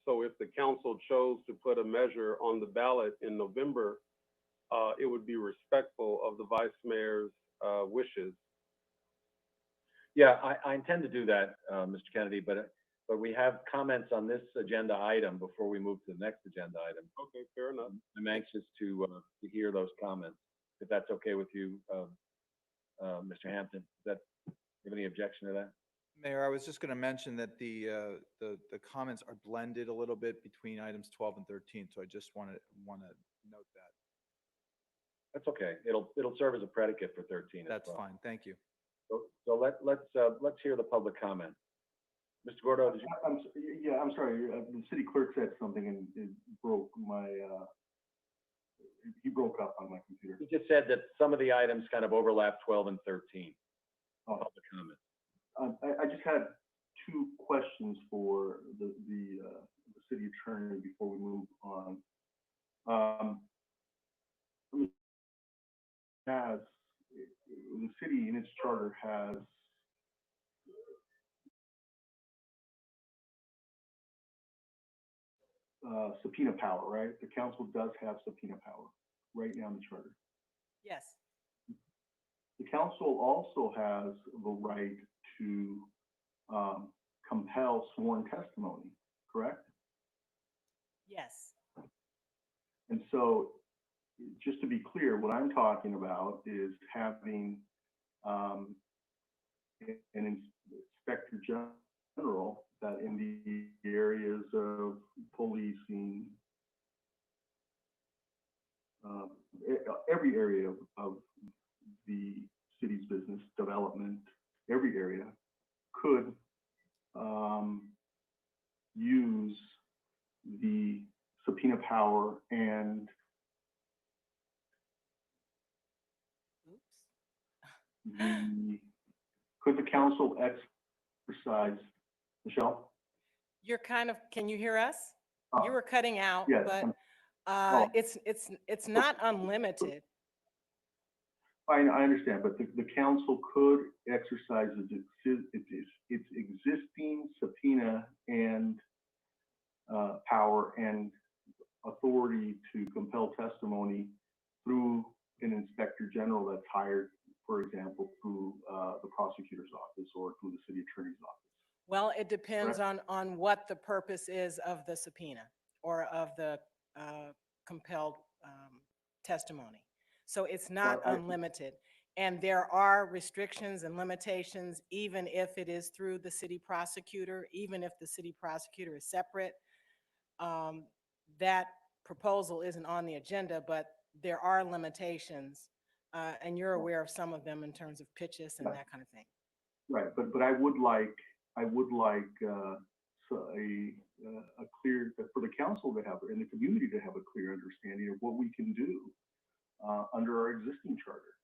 So if the council chose to put a measure on the ballot in November, it would be respectful of the Vice Mayor's wishes. Yeah, I intend to do that, Mr. Kennedy, but but we have comments on this agenda item before we move to the next agenda item. Okay, fair enough. I'm anxious to hear those comments, if that's okay with you, Mr. Hampton. Does that, have any objection to that? Mayor, I was just going to mention that the comments are blended a little bit between items 12 and 13, so I just want to note that. That's okay. It'll serve as a predicate for 13 as That's well. fine. Thank you. So let's hear the public comment. Mr. Gordo, did you? I'm sorry, the city clerk said something and it broke my, he broke up on my computer. He just said that some of the items kind of overlap 12 and 13. Oh. Public comment. I just had two questions for the city attorney before we move on. The city in its charter has subpoena power, right? The council does have subpoena power right now in the charter. Yes. The council also has the right to compel sworn testimony, correct? Yes. And so, just to be clear, what I'm talking about is having an inspector general that in the areas of policing, every area of the city's business development, every area could use the subpoena power and could the council exercise, Michelle? You're kind of, can you hear us? You were cutting out, yes, but it's not unlimited. I understand, but the council could exercise its existing subpoena and power and authority to compel testimony through an inspector general that's hired, for example, through the prosecutor's office or through the city attorney's office. Well, it depends on what the purpose is of the subpoena or of the compelled testimony. So it's not unlimited. And there are restrictions and limitations, even if it is through the city prosecutor, even if the city prosecutor is separate. That proposal isn't on the agenda, but there are limitations, and you're aware of some of them in terms of pitches and that kind of thing. Right, but I would like a clear, for the council to have, and the community to have a clear understanding of what we can do under our existing charter.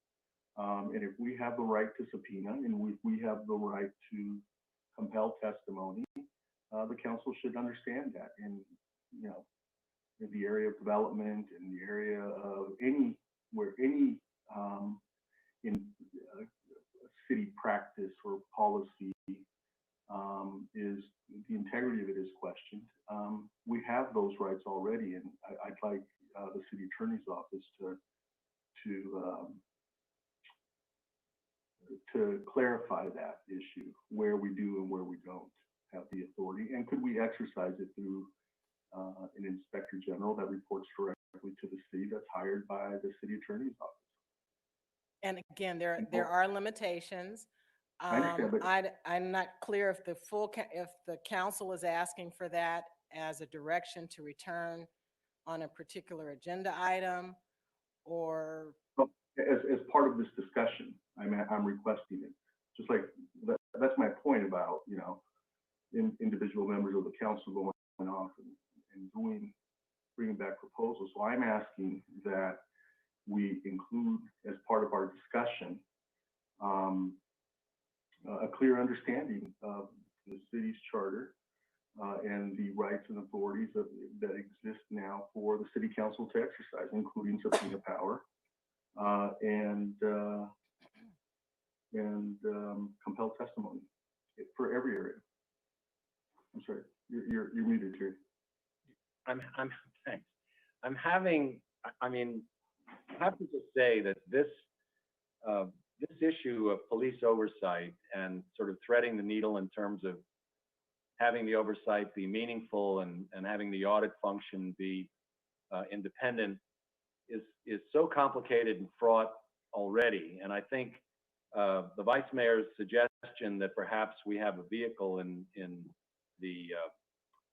And if we have the right to subpoena and we have the right to compel testimony, the council should understand that. And, you know, in the area of development, in the area of any city practice or policy is, the integrity of it is questioned. We have those rights already, and I'd like the city attorney's office to clarify that issue, where we do and where we don't have the authority, and could we exercise it through an inspector general that reports directly to the city that's hired by the city attorney's office. And again, there are limitations. I understand, but I'm not clear if if the council is asking for that as a direction to return on a particular agenda item, or as part of this discussion, I'm requesting it. Just like that's my point about, you know, individual members of the council going off and bringing back proposals. So I'm asking that we include as part of our discussion a clear understanding of the city's charter and the rights and authorities that exist now for the city council to exercise, including subpoena power and compel testimony for every area. I'm sorry, you're muted here. Thanks. I'm having, I mean, I have to just say that this issue of police oversight and sort of threading the needle in terms of having the oversight be meaningful and having the audit function be independent is so complicated and fraught already. And I think the vice mayor's suggestion that perhaps we have a vehicle in the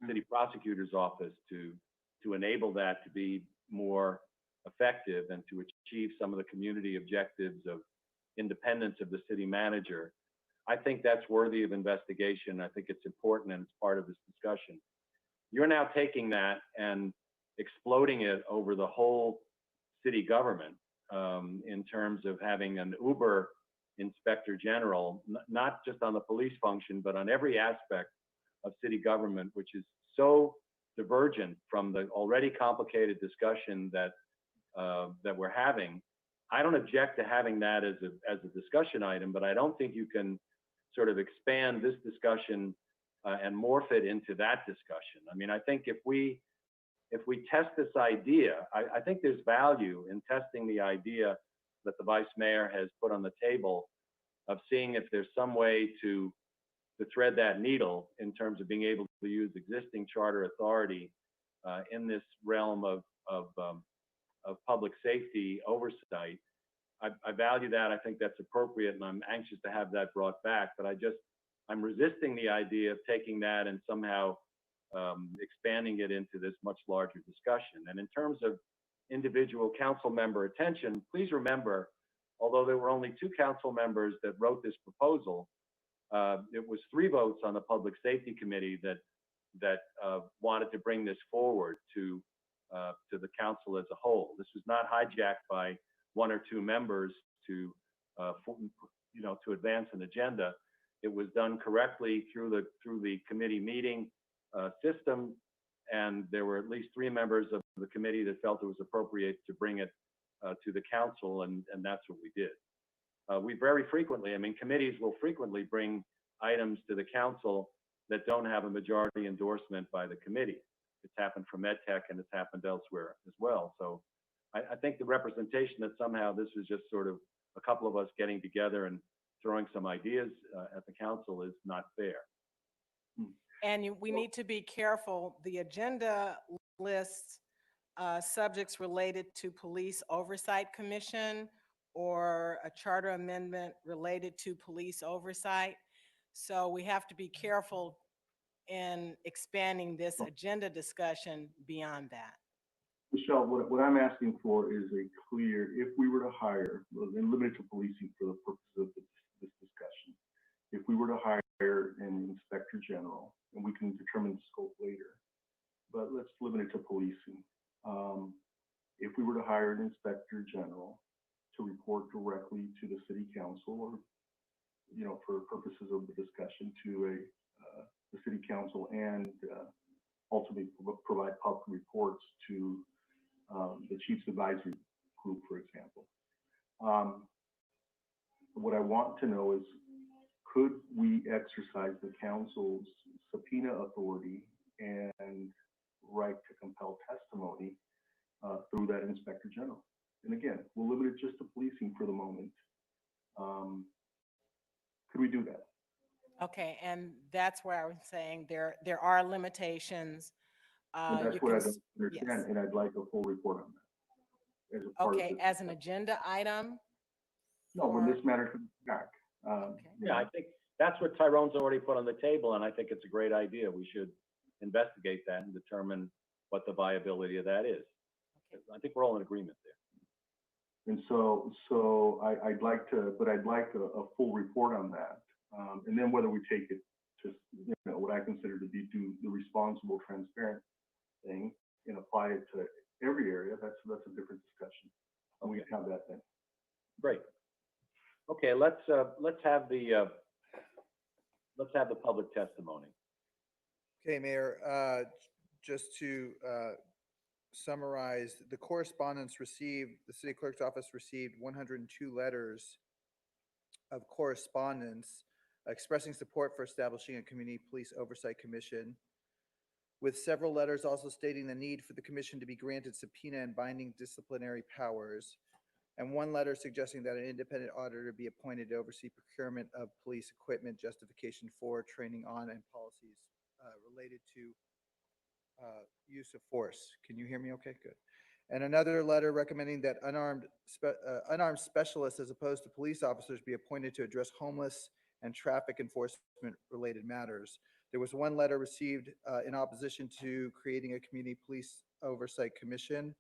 city prosecutor's office to enable that to be more effective and to achieve some of the community objectives of independence of the city manager, I think that's worthy of investigation. I think it's important and it's part of this discussion. You're now taking that and exploding it over the whole city government in terms of having an Uber inspector general, not just on the police function, but on every aspect of city government, which is so divergent from the already complicated discussion that we're having. I don't object to having that as a discussion item, but I don't think you can sort of expand this discussion and morph it into that discussion. I mean, I think if we test this idea, I think there's value in testing the idea that the vice mayor has put on the table of seeing if there's some way to thread that needle in terms of being able to use existing charter authority in this realm of public safety oversight. I value that. I think that's appropriate, and I'm anxious to have that brought back. But I'm resisting the idea of taking that and somehow expanding it into this much larger discussion. And in terms of individual council member attention, please remember, although there were only 2 council members that wrote this proposal, it was 3 votes on the Public Safety Committee that wanted to bring this forward to the council as a whole. This was not hijacked by 1 or 2 members to advance an agenda. It was done correctly through the committee meeting system, and there were at least 3 members of the committee that felt it was appropriate to bring it to the council, and that's what we did. We very frequently, I mean, committees will frequently bring items to the council that don't have a majority endorsement by the committee. It's happened for MedTech and it's happened elsewhere as well. So I think the representation that somehow this was just sort of a couple of us getting together and throwing some ideas at the council is not fair. And we need to be careful. The agenda lists subjects related to Police Oversight Commission or a charter amendment related to police oversight. So we have to be careful in expanding this agenda discussion beyond that. Michelle, what I'm asking for is a clear, if we were to hire, and limited to policing for the purpose of this discussion, if we were to hire an inspector general, and we can determine the scope later, but let's limit it to policing. If we were to hire an inspector general to report directly to the city council, or for purposes of the discussion to the city council, and ultimately provide public reports to the chief's advisory group, for example. What I want to know is, could we exercise the council's subpoena authority and right to compel testimony through that inspector general? And again, we'll limit it just to policing for the moment. Could we do that? Okay, and that's where I was saying there are limitations. And that's what I don't understand, and I'd like a full report on that. As a part of Okay, this as an agenda item? No, when this matter comes back. Yeah, I think that's what Tyrone's already put on the table, and I think it's a great idea. We should investigate that and determine what the viability of that is. I think we're all in agreement there. And so I'd like a full report on that. And then whether we take it to, what I consider to be the responsible, transparent thing and apply it to every area, that's a different discussion. And we can have that then. Great. Okay, let's have the public testimony. Okay, Mayor, just to summarize, the correspondence received, the city clerk's office received 102 letters of correspondence expressing support for establishing a community police oversight commission, with several letters also stating the need for the commission to be granted subpoena and binding disciplinary powers, and 1 letter suggesting that an independent auditor be appointed to oversee procurement of police equipment, justification for, training on, and policies related to use of force. Can you hear me okay? Good. And another letter recommending that unarmed specialists as opposed to police officers be appointed to address homeless and traffic enforcement related matters. There was one letter received in opposition to creating a community police oversight commission.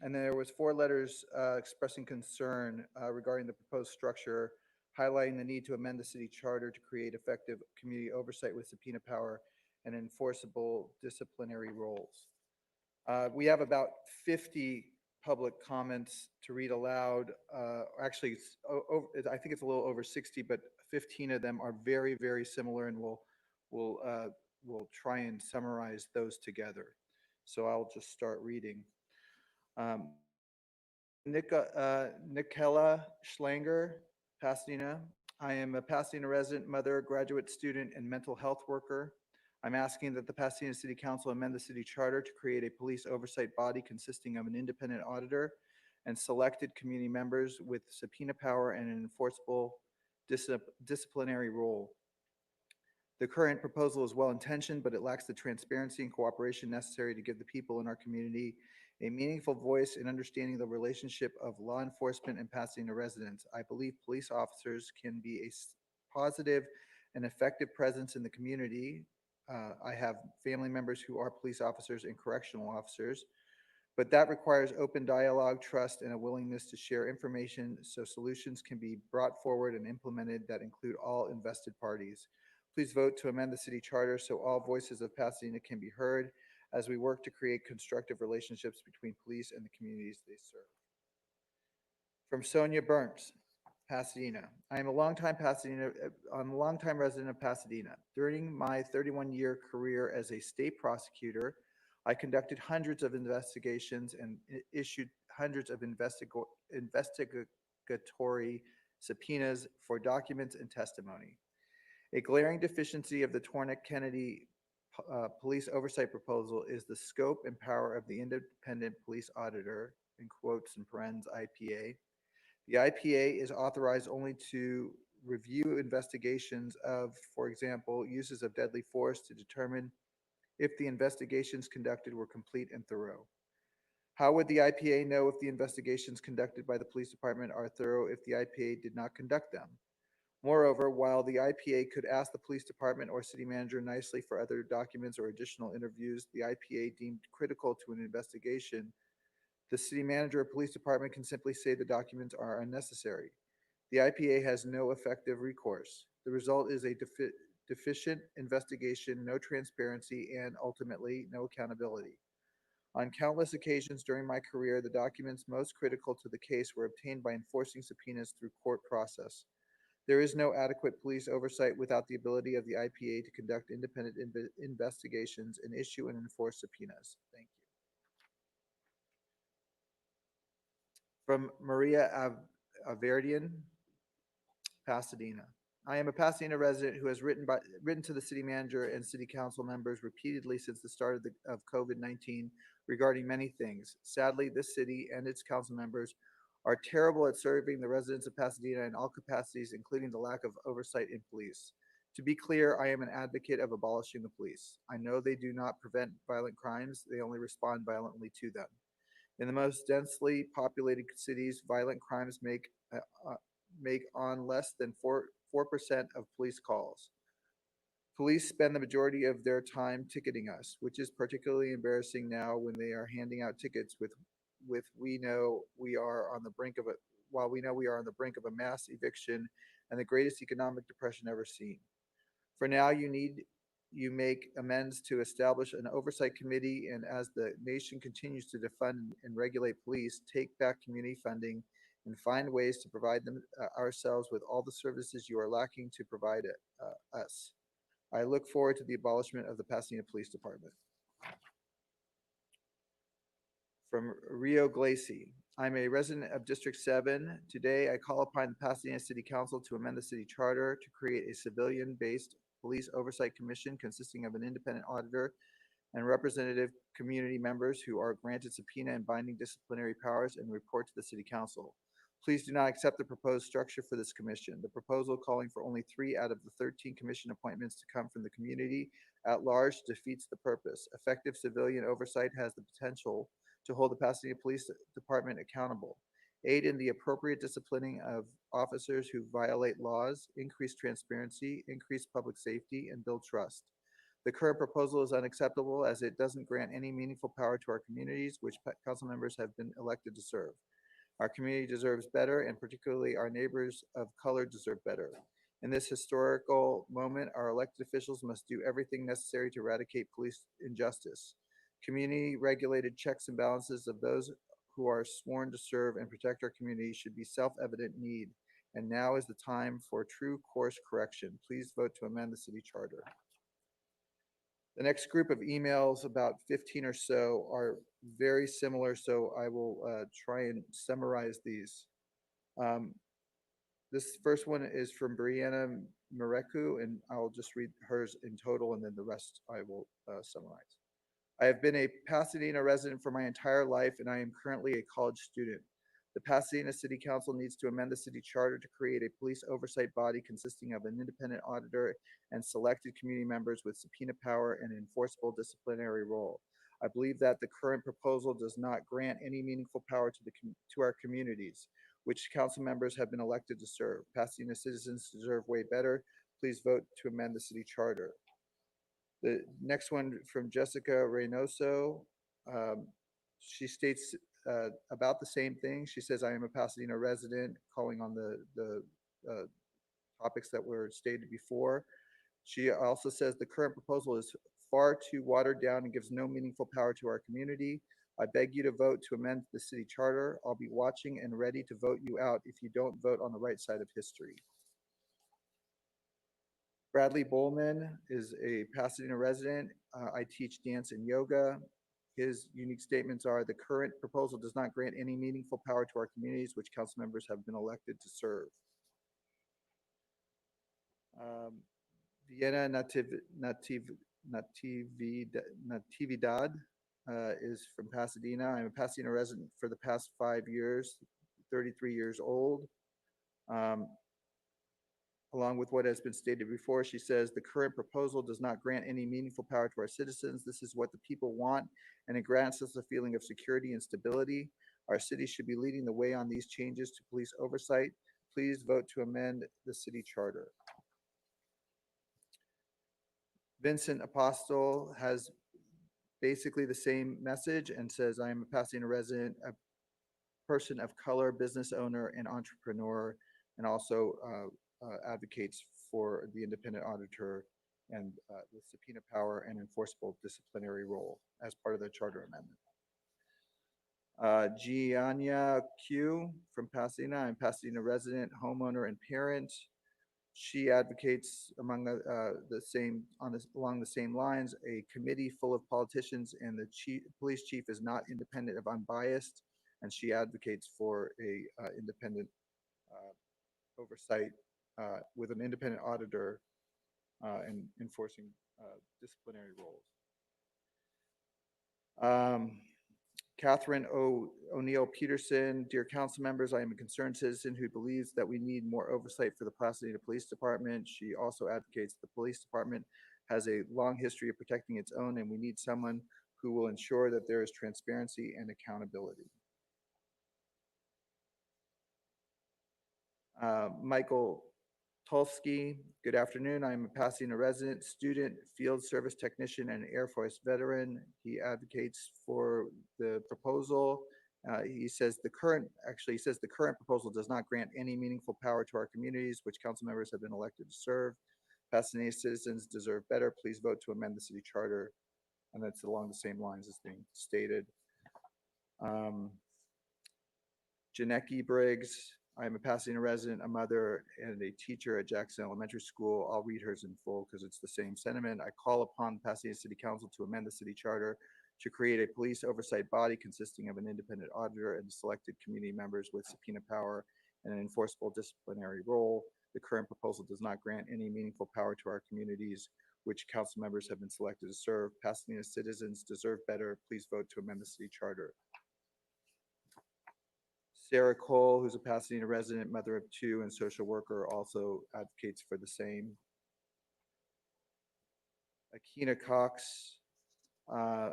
And there was 4 letters expressing concern regarding the proposed structure, highlighting the need to amend the city charter to create effective community oversight with subpoena power and enforceable disciplinary roles. We have about 50 public comments to read aloud. Actually, I think it's a little over 60, but 15 of them are very, very similar, and we'll try and summarize those together. So I'll just start reading. Nikela Schlanger, Pasadena. I am a Pasadena resident, mother, graduate student, and mental health worker. I'm asking that the Pasadena City Council amend the city charter to create a police oversight body consisting of an independent auditor and selected community members with subpoena power and an enforceable disciplinary role. The current proposal is well-intentioned, but it lacks the transparency and cooperation necessary to give the people in our community a meaningful voice in understanding the relationship of law enforcement and Pasadena residents. I believe police officers can be a positive and effective presence in the community. I have family members who are police officers and correctional officers, but that requires open dialogue, trust, and a willingness to share information so solutions can be brought forward and implemented that include all invested parties. Please vote to amend the city charter so all voices of Pasadena can be heard as we work to create constructive relationships between police and the communities they serve. From Sonia Burns, Pasadena. I am a longtime resident of Pasadena. During my 31-year career as a state prosecutor, I conducted hundreds of investigations and issued hundreds of investigatory subpoenas for documents and testimony. A glaring deficiency of the Tornick-Kennedy police oversight proposal is the scope and power of the independent police auditor, in quotes and parens IPA. The IPA is authorized only to review investigations of, for example, uses of deadly force to determine if the investigations conducted were complete and thorough. How would the IPA know if the investigations conducted by the police department are thorough if the IPA did not conduct them? Moreover, while the IPA could ask the police department or city manager nicely for other documents or additional interviews the IPA deemed critical to an investigation, the city manager or police department can simply say the documents are unnecessary. The IPA has no effective recourse. The result is a deficient investigation, no transparency, and ultimately no accountability. On countless occasions during my career, the documents most critical to the case were obtained by enforcing subpoenas through court process. There is no adequate police oversight without the ability of the IPA to conduct independent investigations and issue and enforce subpoenas. Thank you. From Maria Averdian, Pasadena. I am a Pasadena resident who has written to the city manager and city council members repeatedly since the start of COVID-19 regarding many things. Sadly, this city and its council members are terrible at serving the residents of Pasadena in all capacities, including the lack of oversight in police. To be clear, I am an advocate of abolishing the police. I know they do not prevent violent crimes, they only respond violently to them. In the most densely populated cities, violent crimes make on less than 4% of police calls. Police spend the majority of their time ticketing us, which is particularly embarrassing now when they are handing out tickets while we know we are on the brink of a mass eviction and the greatest economic depression ever seen. For now, you make amends to establish an oversight committee, and as the nation continues to defund and regulate police, take back community funding and find ways to provide ourselves with all the services you are lacking to provide us. I look forward to the abolishment of the Pasadena Police Department. From Rio Glacie. I'm a resident of District 7. Today, I call upon the Pasadena City Council to amend the city charter to create a civilian-based police oversight commission consisting of an independent auditor and representative community members who are granted subpoena and binding disciplinary powers and report to the city council. Please do not accept the proposed structure for this commission. The proposal calling for only 3 out of the 13 commission appointments to come from the community at large defeats the purpose. Effective civilian oversight has the potential to hold the Pasadena Police Department accountable, aid in the appropriate disciplining of officers who violate laws, increase transparency, increase public safety, and build trust. The current proposal is unacceptable as it doesn't grant any meaningful power to our communities, which council members have been elected to serve. Our community deserves better, and particularly our neighbors of color deserve better. In this historical moment, our elected officials must do everything necessary to eradicate police injustice. Community-regulated checks and balances of those who are sworn to serve and protect our community should be self-evident need, and now is the time for true course correction. Please vote to amend the city charter. The next group of emails, about 15 or so, are very similar, so I will try and summarize these. This first one is from Brianna Mareku, and I'll just read hers in total, and then the rest I will summarize. I have been a Pasadena resident for my entire life, and I am currently a college student. The Pasadena City Council needs to amend the city charter to create a police oversight body consisting of an independent auditor and selected community members with subpoena power and enforceable disciplinary role. I believe that the current proposal does not grant any meaningful power to our communities, which council members have been elected to serve. Pasadena citizens deserve way better. Please vote to amend the city charter. The next one from Jessica Reynoso. She states about the same thing. She says, I am a Pasadena resident, calling on the topics that were stated before. She also says the current proposal is far too watered down and gives no meaningful power to our community. I beg you to vote to amend the city charter. I'll be watching and ready to vote you out if you don't vote on the right side of history. Bradley Bowman is a Pasadena resident. I teach dance and yoga. His unique statements are: the current proposal does not grant any meaningful power to our communities, which council members have been elected to serve. Vienna Natividad is from Pasadena. I'm a Pasadena resident for the past 5 years, 33 years old. Along with what has been stated before, she says the current proposal does not grant any meaningful power to our citizens. This is what the people want, and it grants us a feeling of security and stability. Our city should be leading the way on these changes to police oversight. Please vote to amend the city charter. Vincent Apostle has basically the same message and says, I am a Pasadena resident, a person of color, business owner, and entrepreneur, and also advocates for the independent auditor and the subpoena power and enforceable disciplinary role as part of the charter amendment. Gianna Q from Pasadena. I'm a Pasadena resident, homeowner, and parent. She advocates among along the same lines, a committee full of politicians, and the police chief is not independent of unbiased, and she advocates for a independent oversight with an independent auditor and enforcing disciplinary roles. Catherine O'Neill Peterson, dear council members, I am a concerned citizen who believes that we need more oversight for the Pasadena Police Department. She also advocates the police department has a long history of protecting its own, and we need someone who will ensure that there is transparency and accountability. Michael Tulsky, good afternoon. I'm a Pasadena resident, student, field service technician, and Air Force veteran. He advocates for the proposal. He says the current proposal does not grant any meaningful power to our communities, which council members have been elected to serve. Pasadena citizens deserve better. Please vote to amend the city charter. And that's along the same lines as being stated. Janecki Briggs, I'm a Pasadena resident, a mother, and a teacher at Jackson Elementary School. I'll read hers in full because it's the same sentiment. I call upon Pasadena City Council to amend the city charter to create a police oversight body consisting of an independent auditor and selected community members with subpoena power and an enforceable disciplinary role. The current proposal does not grant any meaningful power to our communities, which council members have been selected to serve. Pasadena citizens deserve better. Please vote to amend the city charter. Sarah Cole, who's a Pasadena resident, mother of two, and social worker, also advocates for the same. Akina Cox, I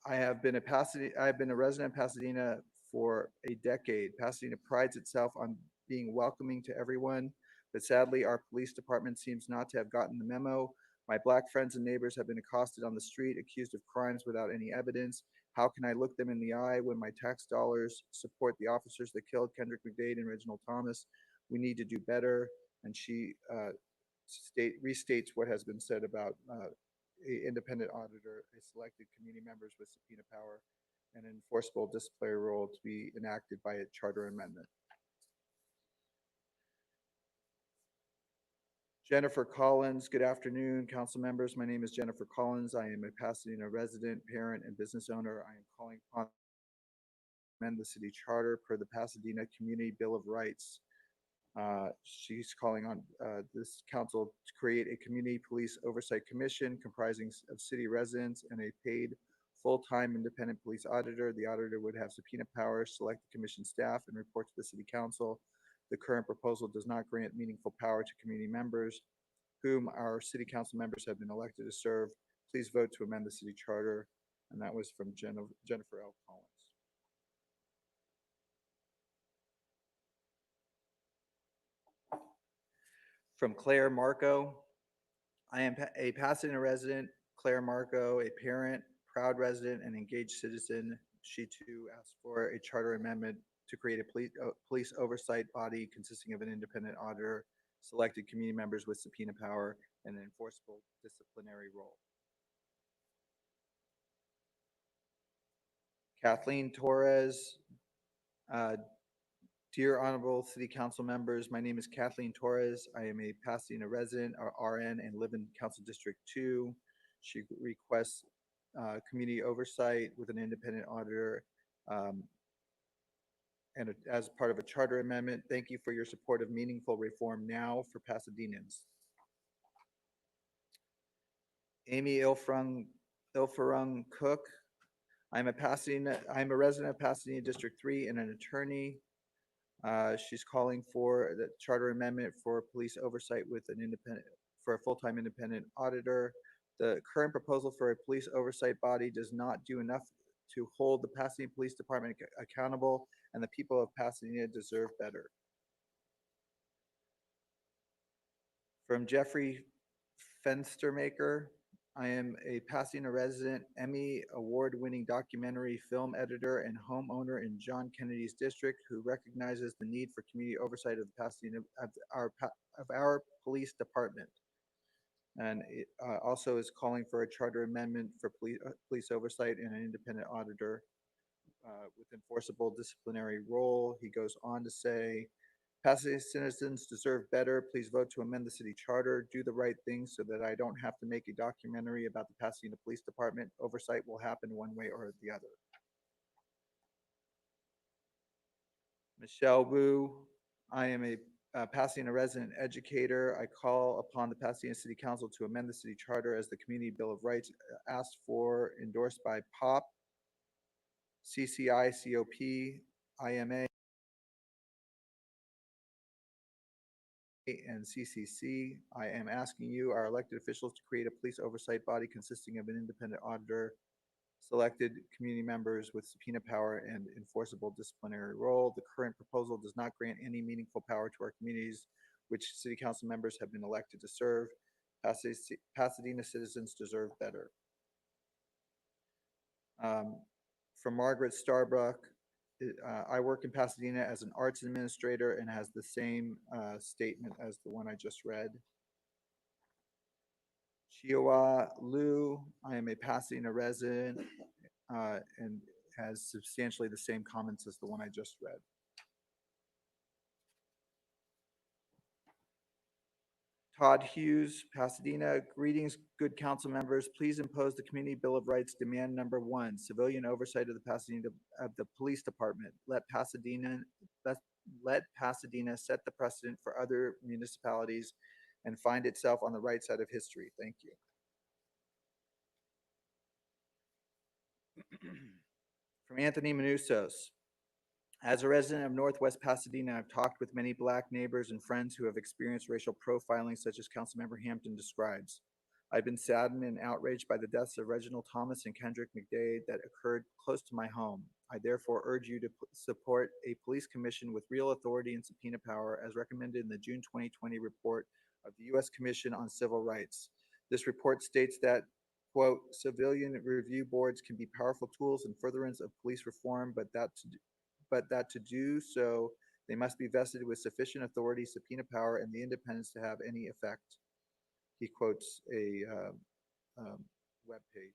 have been a resident of Pasadena for a decade. Pasadena prides itself on being welcoming to everyone, but sadly, our police department seems not to have gotten the memo. My Black friends and neighbors have been accosted on the street, accused of crimes without any evidence. How can I look them in the eye when my tax dollars support the officers that killed Kendrick McDade and Reginald Thomas? We need to do better. And she restates what has been said about a independent auditor, a selected community members with subpoena power, and an enforceable disciplinary role to be enacted by a charter amendment. Jennifer Collins, good afternoon, council members. My name is Jennifer Collins. I am a Pasadena resident, parent, and business owner. I am calling upon amend the city charter per the Pasadena Community Bill of Rights. She's calling on this council to create a community police oversight commission comprising of city residents and a paid full-time independent police auditor. The auditor would have subpoena powers, select the commission staff, and report to the city council. The current proposal does not grant meaningful power to community members, whom our city council members have been elected to serve. Please vote to amend the city charter. And that was from Jennifer L. Collins. From Claire Marco, I am a Pasadena resident, Claire Marco, a parent, proud resident, and engaged citizen. She too asked for a charter amendment to create a police oversight body consisting of an independent auditor, selected community members with subpoena power, and an enforceable disciplinary role. Kathleen Torres, dear honorable city council members, my name is Kathleen Torres. I am a Pasadena resident, or RN, and live in Council District 2. She requests community oversight with an independent auditor and as part of a charter amendment. Thank you for your support of meaningful reform now for Pasadenans. Amy Ilfrung Cook. I'm a resident of Pasadena District 3 and an attorney. She's calling for the charter amendment for police oversight with a full-time independent auditor. The current proposal for a police oversight body does not do enough to hold the Pasadena Police Department accountable, and the people of Pasadena deserve better. From Jeffrey Fenstermaker, I am a Pasadena resident, Emmy award-winning documentary film editor and homeowner in John Kennedy's district, who recognizes the need for community oversight of the Pasadena of our police department, and it also is calling for a charter amendment for police oversight and an independent auditor with enforceable disciplinary role. He goes on to say, Pasadena citizens deserve better. Please vote to amend the city charter. Do the right thing so that I don't have to make a documentary about the Pasadena Police Department. Oversight will happen one way or the other. Michelle Wu, I am a Pasadena resident educator. I call upon the Pasadena City Council to amend the city charter as the Community Bill of Rights asked for, endorsed by POP, CCI, COP, IMA, and CCC. I am asking you, our elected officials, to create a police oversight body consisting of an independent auditor, selected community members with subpoena power and enforceable disciplinary role. The current proposal does not grant any meaningful power to our communities, which city council members have been elected to serve. Pasadena citizens deserve better. From Margaret Starbrook, I work in Pasadena as an arts administrator and has the same statement as the one I just read. Chihuahua Liu, I am a Pasadena resident and has substantially the same comments as the one I just read. Todd Hughes, Pasadena. Greetings, good council members. Please impose the Community Bill of Rights demand number 1, civilian oversight of the police department. Let Pasadena set the precedent for other municipalities and find itself on the right side of history. Thank you. From Anthony Manusos. As a resident of Northwest Pasadena, I've talked with many Black neighbors and friends who have experienced racial profiling such as Councilmember Hampton describes. I've been saddened and outraged by the deaths of Reginald Thomas and Kendrick McDade that occurred close to my home. I therefore urge you to support a police commission with real authority and subpoena power as recommended in the June 2020 report of the U.S. Commission on Civil Rights. This report states that, quote, civilian review boards can be powerful tools in furtherance of police reform, but that to do so, they must be vested with sufficient authority, subpoena power, and the independence to have any effect. He quotes a web page.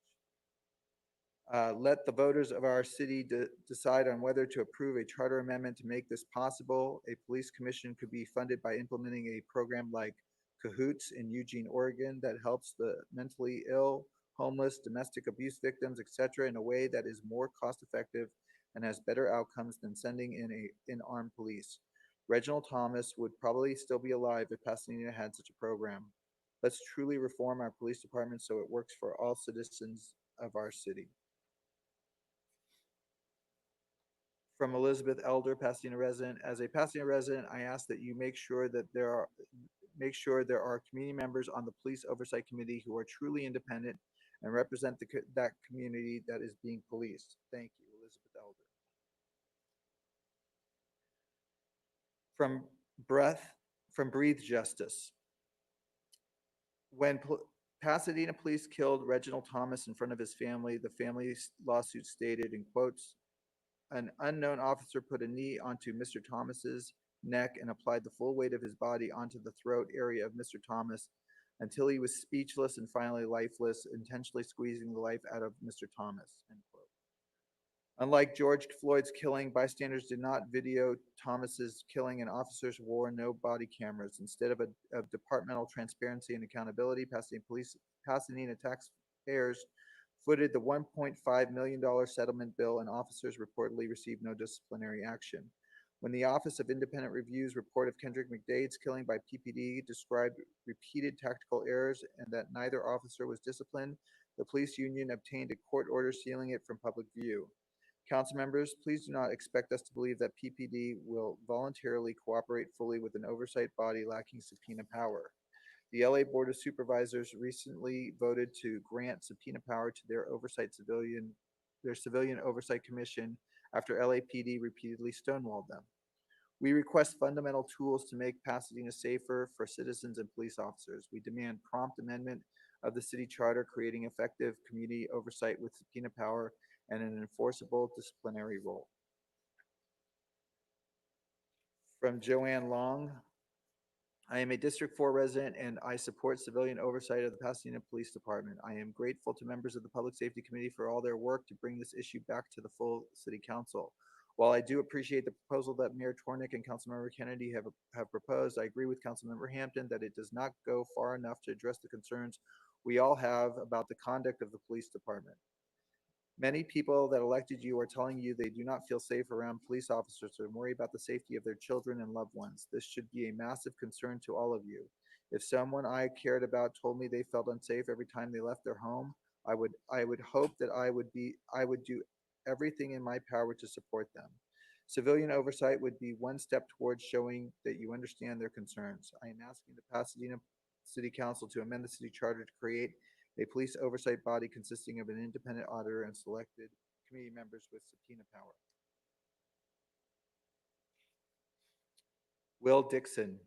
Let the voters of our city decide on whether to approve a charter amendment to make this possible. A police commission could be funded by implementing a program like Cahoots in Eugene, Oregon, that helps the mentally ill, homeless, domestic abuse victims, etc., in a way that is more cost effective and has better outcomes than sending in armed police. Reginald Thomas would probably still be alive if Pasadena had such a program. Let's truly reform our police department so it works for all citizens of our city. From Elizabeth Elder, Pasadena resident. As a Pasadena resident, I ask that you make sure there are community members on the Police Oversight Committee who are truly independent and represent that community that is being policed. Thank you, Elizabeth Elder. From Breathe Justice. When Pasadena police killed Reginald Thomas in front of his family, the family's lawsuit stated, in quotes, an unknown officer put a knee onto Mr. Thomas's neck and applied the full weight of his body onto the throat area of Mr. Thomas until he was speechless and finally lifeless, intentionally squeezing the life out of Mr. Thomas, end quote. Unlike George Floyd's killing, bystanders did not video Thomas's killing and officers wore no body cameras. Instead of departmental transparency and accountability, Pasadena taxpayers footed the $1.5 million settlement bill and officers reportedly received no disciplinary action. When the Office of Independent Review's report of Kendrick McDade's killing by PPD described repeated tactical errors and that neither officer was disciplined, the police union obtained a court order sealing it from public view. Council members, please do not expect us to believe that PPD will voluntarily cooperate fully with an oversight body lacking subpoena power. The LA Board of Supervisors recently voted to grant subpoena power to their civilian oversight commission after LAPD repeatedly stonewalled them. We request fundamental tools to make Pasadena safer for citizens and police officers. We demand prompt amendment of the city charter, creating effective community oversight with subpoena power and an enforceable disciplinary role. From Joanne Long. I am a District 4 resident and I support civilian oversight of the Pasadena Police Department. I am grateful to members of the Public Safety Committee for all their work to bring this issue back to the full City Council. While I do appreciate the proposal that Mayor Tornick and Councilmember Kennedy have proposed, I agree with Councilmember Hampton that it does not go far enough to address the concerns we all have about the conduct of the police department. Many people that elected you are telling you they do not feel safe around police officers and worry about the safety of their children and loved ones. This should be a massive concern to all of you. If someone I cared about told me they felt unsafe every time they left their home, I would hope that I would do everything in my power to support them. Civilian oversight would be one step towards showing that you understand their concerns. I am asking the Pasadena City Council to amend the city charter to create a police oversight body consisting of an independent auditor and selected committee members with subpoena power. Will Dixon.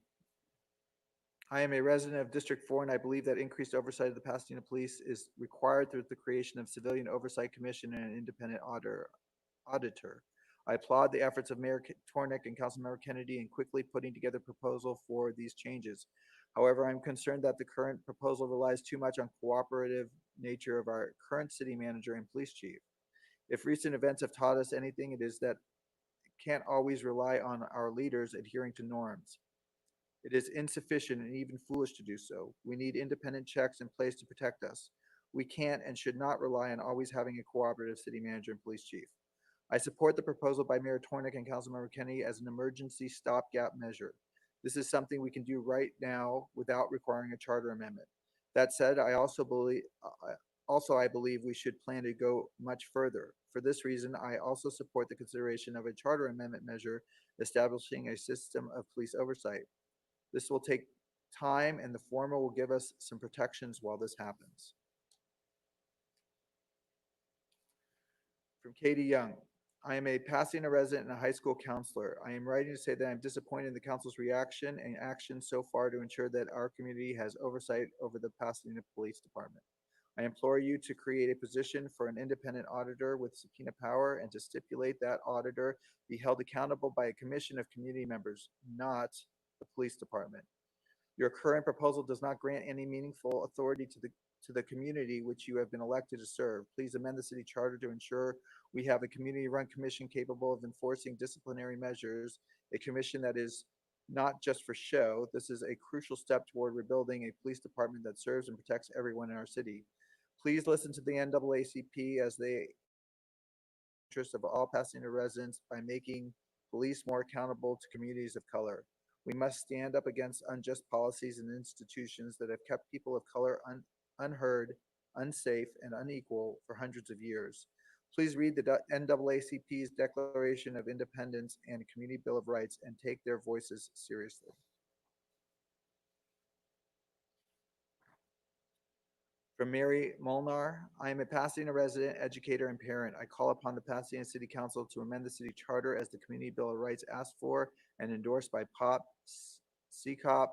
I am a resident of District 4 and I believe that increased oversight of the Pasadena Police is required through the creation of Civilian Oversight Commission and an independent auditor. I applaud the efforts of Mayor Tornick and Councilmember Kennedy in quickly putting together a proposal for these changes. However, I'm concerned that the current proposal relies too much on cooperative nature of our current city manager and police chief. If recent events have taught us anything, it is that can't always rely on our leaders adhering to norms. It is insufficient and even foolish to do so. We need independent checks in place to protect us. We can't and should not rely on always having a cooperative city manager and police chief. I support the proposal by Mayor Tornick and Councilmember Kennedy as an emergency stopgap measure. This is something we can do right now without requiring a charter amendment. That said, I also Also, I believe we should plan to go much further. For this reason, I also support the consideration of a charter amendment measure establishing a system of police oversight. This will take time, and the former will give us some protections while this happens. From Katie Young. I am a Pasadena resident and a high school counselor. I am writing to say that I'm disappointed in the council's reaction and action so far to ensure that our community has oversight over the Pasadena Police Department. I implore you to create a position for an independent auditor with subpoena power and to stipulate that auditor be held accountable by a commission of community members, not the police department. Your current proposal does not grant any meaningful authority to the community which you have been elected to serve. Please amend the city charter to ensure we have a community-run commission capable of enforcing disciplinary measures, a commission that is not just for show. This is a crucial step toward rebuilding a police department that serves and protects everyone in our city. Please listen to the NAACP as they interest of all Pasadena residents by making police more accountable to communities of color. We must stand up against unjust policies and institutions that have kept people of color unheard, unsafe, and unequal for hundreds of years. Please read the NAACP's Declaration of Independence and Community Bill of Rights and take their voices seriously. From Mary Molnar, I am a Pasadena resident, educator, and parent. I call upon the Pasadena City Council to amend the city charter as the Community Bill of Rights asked for and endorsed by POP, CCOP,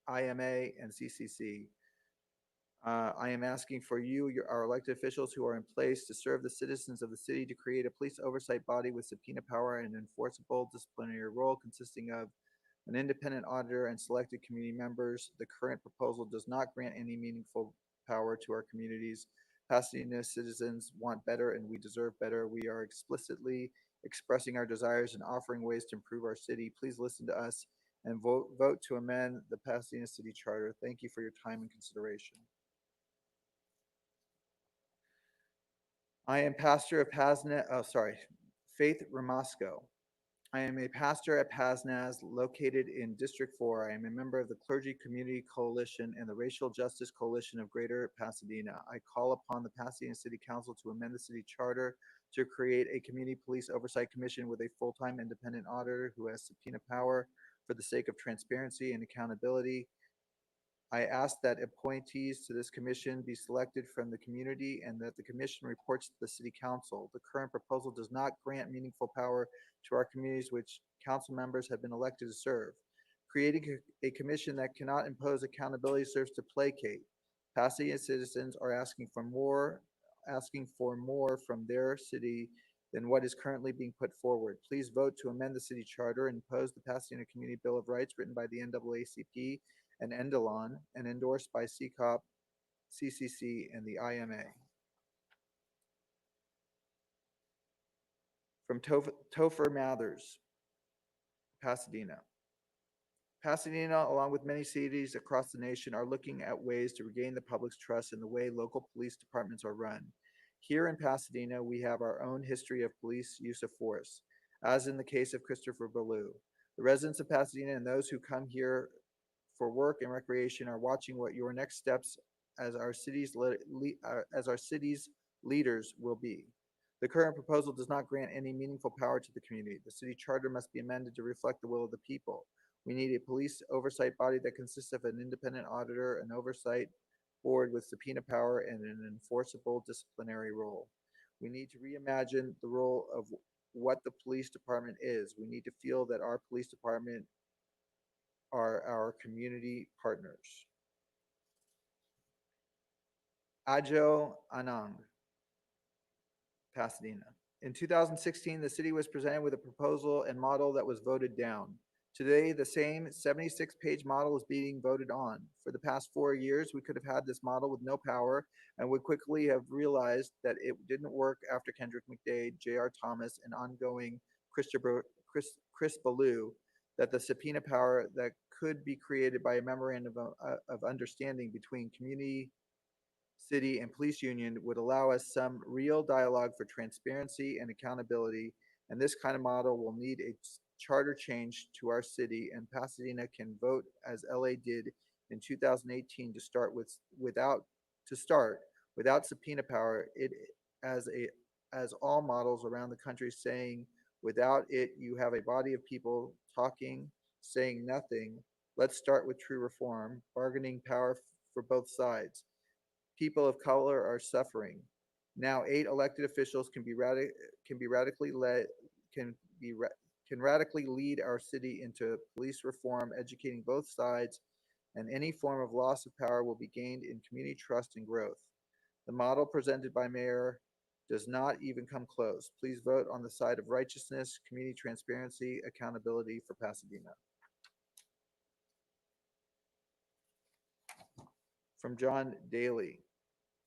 IMA, and CCC. I am asking for you, our elected officials who are in place to serve the citizens of the city, to create a police oversight body with subpoena power and enforceable disciplinary role consisting of an independent auditor and selected community members. The current proposal does not grant any meaningful power to our communities. Pasadena citizens want better and we deserve better. We are explicitly expressing our desires and offering ways to improve our city. Please listen to us and vote to amend the Pasadena City Charter. Thank you for your time and consideration. I am pastor of Faith Ramasco. I am a pastor at Pasnaz, located in District 4. I am a member of the Clergy Community Coalition and the Racial Justice Coalition of Greater Pasadena. I call upon the Pasadena City Council to amend the city charter to create a community police oversight commission with a full-time independent auditor who has subpoena power for the sake of transparency and accountability. I ask that appointees to this commission be selected from the community and that the commission reports to the city council. The current proposal does not grant meaningful power to our communities which council members have been elected to serve. Creating a commission that cannot impose accountability serves to placate. Pasadena citizens are asking for more from their city than what is currently being put forward. Please vote to amend the city charter and impose the Pasadena Community Bill of Rights written by the NAACP and Endalon and endorsed by CCOP, CCC, and the IMA. From Topher Mathers, Pasadena. Pasadena, along with many cities across the nation, are looking at ways to regain the public's trust in the way local police departments are run. Here in Pasadena, we have our own history of police use of force, as in the case of Christopher Ballou. The residents of Pasadena and those who come here for work and recreation are watching what your next steps as our city's leaders will be. The current proposal does not grant any meaningful power to the community. The city charter must be amended to reflect the will of the people. We need a police oversight body that consists of an independent auditor, an oversight board with subpoena power, and an enforceable disciplinary role. We need to reimagine the role of what the police department is. We need to feel that our police department are our community partners. Ajo Anang, Pasadena. In 2016, the city was presented with a proposal and model that was voted down. Today, the same 76-page model is being voted on. For the past 4 years, we could have had this model with no power and would quickly have realized that it didn't work after Kendrick McDade, J.R. Thomas, and ongoing Chris Ballou, that the subpoena power that could be created by a memorandum of understanding between community, city, and police union would allow us some real dialogue for transparency and accountability. And this kind of model will need a charter change to our city, and Pasadena can vote as LA did in 2018 to start Without subpoena power, as a as all models around the country saying, without it, you have a body of people talking, saying nothing. Let's start with true reform, bargaining power for both sides. People of color are suffering. Now, 8 elected officials can be radically led can be ra- can radically lead our city into police reform, educating both sides, and any form of loss of power will be gained in community trust and growth. The model presented by Mayor does not even come close. Please vote on the side of righteousness, community transparency, accountability for Pasadena. From John Daly.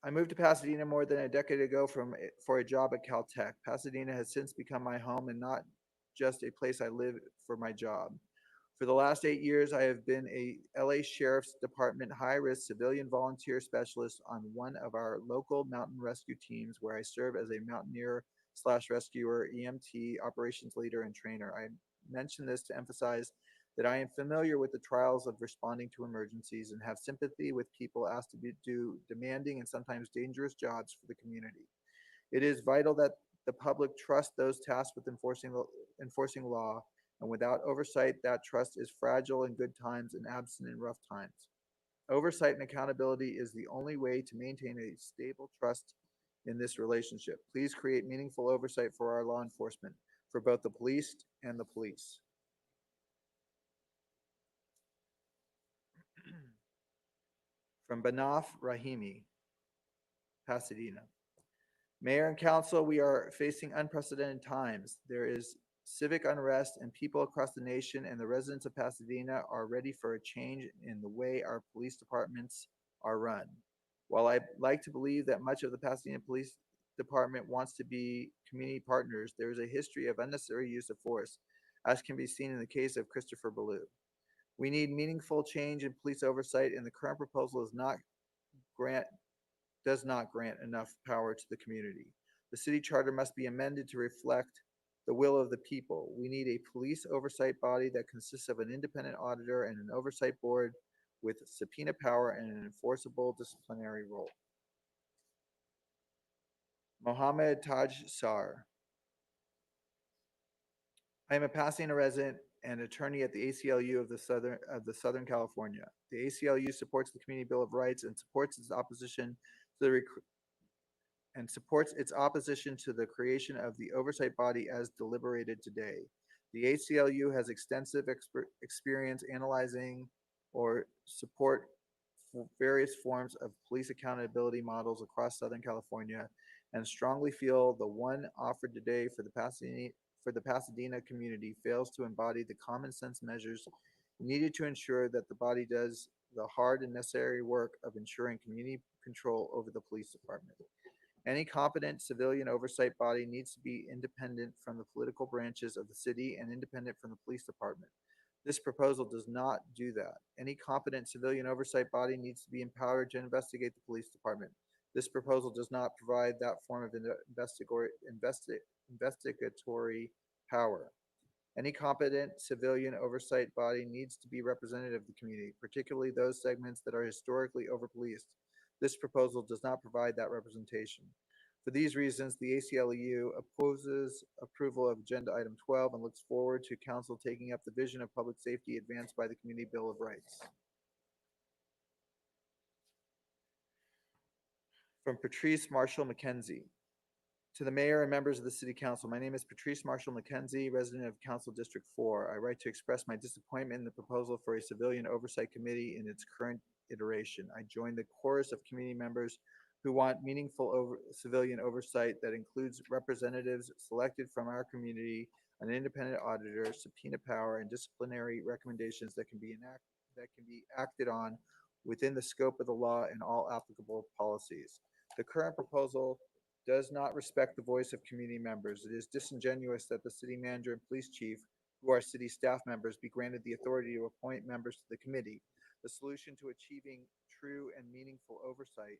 I moved to Pasadena more than a decade ago for a job at Caltech. Pasadena has since become my home and not just a place I live for my job. For the last 8 years, I have been a LA Sheriff's Department high-risk civilian volunteer specialist on one of our local mountain rescue teams where I serve as a mountaineer slash rescuer, EMT, operations leader, and trainer. I mention this to emphasize that I am familiar with the trials of responding to emergencies and have sympathy with people asked to do demanding and sometimes dangerous jobs for the community. It is vital that the public trust those tasked with enforcing law, and without oversight, that trust is fragile in good times and absent in rough times. Oversight and accountability is the only way to maintain a stable trust in this relationship. Please create meaningful oversight for our law enforcement, for both the police and the police. From Banaf Rahimi, Pasadena. Mayor and council, we are facing unprecedented times. There is civic unrest, and people across the nation and the residents of Pasadena are ready for a change in the way our police departments are run. While I like to believe that much of the Pasadena Police Department wants to be community partners, there is a history of unnecessary use of force, as can be seen in the case of Christopher Ballou. We need meaningful change in police oversight, and the current proposal does not grant enough power to the community. The city charter must be amended to reflect the will of the people. We need a police oversight body that consists of an independent auditor and an oversight board with subpoena power and an enforceable disciplinary role. Mohammed Taj Sar. I am a Pasadena resident and attorney at the ACLU of Southern California. The ACLU supports the Community Bill of Rights and supports its opposition to the creation of the oversight body as deliberated today. The ACLU has extensive experience analyzing or support for various forms of police accountability models across Southern California, and strongly feel the one offered today for the Pasadena community fails to embody the common sense measures needed to ensure that the body does the hard and necessary work of ensuring community control over the police department. Any competent civilian oversight body needs to be independent from the political branches of the city and independent from the police department. This proposal does not do that. Any competent civilian oversight body needs to be empowered to investigate the police department. This proposal does not provide that form of investigatory power. Any competent civilian oversight body needs to be representative of the community, particularly those segments that are historically overpoliced. This proposal does not provide that representation. For these reasons, the ACLU opposes approval of Agenda Item 12 and looks forward to Council taking up the vision of public safety advanced by the Community Bill of Rights. From Patrice Marshall McKenzie. To the Mayor and members of the City Council, my name is Patrice Marshall McKenzie, resident of Council District 4. I write to express my disappointment in the proposal for a Civilian Oversight Committee in its current iteration. I join the chorus of community members who want meaningful civilian oversight that includes representatives selected from our community, an independent auditor, subpoena power, and disciplinary recommendations that can be acted on within the scope of the law and all applicable policies. The current proposal does not respect the voice of community members. It is disingenuous that the city manager and police chief, who are city staff members, be granted the authority to appoint members to the committee. The solution to achieving true and meaningful oversight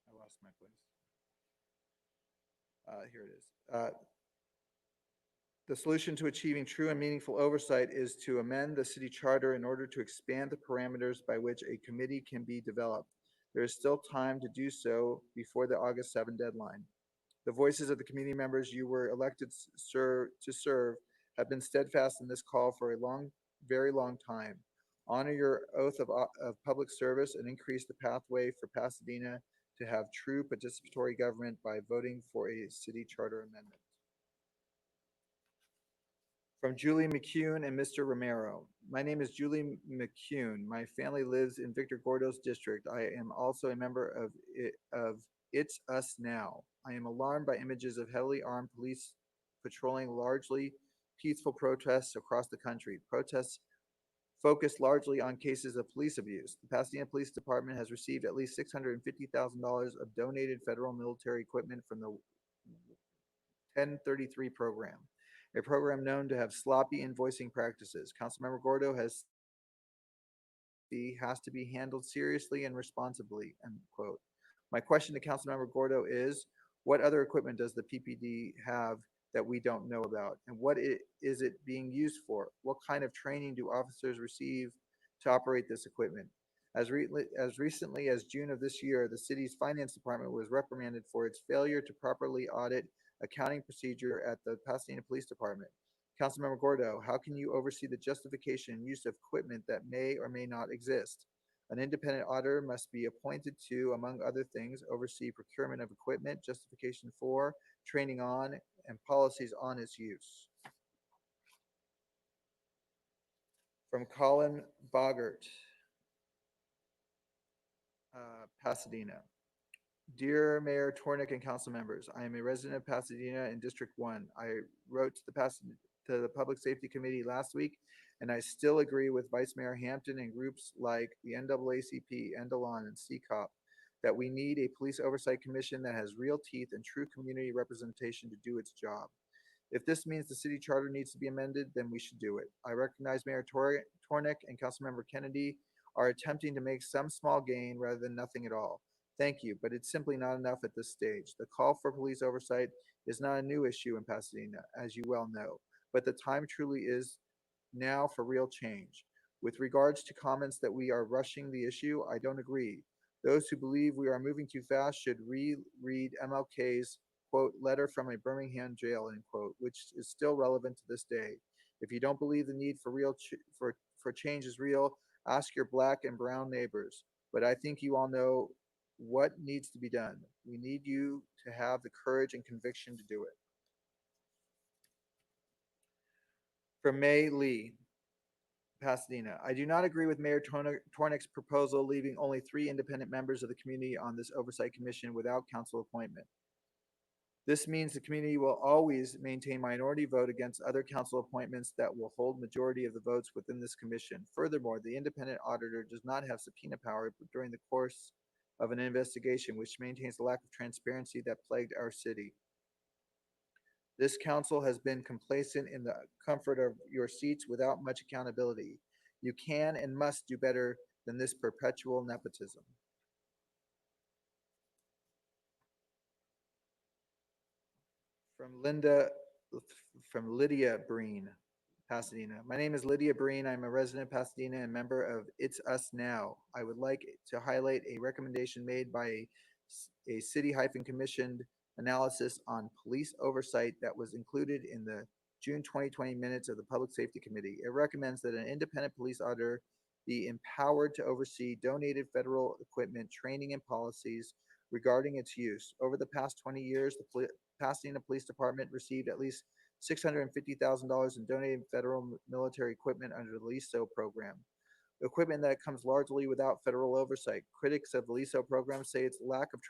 I lost my place. Here it is. The solution to achieving true and meaningful oversight is to amend the city charter in order to expand the parameters by which a committee can be developed. There is still time to do so before the August 7 deadline. The voices of the community members you were elected to serve have been steadfast in this call for a very long time. Honor your oath of public service and increase the pathway for Pasadena to have true participatory government by voting for a city charter amendment. From Julie McCune and Mr. Romero. My name is Julie McCune. My family lives in Victor Gordo's district. I am also a member of It's Us Now. I am alarmed by images of heavily armed police patrolling largely peaceful protests across the country. Protests focused largely on cases of police abuse. The Pasadena Police Department has received at least $650,000 of donated federal military equipment from the 1033 program, a program known to have sloppy invoicing practices. Councilmember Gordo has to be handled seriously and responsibly, end quote. My question to Councilmember Gordo is, what other equipment does the PPD have that we don't know about? And what is it being used for? What kind of training do officers receive to operate this equipment? As recently as June of this year, the city's finance department was reprimanded for its failure to properly audit accounting procedure at the Pasadena Police Department. Councilmember Gordo, how can you oversee the justification and use of equipment that may or may not exist? An independent auditor must be appointed to, among other things, oversee procurement of equipment, justification for, training on, and policies on its use. From Colin Boggart, Pasadena. Dear Mayor Tornick and council members, I am a resident of Pasadena in District 1. I wrote to the Public Safety Committee last week, and I still agree with Vice Mayor Hampton and groups like the NAACP, Endelon, and CCOP that we need a police oversight commission that has real teeth and true community representation to do its job. If this means the city charter needs to be amended, then we should do it. I recognize Mayor Tornick and Councilmember Kennedy are attempting to make some small gain rather than nothing at all. Thank you, but it's simply not enough at this stage. The call for police oversight is not a new issue in Pasadena, as you well know, but the time truly is now for real change. With regards to comments that we are rushing the issue, I don't agree. Those who believe we are moving too fast should reread MLK's, quote, letter from a Birmingham jail, end quote, which is still relevant to this day. If you don't believe the need for change is real, ask your black and brown neighbors. But I think you all know what needs to be done. We need you to have the courage and conviction to do it. From May Lee, Pasadena. I do not agree with Mayor Tornick's proposal leaving only 3 independent members of the community on this oversight commission without council appointment. This means the community will always maintain minority vote against other council appointments that will hold majority of the votes within this commission. Furthermore, the independent auditor does not have subpoena power during the course of an investigation, which maintains the lack of transparency that plagued our city. This council has been complacent in the comfort of your seats without much accountability. You can and must do better than this perpetual nepotism. From Lydia Breen, Pasadena. My name is Lydia Breen. I'm a resident of Pasadena and member of It's Us Now. I would like to highlight a recommendation made by a city-commissioned analysis on police oversight that was included in the June 2020 minutes of the Public Safety Committee. It recommends that an independent police auditor be empowered to oversee donated federal equipment, training, and policies regarding its use. Over the past 20 years, the Pasadena Police Department received at least $650,000 in donated federal military equipment under the LISO program. Equipment that comes largely without federal oversight. Critics of the LISO program say its lack of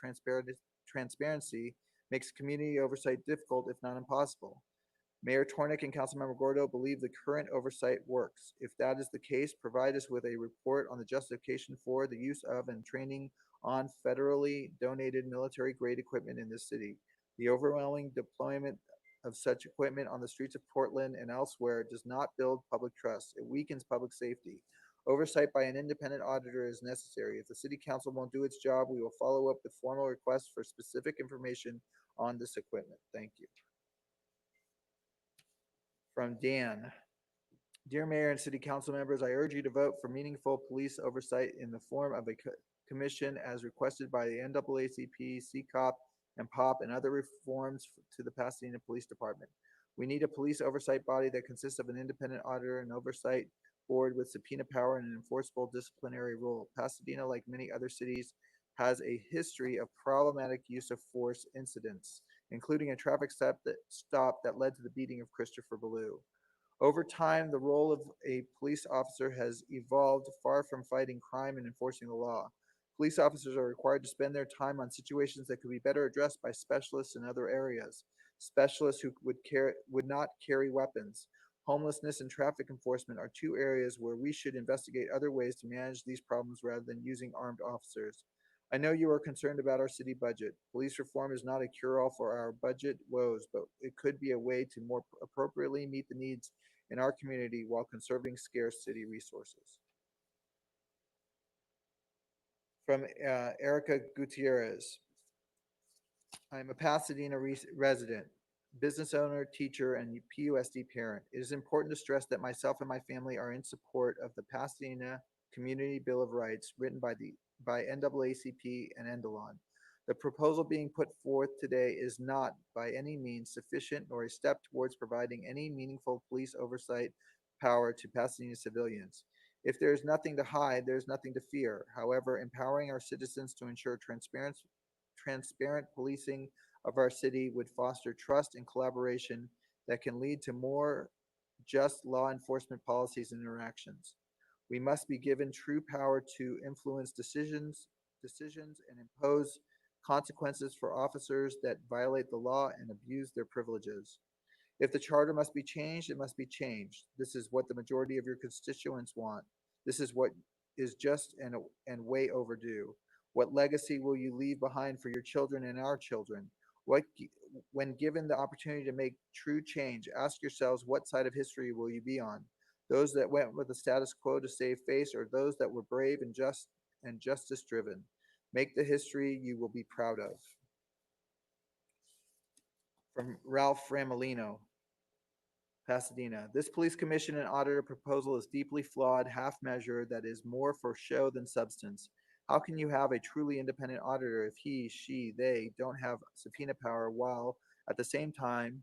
transparency makes community oversight difficult, if not impossible. Mayor Tornick and Councilmember Gordo believe the current oversight works. If that is the case, provide us with a report on the justification for the use of and training on federally donated military-grade equipment in this city. The overwhelming deployment of such equipment on the streets of Portland and elsewhere does not build public trust. It weakens public safety. Oversight by an independent auditor is necessary. If the city council won't do its job, we will follow up with formal requests for specific information on this equipment. Thank you. From Dan. Dear Mayor and City Council members, I urge you to vote for meaningful police oversight in the form of a commission as requested by the NAACP, CCOP, and POP, and other reforms to the Pasadena Police Department. We need a police oversight body that consists of an independent auditor and oversight board with subpoena power and an enforceable disciplinary role. Pasadena, like many other cities, has a history of problematic use of force incidents, including a traffic stop that led to the beating of Christopher Ballou. Over time, the role of a police officer has evolved far from fighting crime and enforcing the law. Police officers are required to spend their time on situations that could be better addressed by specialists in other areas. Specialists who would not carry weapons. Homelessness and traffic enforcement are two areas where we should investigate other ways to manage these problems rather than using armed officers. I know you are concerned about our city budget. Police reform is not a cure-all for our budget woes, but it could be a way to more appropriately meet the needs in our community while conserving scarce city resources. From Erica Gutierrez. I'm a Pasadena resident, business owner, teacher, and PUSD parent. It is important to stress that myself and my family are in support of the Pasadena Community Bill of Rights written by NAACP and Endelon. The proposal being put forth today is not by any means sufficient nor a step towards providing any meaningful police oversight power to Pasadena civilians. If there is nothing to hide, there is nothing to fear. However, empowering our citizens to ensure transparent policing of our city would foster trust and collaboration that can lead to more just law enforcement policies and interactions. We must be given true power to influence decisions and impose consequences for officers that violate the law and abuse their privileges. If the charter must be changed, it must be changed. This is what the majority of your constituents want. This is what is just and way overdue. What legacy will you leave behind for your children and our children? When given the opportunity to make true change, ask yourselves, what side of history will you be on? Those that went with the status quo to save face, or those that were brave and justice driven? Make the history you will be proud of. From Ralph Ramolino, Pasadena. This police commission and auditor proposal is deeply flawed, half-measure that is more for show than substance. How can you have a truly independent auditor if he, she, they don't have subpoena power while at the same time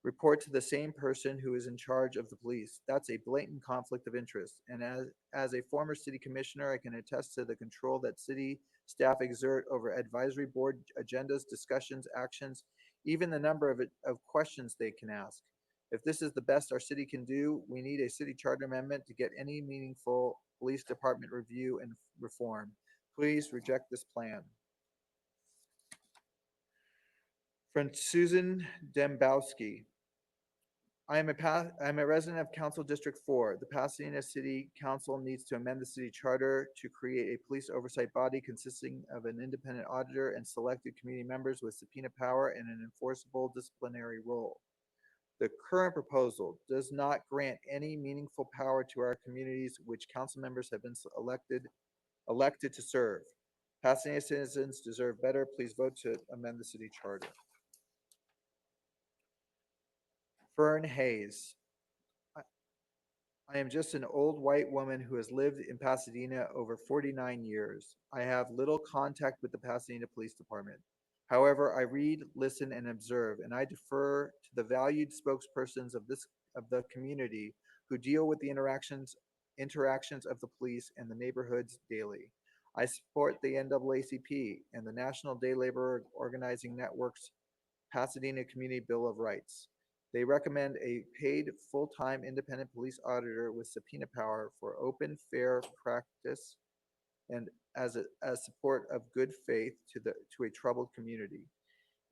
report to the same person who is in charge of the police? That's a blatant conflict of interest. And as a former city commissioner, I can attest to the control that city staff exert over advisory board agendas, discussions, actions, even the number of questions they can ask. If this is the best our city can do, we need a city charter amendment to get any meaningful police department review and reform. Please reject this plan. From Susan Dembowski. I'm a resident of Council District 4. The Pasadena City Council needs to amend the city charter to create a police oversight body consisting of an independent auditor and selected community members with subpoena power and an enforceable disciplinary role. The current proposal does not grant any meaningful power to our communities which council members have been elected to serve. Pasadena citizens deserve better. Please vote to amend the city charter. Fern Hayes. I am just an old white woman who has lived in Pasadena over 49 years. I have little contact with the Pasadena Police Department. However, I read, listen, and observe, and I defer to the valued spokespersons of the community who deal with the interactions of the police and the neighborhoods daily. I support the NAACP and the National Day Labor Organizing Network's Pasadena Community Bill of Rights. They recommend a paid full-time independent police auditor with subpoena power for open, fair practice and as support of good faith to a troubled community.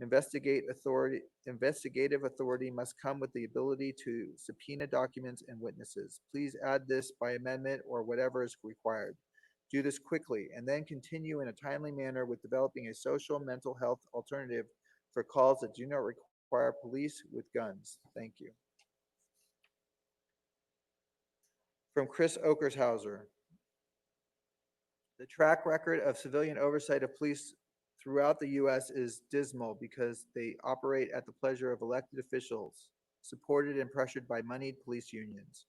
Investigative authority must come with the ability to subpoena documents and witnesses. Please add this by amendment or whatever is required. Do this quickly and then continue in a timely manner with developing a social mental health alternative for calls that do not require police with guns. Thank you. From Chris Okershauser. The track record of civilian oversight of police throughout the U.S. is dismal because they operate at the pleasure of elected officials. supported and pressured by moneyed police unions.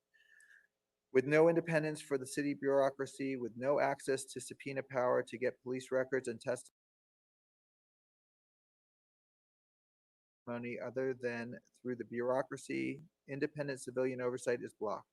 With no independence for the city bureaucracy, with no access to subpoena power to get police records and testimony other than through the bureaucracy, independent civilian oversight is blocked.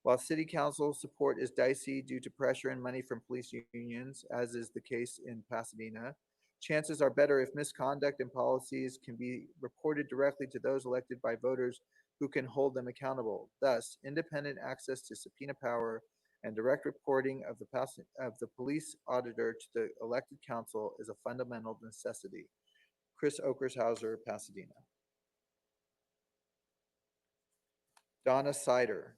While city council support is dicey due to pressure and money from police unions, as is the case in Pasadena, chances are better if misconduct and policies can be reported directly to those elected by voters who can hold them accountable. Thus, independent access to subpoena power and direct reporting of the police auditor to the elected council is a fundamental necessity. Chris Okershauser, Pasadena. Donna Sider.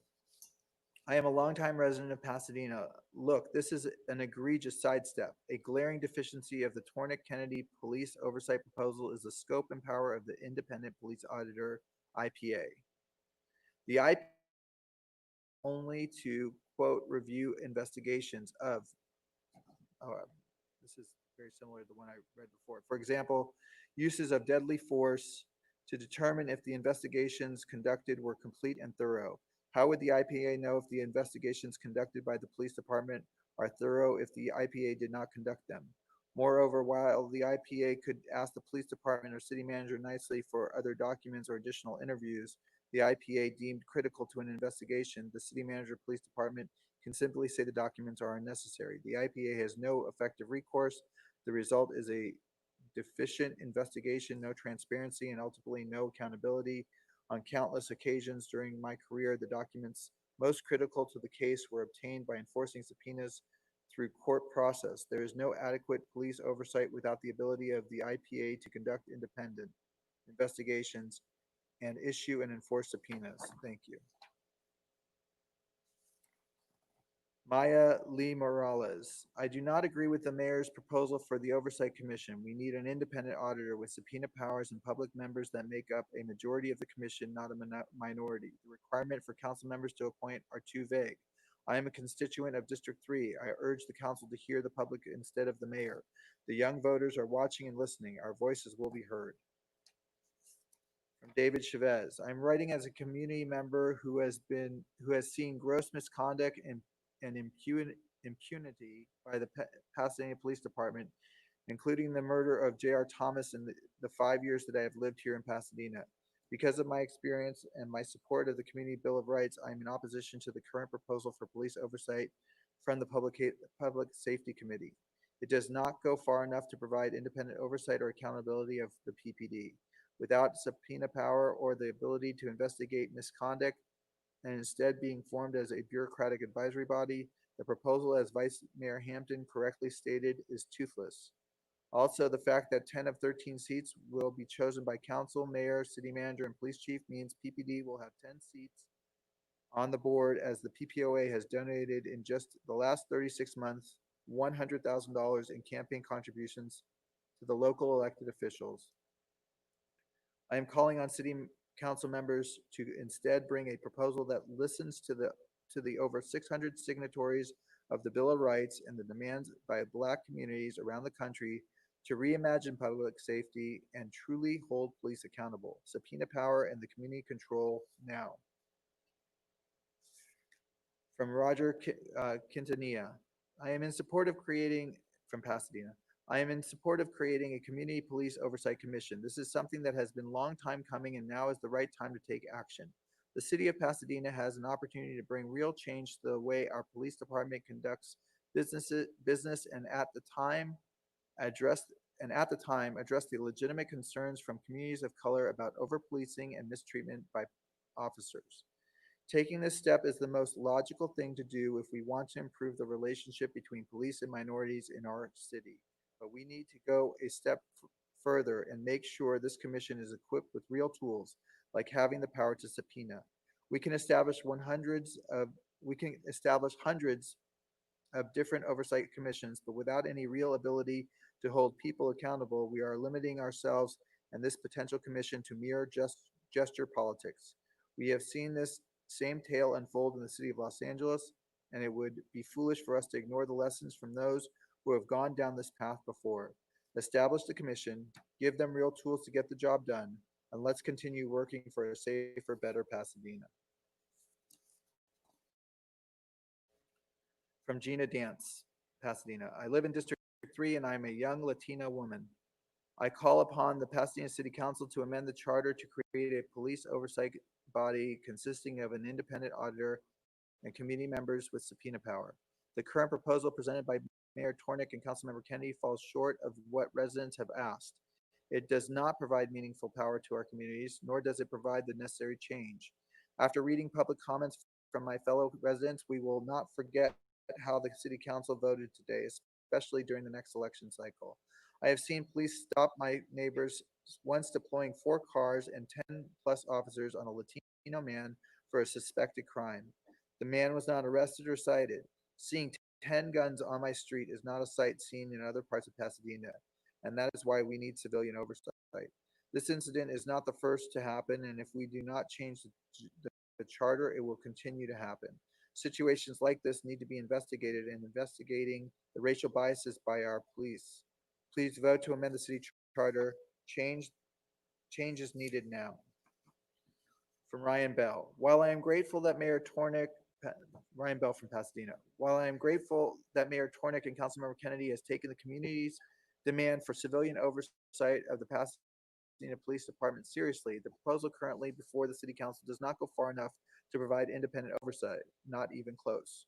I am a longtime resident of Pasadena. Look, this is an egregious sidestep. A glaring deficiency of the Tornick-Kennedy police oversight proposal is the scope and power of the independent police auditor, IPA. The IPA only to, quote, review investigations of, this is very similar to the one I read before. For example, uses of deadly force to determine if the investigations conducted were complete and thorough. How would the IPA know if the investigations conducted by the police department are thorough if the IPA did not conduct them? Moreover, while the IPA could ask the police department or city manager nicely for other documents or additional interviews the IPA deemed critical to an investigation, the city manager police department can simply say the documents are unnecessary. The IPA has no effective recourse. The result is a deficient investigation, no transparency, and ultimately no accountability. On countless occasions during my career, the documents most critical to the case were obtained by enforcing subpoenas through court process. There is no adequate police oversight without the ability of the IPA to conduct independent investigations and issue and enforce subpoenas. Thank you. Maya Lee Morales. I do not agree with the mayor's proposal for the Oversight Commission. We need an independent auditor with subpoena powers and public members that make up a majority of the commission, not a minority. The requirement for council members to appoint are too vague. I am a constituent of District 3. I urge the council to hear the public instead of the mayor. The young voters are watching and listening. Our voices will be heard. From David Chavez. I'm writing as a community member who has seen gross misconduct and impunity by the Pasadena Police Department, including the murder of J.R. Thomas in the 5 years that I have lived here in Pasadena. Because of my experience and my support of the Community Bill of Rights, I am in opposition to the current proposal for police oversight from the Public Safety Committee. It does not go far enough to provide independent oversight or accountability of the PPD. Without subpoena power or the ability to investigate misconduct, and instead being formed as a bureaucratic advisory body, the proposal, as Vice Mayor Hampton correctly stated, is toothless. Also, the fact that 10 of 13 seats will be chosen by council, mayor, city manager, and police chief means PPD will have 10 seats on the board, as the PPOA has donated in just the last 36 months $100,000 in campaign contributions to the local elected officials. I am calling on city council members to instead bring a proposal that listens to the over 600 signatories of the Bill of Rights and the demands by Black communities around the country to reimagine public safety and truly hold police accountable. Subpoena power and the community control now. From Roger Quintanilla. I am in support of creating, from Pasadena, I am in support of creating a community police oversight commission. This is something that has been a long time coming, and now is the right time to take action. The city of Pasadena has an opportunity to bring real change to the way our police department conducts business and at the time address the legitimate concerns from communities of color about over-policing and mistreatment by officers. Taking this step is the most logical thing to do if we want to improve the relationship between police and minorities in our city. But we need to go a step further and make sure this commission is equipped with real tools, like having the power to subpoena. We can establish hundreds of different oversight commissions, but without any real ability to hold people accountable, we are limiting ourselves and this potential commission to mere gesture politics. We have seen this same tale unfold in the city of Los Angeles, and it would be foolish for us to ignore the lessons from those who have gone down this path before. Establish the commission, give them real tools to get the job done. and let's continue working for a safer, better Pasadena. From Gina Dance, Pasadena. I live in District 3 and I'm a young Latina woman. I call upon the Pasadena City Council to amend the charter to create a police oversight body consisting of an independent auditor and community members with subpoena power. The current proposal presented by Mayor Tornick and Councilmember Kennedy falls short of what residents have asked. It does not provide meaningful power to our communities, nor does it provide the necessary change. After reading public comments from my fellow residents, we will not forget how the city council voted today, especially during the next election cycle. I have seen police stop my neighbors, once deploying 4 cars and 10 plus officers on a Latino man for a suspected crime. The man was not arrested or cited. Seeing 10 guns on my street is not a sight seen in other parts of Pasadena, and that is why we need civilian oversight. This incident is not the first to happen, and if we do not change the charter, it will continue to happen. Situations like this need to be investigated, and investigating the racial biases by our police. Please vote to amend the city charter. Change is needed now. From Ryan Bell. While I am grateful that Mayor Tornick, Ryan Bell from Pasadena. While I am grateful that Mayor Tornick and Councilmember Kennedy has taken the community's demand for civilian oversight of the Pasadena Police Department seriously, the proposal currently before the City Council does not go far enough to provide independent oversight, not even close.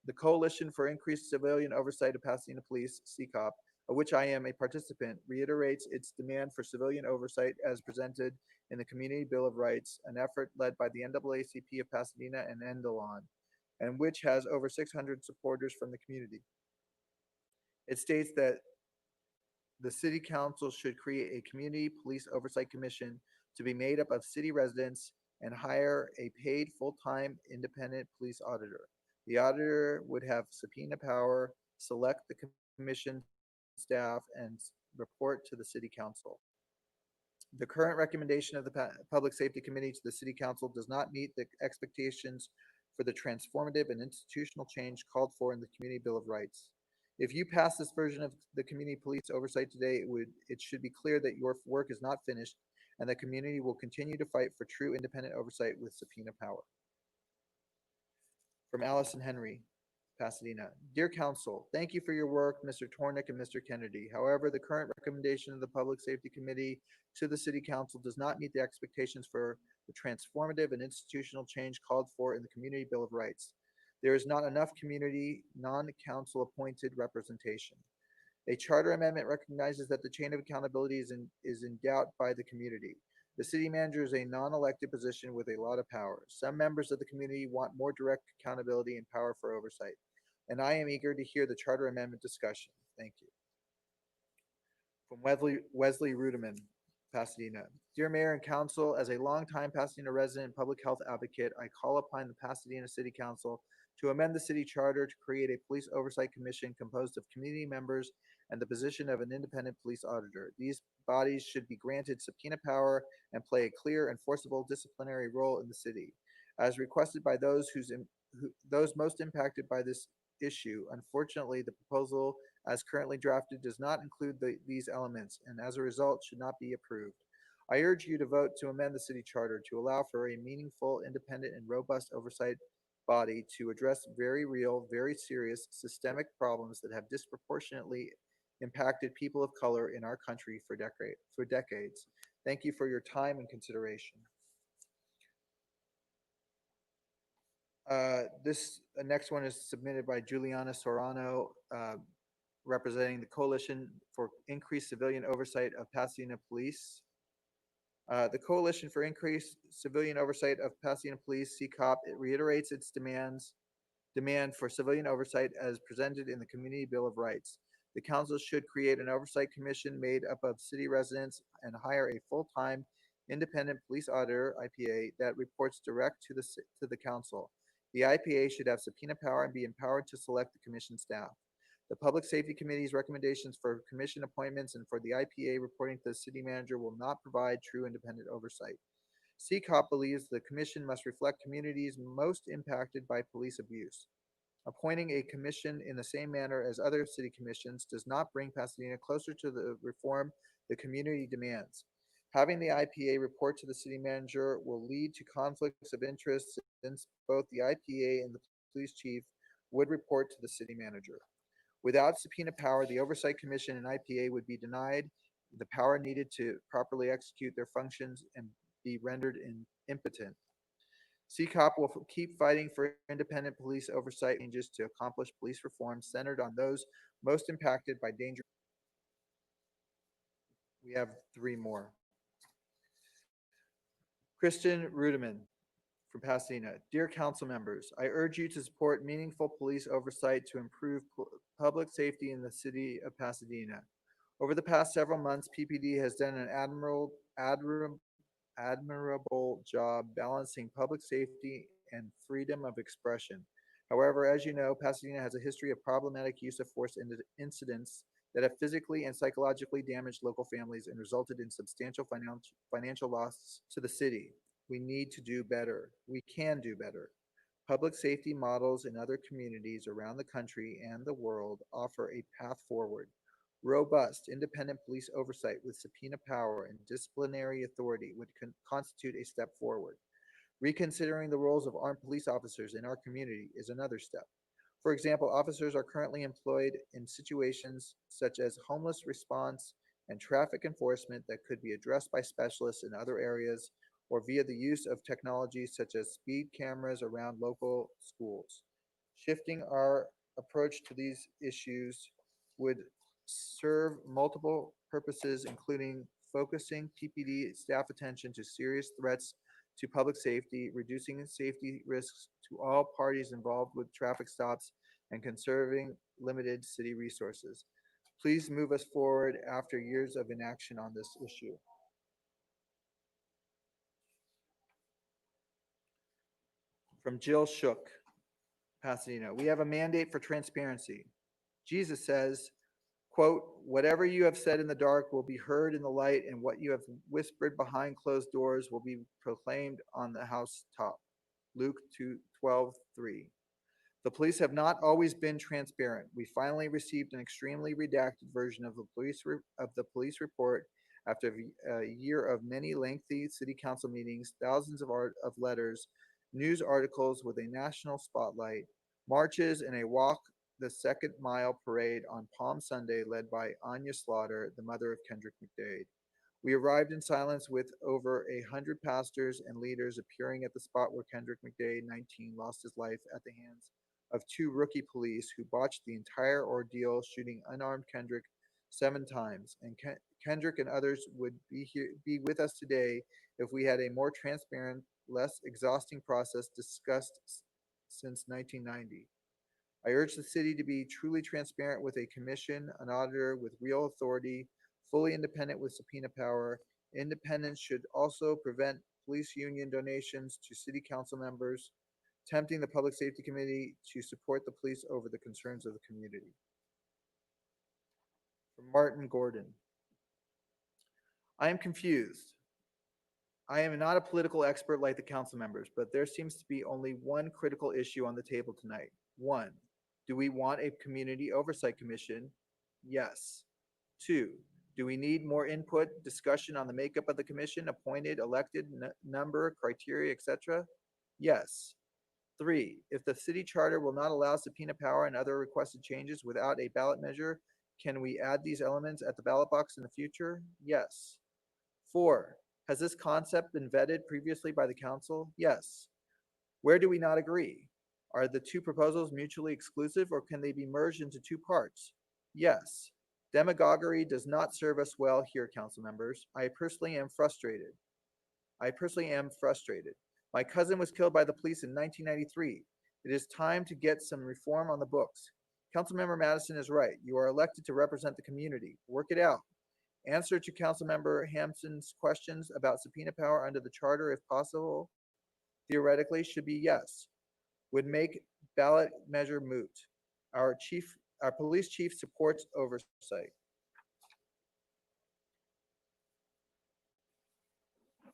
The Coalition for Increased Civilian Oversight of Pasadena Police, CCOP, of which I am a participant, reiterates its demand for civilian oversight as presented in the Community Bill of Rights, an effort led by the NAACP of Pasadena and Endalon, and which has over 600 supporters from the community. It states that the City Council should create a Community Police Oversight Commission to be made up of city residents and hire a paid full-time independent police auditor. The auditor would have subpoena power, select the commission staff, and report to the City Council. The current recommendation of the Public Safety Committee to the City Council does not meet the expectations for the transformative and institutional change called for in the Community Bill of Rights. If you pass this version of the community police oversight today, it should be clear that your work is not finished and the community will continue to fight for true independent oversight with subpoena power. From Allison Henry, Pasadena. Dear Council, thank you for your work, Mr. Tornick and Mr. Kennedy. However, the current recommendation of the Public Safety Committee to the City Council does not meet the expectations for the transformative and institutional change called for in the Community Bill of Rights. There is not enough community, non-council appointed representation. A charter amendment recognizes that the chain of accountability is in doubt by the community. The city manager is a non-elected position with a lot of power. Some members of the community want more direct accountability and power for oversight, and I am eager to hear the charter amendment discussion. Thank you. From Wesley Ruderman, Pasadena. Dear Mayor and Council, as a longtime Pasadena resident and public health advocate, I call upon the Pasadena City Council to amend the city charter to create a police oversight commission composed of community members and the position of an independent police auditor. These bodies should be granted subpoena power and play a clear, enforceable disciplinary role in the city. As requested by those those most impacted by this issue, unfortunately, the proposal as currently drafted does not include these elements and as a result should not be approved. I urge you to vote to amend the city charter to allow for a meaningful, independent, and robust oversight body to address very real, very serious systemic problems that have disproportionately impacted people of color in our country for decades. Thank you for your time and consideration. This next one is submitted by Juliana Sorano, representing the Coalition for Increased Civilian Oversight of Pasadena Police. The Coalition for Increased Civilian Oversight of Pasadena Police, CCOP, it reiterates its demand for civilian oversight as presented in the Community Bill of Rights. The council should create an oversight commission made up of city residents and hire a full-time independent police auditor, IPA, that reports direct to the council. The IPA should have subpoena power and be empowered to select the commission staff. The Public Safety Committee's recommendations for commission appointments and for the IPA reporting to the city manager will not provide true independent oversight. CCOP believes the commission must reflect communities most impacted by police abuse. Appointing a commission in the same manner as other city commissions does not bring Pasadena closer to the reform the community demands. Having the IPA report to the city manager will lead to conflicts of interest since both the IPA and the police chief would report to the city manager. Without subpoena power, the Oversight Commission and IPA would be denied the power needed to properly execute their functions and be rendered impotent. CCOP will keep fighting for independent police oversight changes to accomplish police reform centered on those most impacted by danger. We have three more. Kristen Rudeman from Pasadena. Dear council members, I urge you to support meaningful police oversight to improve public safety in the city of Pasadena. Over the past several months, PPD has done an admirable job balancing public safety and freedom of expression. However, as you know, Pasadena has a history of problematic use of force incidents that have physically and psychologically damaged local families and resulted in substantial financial loss to the city. We need to do better. We can do better. Public safety models in other communities around the country and the world offer a path forward. Robust, independent police oversight with subpoena power and disciplinary authority would constitute a step forward. Reconsidering the roles of armed police officers in our community is another step. For example, officers are currently employed in situations such as homeless response and traffic enforcement that could be addressed by specialists in other areas or via the use of technology such as speed cameras around local schools. Shifting our approach to these issues would serve multiple purposes, including focusing PPD staff attention to serious threats to public safety, reducing safety risks to all parties involved with traffic stops, and conserving limited city resources. Please move us forward after years of inaction on this issue. From Jill Shook, Pasadena. We have a mandate for transparency. Jesus says, quote, whatever you have said in the dark will be heard in the light, and what you have whispered behind closed doors will be proclaimed on the housetop. Luke 12:3. The police have not always been transparent. We finally received an extremely redacted version of the police report after a year of many lengthy city council meetings, thousands of letters, news articles with a national spotlight, marches, and a walk the second mile parade on Palm Sunday led by Anya Slaughter, the mother of Kendrick McDade. We arrived in silence with over 100 pastors and leaders appearing at the spot where Kendrick McDade, 19, lost his life at the hands of two rookie police who botched the entire ordeal, shooting unarmed Kendrick 7 times. And Kendrick and others would be with us today if we had a more transparent, less exhausting process discussed since 1990. I urge the city to be truly transparent with a commission, an auditor with real authority, fully independent with subpoena power. Independence should also prevent police union donations to city council members, tempting the Public Safety Committee to support the police over the concerns of the community. From Martin Gordon. I am confused. I am not a political expert like the council members, but there seems to be only one critical issue on the table tonight. 1, do we want a community oversight commission? Yes. 2, do we need more input, discussion on the makeup of the commission, appointed, elected, number, criteria, etc.? Yes. 3, if the city charter will not allow subpoena power and other requested changes without a ballot measure, can we add these elements at the ballot box in the future? Yes. 4, has this concept been vetted previously by the council? Yes. Where do we not agree? Are the two proposals mutually exclusive, or can they be merged into 2 parts? Yes. Demagoguery does not serve us well here, council members. I personally am frustrated. My cousin was killed by the police in 1993. It is time to get some reform on the books. Councilmember Madison is right. You are elected to represent the community. Work it out. Answer to Councilmember Hampson's questions about subpoena power under the charter, if possible, theoretically, should be yes. Would make ballot measure moot. Our police chief supports oversight.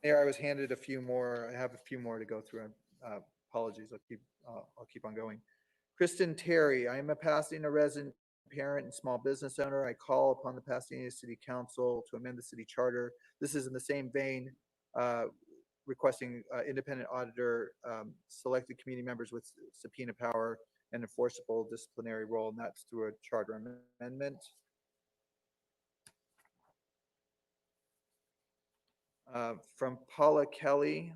There, I was handed a few more. I have a few more to go through. Apologies. I'll keep on going. Kristen Terry. I am a Pasadena resident parent and small business owner, I call upon the Pasadena City Council to amend the city charter. This is in the same vein, requesting independent auditor, selected community members with subpoena power and enforceable disciplinary role, and that's through a charter amendment. From Paula Kelly.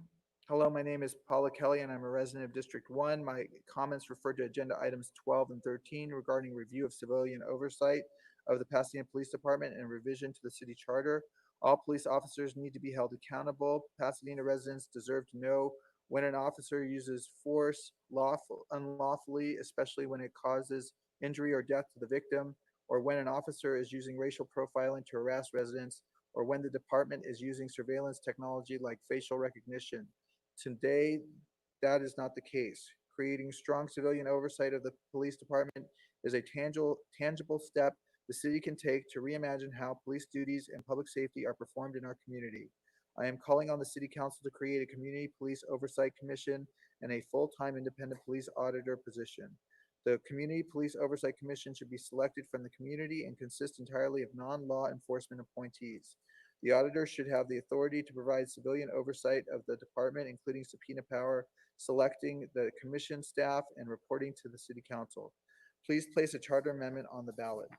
Hello, my name is Paula Kelly and I'm a resident of District 1. My comments refer to agenda items 12 and 13 regarding review of civilian oversight of the Pasadena Police Department and revision to the city charter. All police officers need to be held accountable. Pasadena residents deserve to know when an officer uses force unlawfully, especially when it causes injury or death to the victim, or when an officer is using racial profiling to harass residents, or when the department is using surveillance technology like facial recognition. Today, that is not the case. Creating strong civilian oversight of the police department is a tangible step the city can take to reimagine how police duties and public safety are performed in our community. I am calling on the City Council to create a Community Police Oversight Commission and a full-time independent police auditor position. The Community Police Oversight Commission should be selected from the community and consist entirely of non-law enforcement appointees. The auditor should have the authority to provide civilian oversight of the department, including subpoena power, selecting the commission staff, and reporting to the City Council. Please place a charter amendment on the ballot.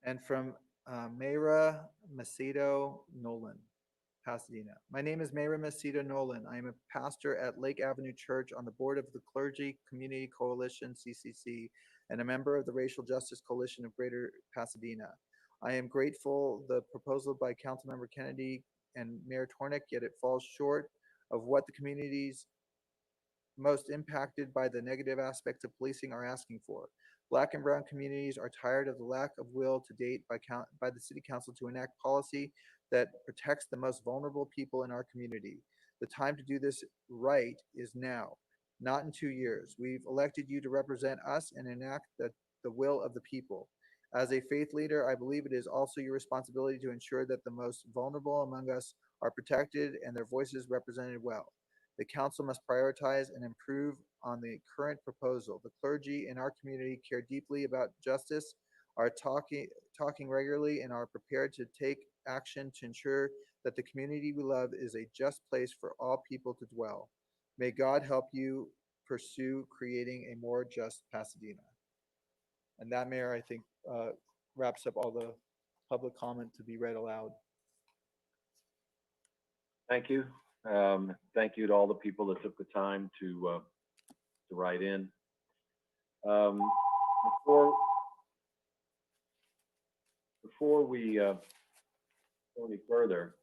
And from Mayra Macedo Nolan, Pasadena. My name is Mayra Macedo Nolan. I am a pastor at Lake Avenue Church on the board of the Clergy Community Coalition, CCC, and a member of the Racial Justice Coalition of Greater Pasadena. I am grateful the proposal by Councilmember Kennedy and Mayor Tornick, yet it falls short of what the communities most impacted by the negative aspects of policing are asking for. Black and brown communities are tired of the lack of will to date by the City Council to enact policy that protects the most vulnerable people in our community. The time to do this right is now, not in 2 years. We've elected you to represent us and enact the will of the people. As a faith leader, I believe it is also your responsibility to ensure that the most vulnerable among us are protected and their voices represented well. The council must prioritize and improve on the current proposal. The clergy in our community care deeply about justice, are talking regularly, and are prepared to take action to ensure that the community we love is a just place for all people to dwell. May God help you pursue creating a more just Pasadena. And that, Mayor, I think wraps up all the public comment to be read aloud. Thank you. Thank you to all the people that took the time to write in. Before we go any further,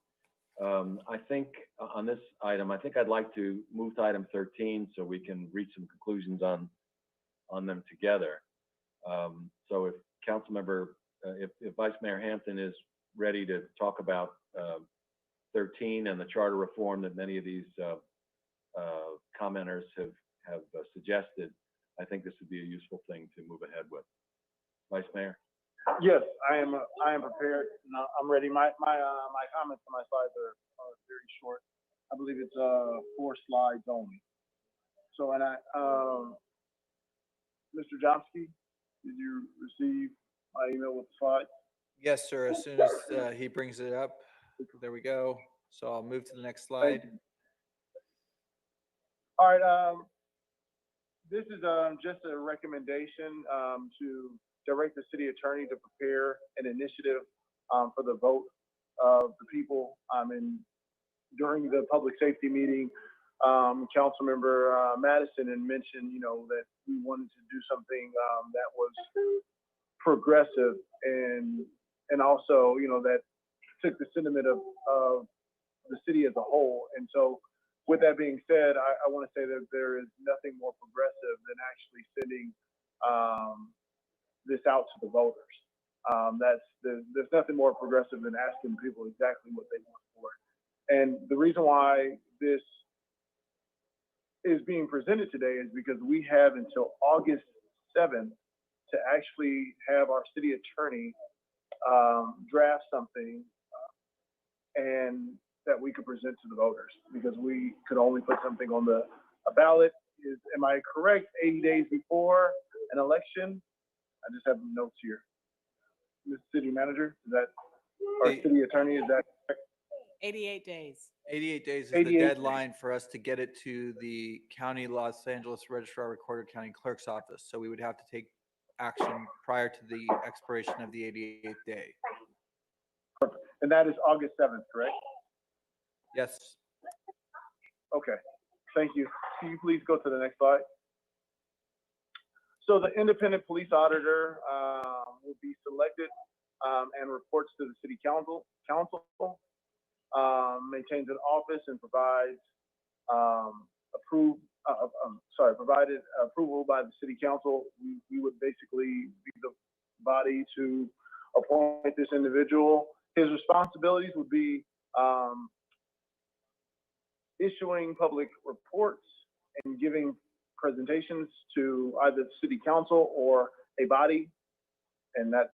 I think on this item, I think I'd like to move to item 13 so we can reach some conclusions on them together. So if Councilmember, if Vice Mayor Hampton is ready to talk about 13 and the charter reform that many of these commenters have suggested, I think this would be a useful thing to move ahead with. Vice Mayor? Yes, I am prepared. No, I'm ready. My comments on my slides are very short. I believe it's 4 slides only. So, and Mr. Jomsky, did you receive my email with the slides? Yes, sir. As soon as he brings it up, there we go. So I'll move to the next slide. All right. This is just a recommendation to direct the city attorney to prepare an initiative for the vote of the people. During the public safety meeting, Councilmember Madison had mentioned, that we wanted to do something that was progressive and also, that took the sentiment of the city as a whole. And so with that being said, I want to say that there is nothing more progressive than actually sending this out to the voters. There's nothing more progressive than asking people exactly what they want for it. And the reason why this is being presented today is because we have until August 7th to actually have our city attorney draft something and that we could present to the voters, because we could only put something on a ballot, am I correct, 80 days before an election? I just have notes here. Mr. City Manager, is that, or City Attorney, is that correct? 88 days. 88 days is 88 the days. deadline for us to get it to the County Los Angeles Registrar Recorder County Clerk's Office. So we would have to take action prior to the expiration of the 88th day. And that is August 7th, correct? Yes. Okay, thank you. Can you please go to the next slide? So the independent police auditor will be selected and reports to the city council. Maintains an office and provides provided approval by the city council. We would basically be the body to appoint this individual. His responsibilities would be issuing public reports and giving presentations to either the city council or a body, and that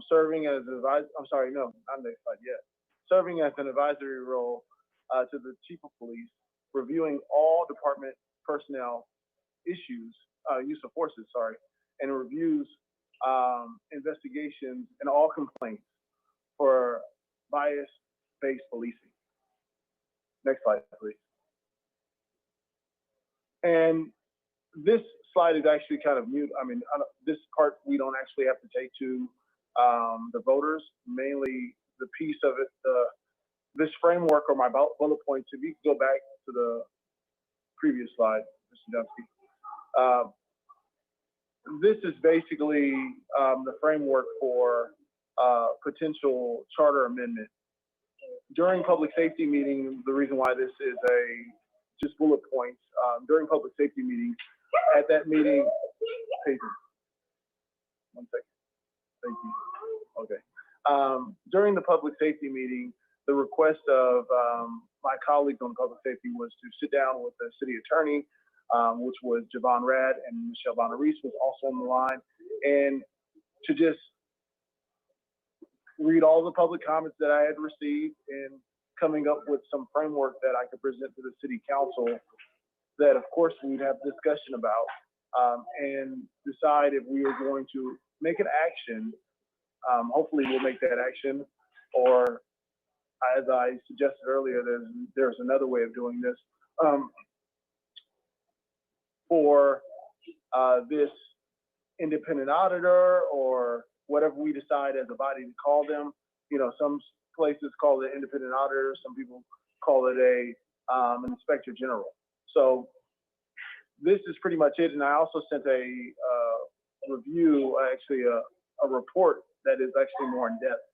serving as an advisor, I'm sorry, no, not next slide yet. Serving as an advisory role to the chief of police, reviewing all department personnel issues, use of forces, sorry, and reviews investigations and all complaints for bias-based policing. Next slide, please. And this slide is actually kind of mute. I mean, this part we don't actually have to take to the voters. Mainly the piece of it, this framework or my bullet points. If you could go back to the previous slide, Mr. Dunsky. This is basically the framework for potential charter amendment. During public safety meeting, the reason why this is just bullet points, during public safety meetings, at that meeting, Peyton, 1 second, thank you, okay. During the public safety meeting, the request of my colleagues on public safety was to sit down with the city attorney, which was Javon Rad, and Michelle Bonarise was also on the line, and to just read all the public comments that I had received and coming up with some framework that I could present to the city council that of course we'd have discussion about and decide if we are going to make an action. Hopefully we'll make that action, or as I suggested earlier, there's another way of doing this for this independent auditor or whatever we decide as a body to call them. You know, some places call it independent auditor, some people call it an inspector general. So this is pretty much it. And I also sent a review, actually a report that is actually more in depth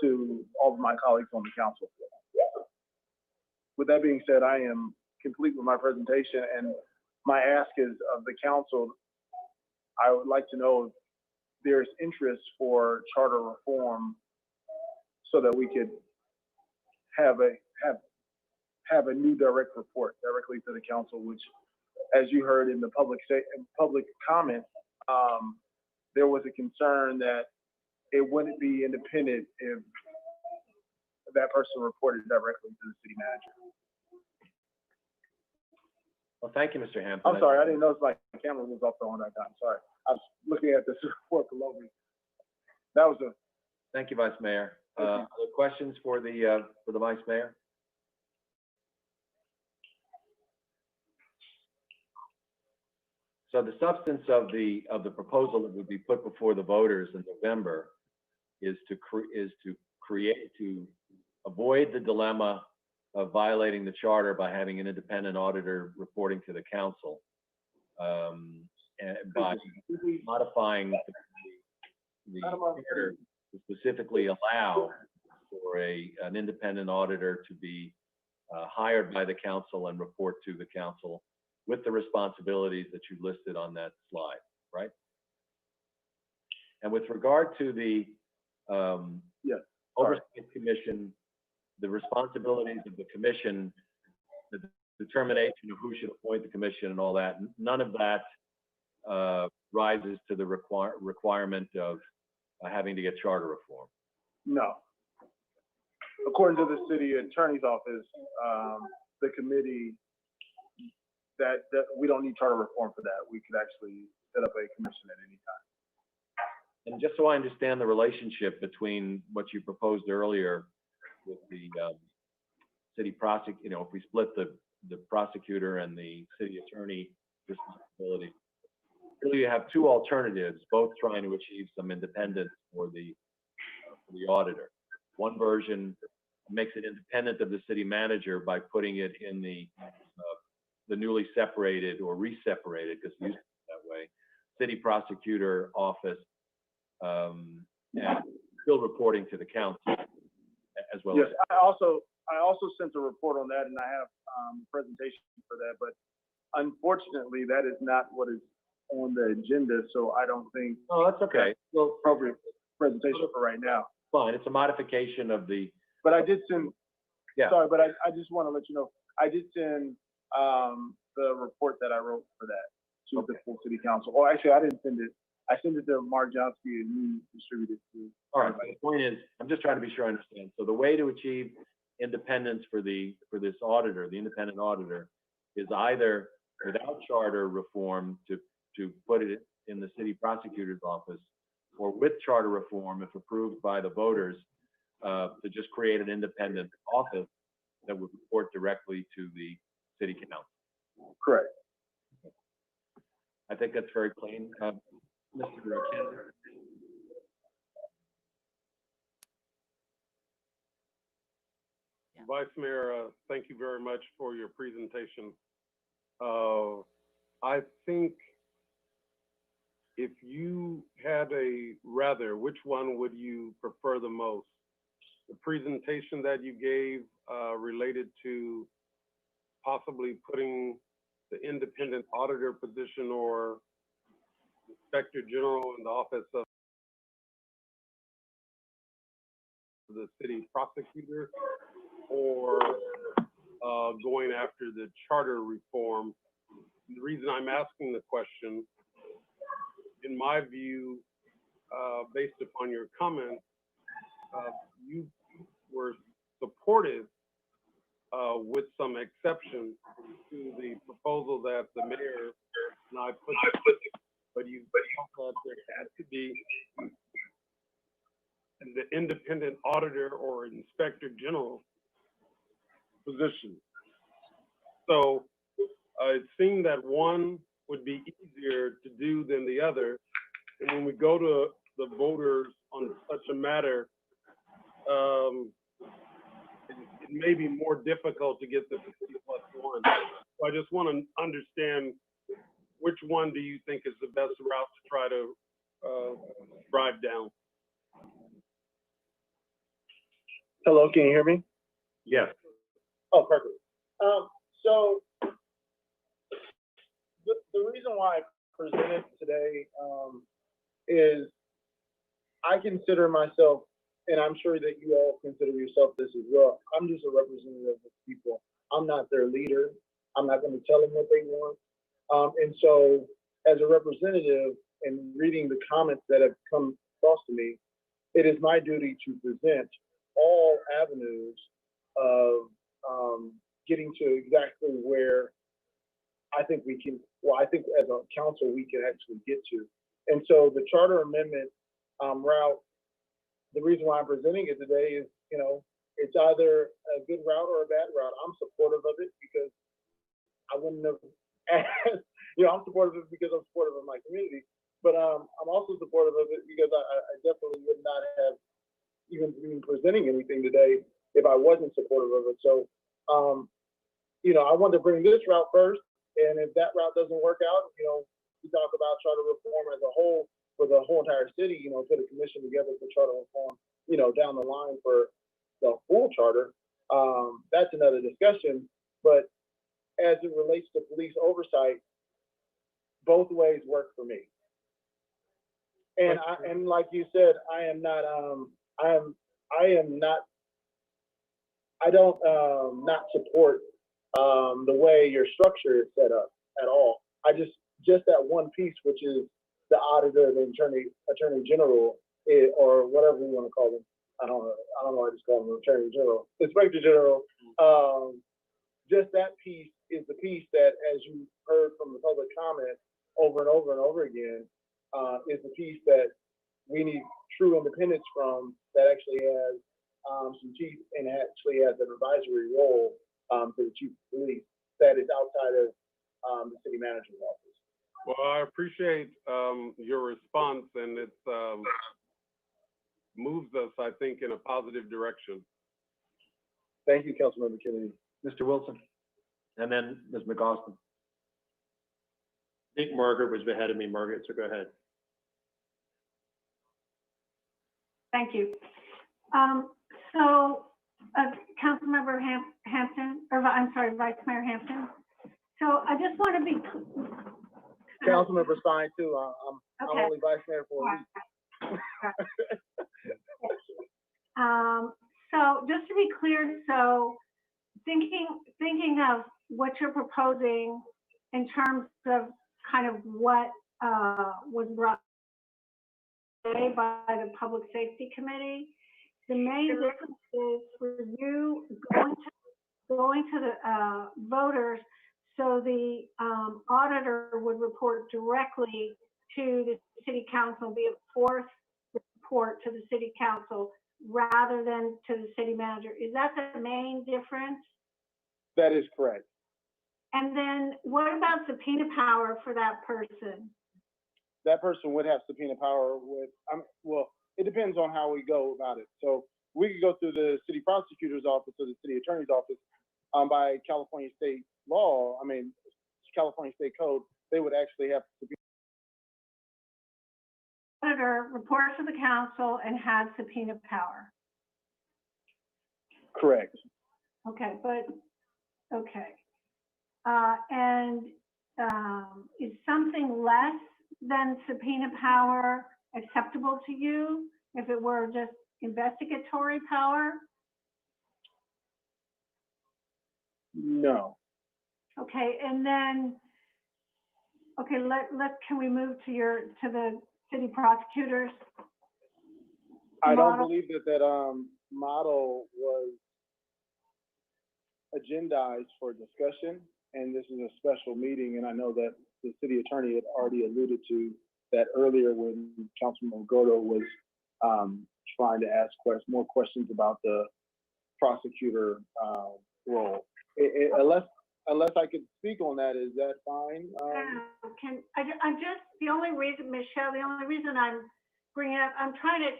to all of my colleagues on the council. With that being said, I am complete with my presentation, and my ask is of the council, I would like to know if there's interest for charter reform so that we could have a new direct report directly to the council, which, as you heard in the public comment, there was a concern that it wouldn't be independent if that person reported directly to the city manager. Well, thank you, Mr. Hampton. I'm sorry, I didn't notice my camera was off the whole time. Sorry, I was looking at this report below me. That was a. Thank you, Vice Mayor. Other questions for the Vice Mayor? So the substance of the proposal that would be put before the voters in November is to avoid the dilemma of violating the charter by having an independent auditor reporting to the council, and by modifying the charter to specifically allow for an independent auditor to be hired by the council and report to the council with the responsibilities that you listed on that slide, right? And with regard to the Oversight Commission, the responsibilities of the commission, the determination of who should appoint the commission and all that, none of that rises to the requirement of having to get charter reform. No. According to the city attorney's office, the committee that we don't need charter reform for that. We could actually set up a commission at any time. And just so I understand the relationship between what you proposed earlier with the city prosecutor, you know, if we split the prosecutor and the city attorney responsibility, really you have two alternatives, both trying to achieve some independence for the auditor. One version makes it independent of the city manager by putting it in the newly separated or re-separated, because it used to be that way, city prosecutor office, and still reporting to the council as well. Yes, as I also sent a report on that, and I have a presentation for that. But unfortunately, that is not what is on the agenda. So I don't think. Oh, that's okay. Well, appropriate presentation for right now. Fine. It's a modification of the. But I did send. Yeah. Sorry, but I just want to let you know I did send the report that I wrote for that to the full city council. Oh, actually, I didn't send it. I sent it to Mark Johnsky and he distributed it to. All right. The point is, I'm just trying to be sure I understand. So the way to achieve independence for this auditor, the independent auditor, is either without charter reform to put it in the city prosecutor's office, or with charter reform, if approved by the voters, to just create an independent office that would report directly to the city council. Correct. I think that's very clean. Mr. Kennedy. Vice Mayor, thank you very much for your presentation. I think if you had which one would you prefer the most? The presentation that you gave related to possibly putting the independent auditor position or Inspector General in the office of the city prosecutor, or going after the charter reform. The reason I'm asking the question, in my view, based upon your comments, you were supportive with some exceptions to the proposal that the mayor and I put, but you felt that there had to be the independent auditor or inspector general position. So it seemed that one would be easier to do than the other. And when we go to the voters on such a matter, it may be more difficult to get the 50+1. So I just want to understand, which one do you think is the best route to try to drive down? Hello, can you hear me? Yes. Oh, perfect. So the reason why I presented today is I consider myself, and I'm sure that you all consider yourself this as well, I'm just a representative of people. I'm not their leader. I'm not going to tell them what they want. And so as a representative and reading the comments that have come across to me, it is my duty to present all avenues of getting to exactly where I think we can, well, I think as a council, we can actually get to. And so the charter amendment route, the reason why I'm presenting it today is, you know, it's either a good route or a bad route. I'm supportive of it because I wouldn't have asked, you know, I'm supportive of it because I'm supportive of my community, but I'm also supportive of it because I definitely would not have even been presenting anything today if I wasn't supportive of it. So, you know, I wanted to bring this route first, and if that route doesn't work out, you know, we talk about charter reform as a whole for the whole entire city, you know, put a commission together for charter reform, you know, down the line for the full charter. That's another discussion, but as it relates to police oversight, both ways work for me. And and like you said, I don't not support the way your structure is set up at all. I just that one piece, which is the auditor, the attorney general, or whatever we want to call them. I don't know. I just call them attorney general, inspector general. just that piece is the piece that, as you heard from the public comment over and over and over again, is the piece that we need true independence from, that actually has some teeth and actually has an advisory role to the chief of police that is outside of the city manager's office. Well, I appreciate your response, and it moves us, I think, in a positive direction. Thank you, Councilmember Kennedy. Mr. Wilson, and then Ms. McAustin. I think Margaret was ahead of me, Margaret, so go ahead. Thank you. Councilmember Hampton, or I'm sorry, Vice Mayor Hampton. So I just want to be. Councilmember's fine too. I'm Okay. only vice mayor for a week. So just to be clear, so thinking of what you're proposing in terms of kind of what was brought today by the Public Safety Committee, the main difference is for you going to the voters, so the auditor would report directly to the city council, be a fourth report to the city council rather than to the city manager. Is that the main difference? That is correct. And then what about subpoena power for that person? That person would have subpoena power with, well, it depends on how we go about it. So we could go through the city prosecutor's office or the city attorney's office by California state law. California state code, they would actually have subpoena. Auditor reports to the council and has subpoena power. Correct. Okay, but, okay. Is something less than subpoena power acceptable to you if it were just investigatory power? No. Okay, and then, okay, can we move to the city prosecutors? I don't model? believe that model was agendized for discussion, and this is a special meeting, and I know that the city attorney had already alluded to that earlier when Councilman Gordo was trying to ask more questions about the prosecutor role. Unless I could speak on that, is that fine? I'm just, the only reason, Michelle, the only reason I'm bringing it up, I'm trying to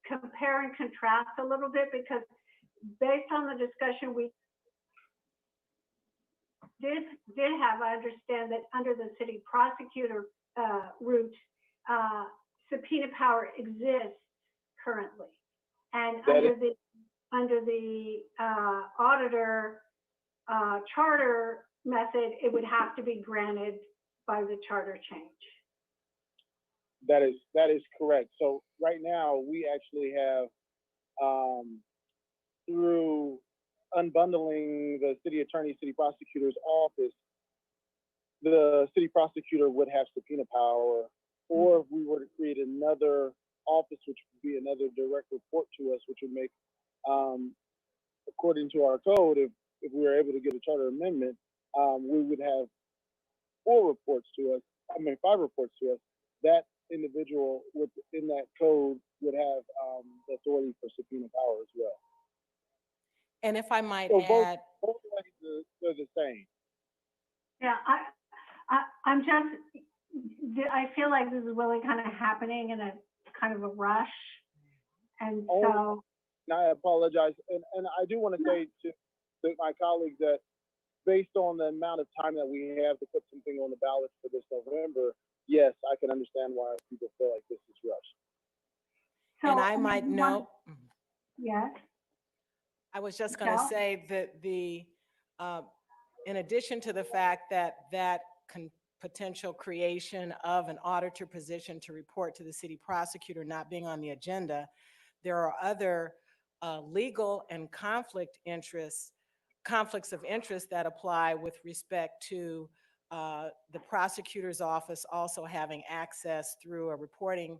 compare and contrast a little bit, because based on the discussion we did have, I understand that under the city prosecutor route, subpoena power exists currently. And under the auditor charter method, it would have to be granted by the charter change. That is correct. So right now we actually have through unbundling the city attorney, city prosecutor's office, the city prosecutor would have subpoena power, or if we were to create another office, which would be another direct report to us, which would make, according to our code, if we were able to get a charter amendment, we would have 5 reports to us. That individual within that code would have the authority for subpoena power as well. And if I might So add, both ways are the same. Yeah, I feel like this is really kind of happening in a kind of a rush. And so. And I apologize. And I do want to say to my colleagues that based on the amount of time that we have to put something on the ballot for this November, yes, I can understand why people feel like this is rushed. So, and I might note. Yes. I was just going to say that in addition to the fact that potential creation of an auditor position to report to the city prosecutor not being on the agenda, there are other legal and conflicts of interest that apply with respect to the prosecutor's office also having access through a reporting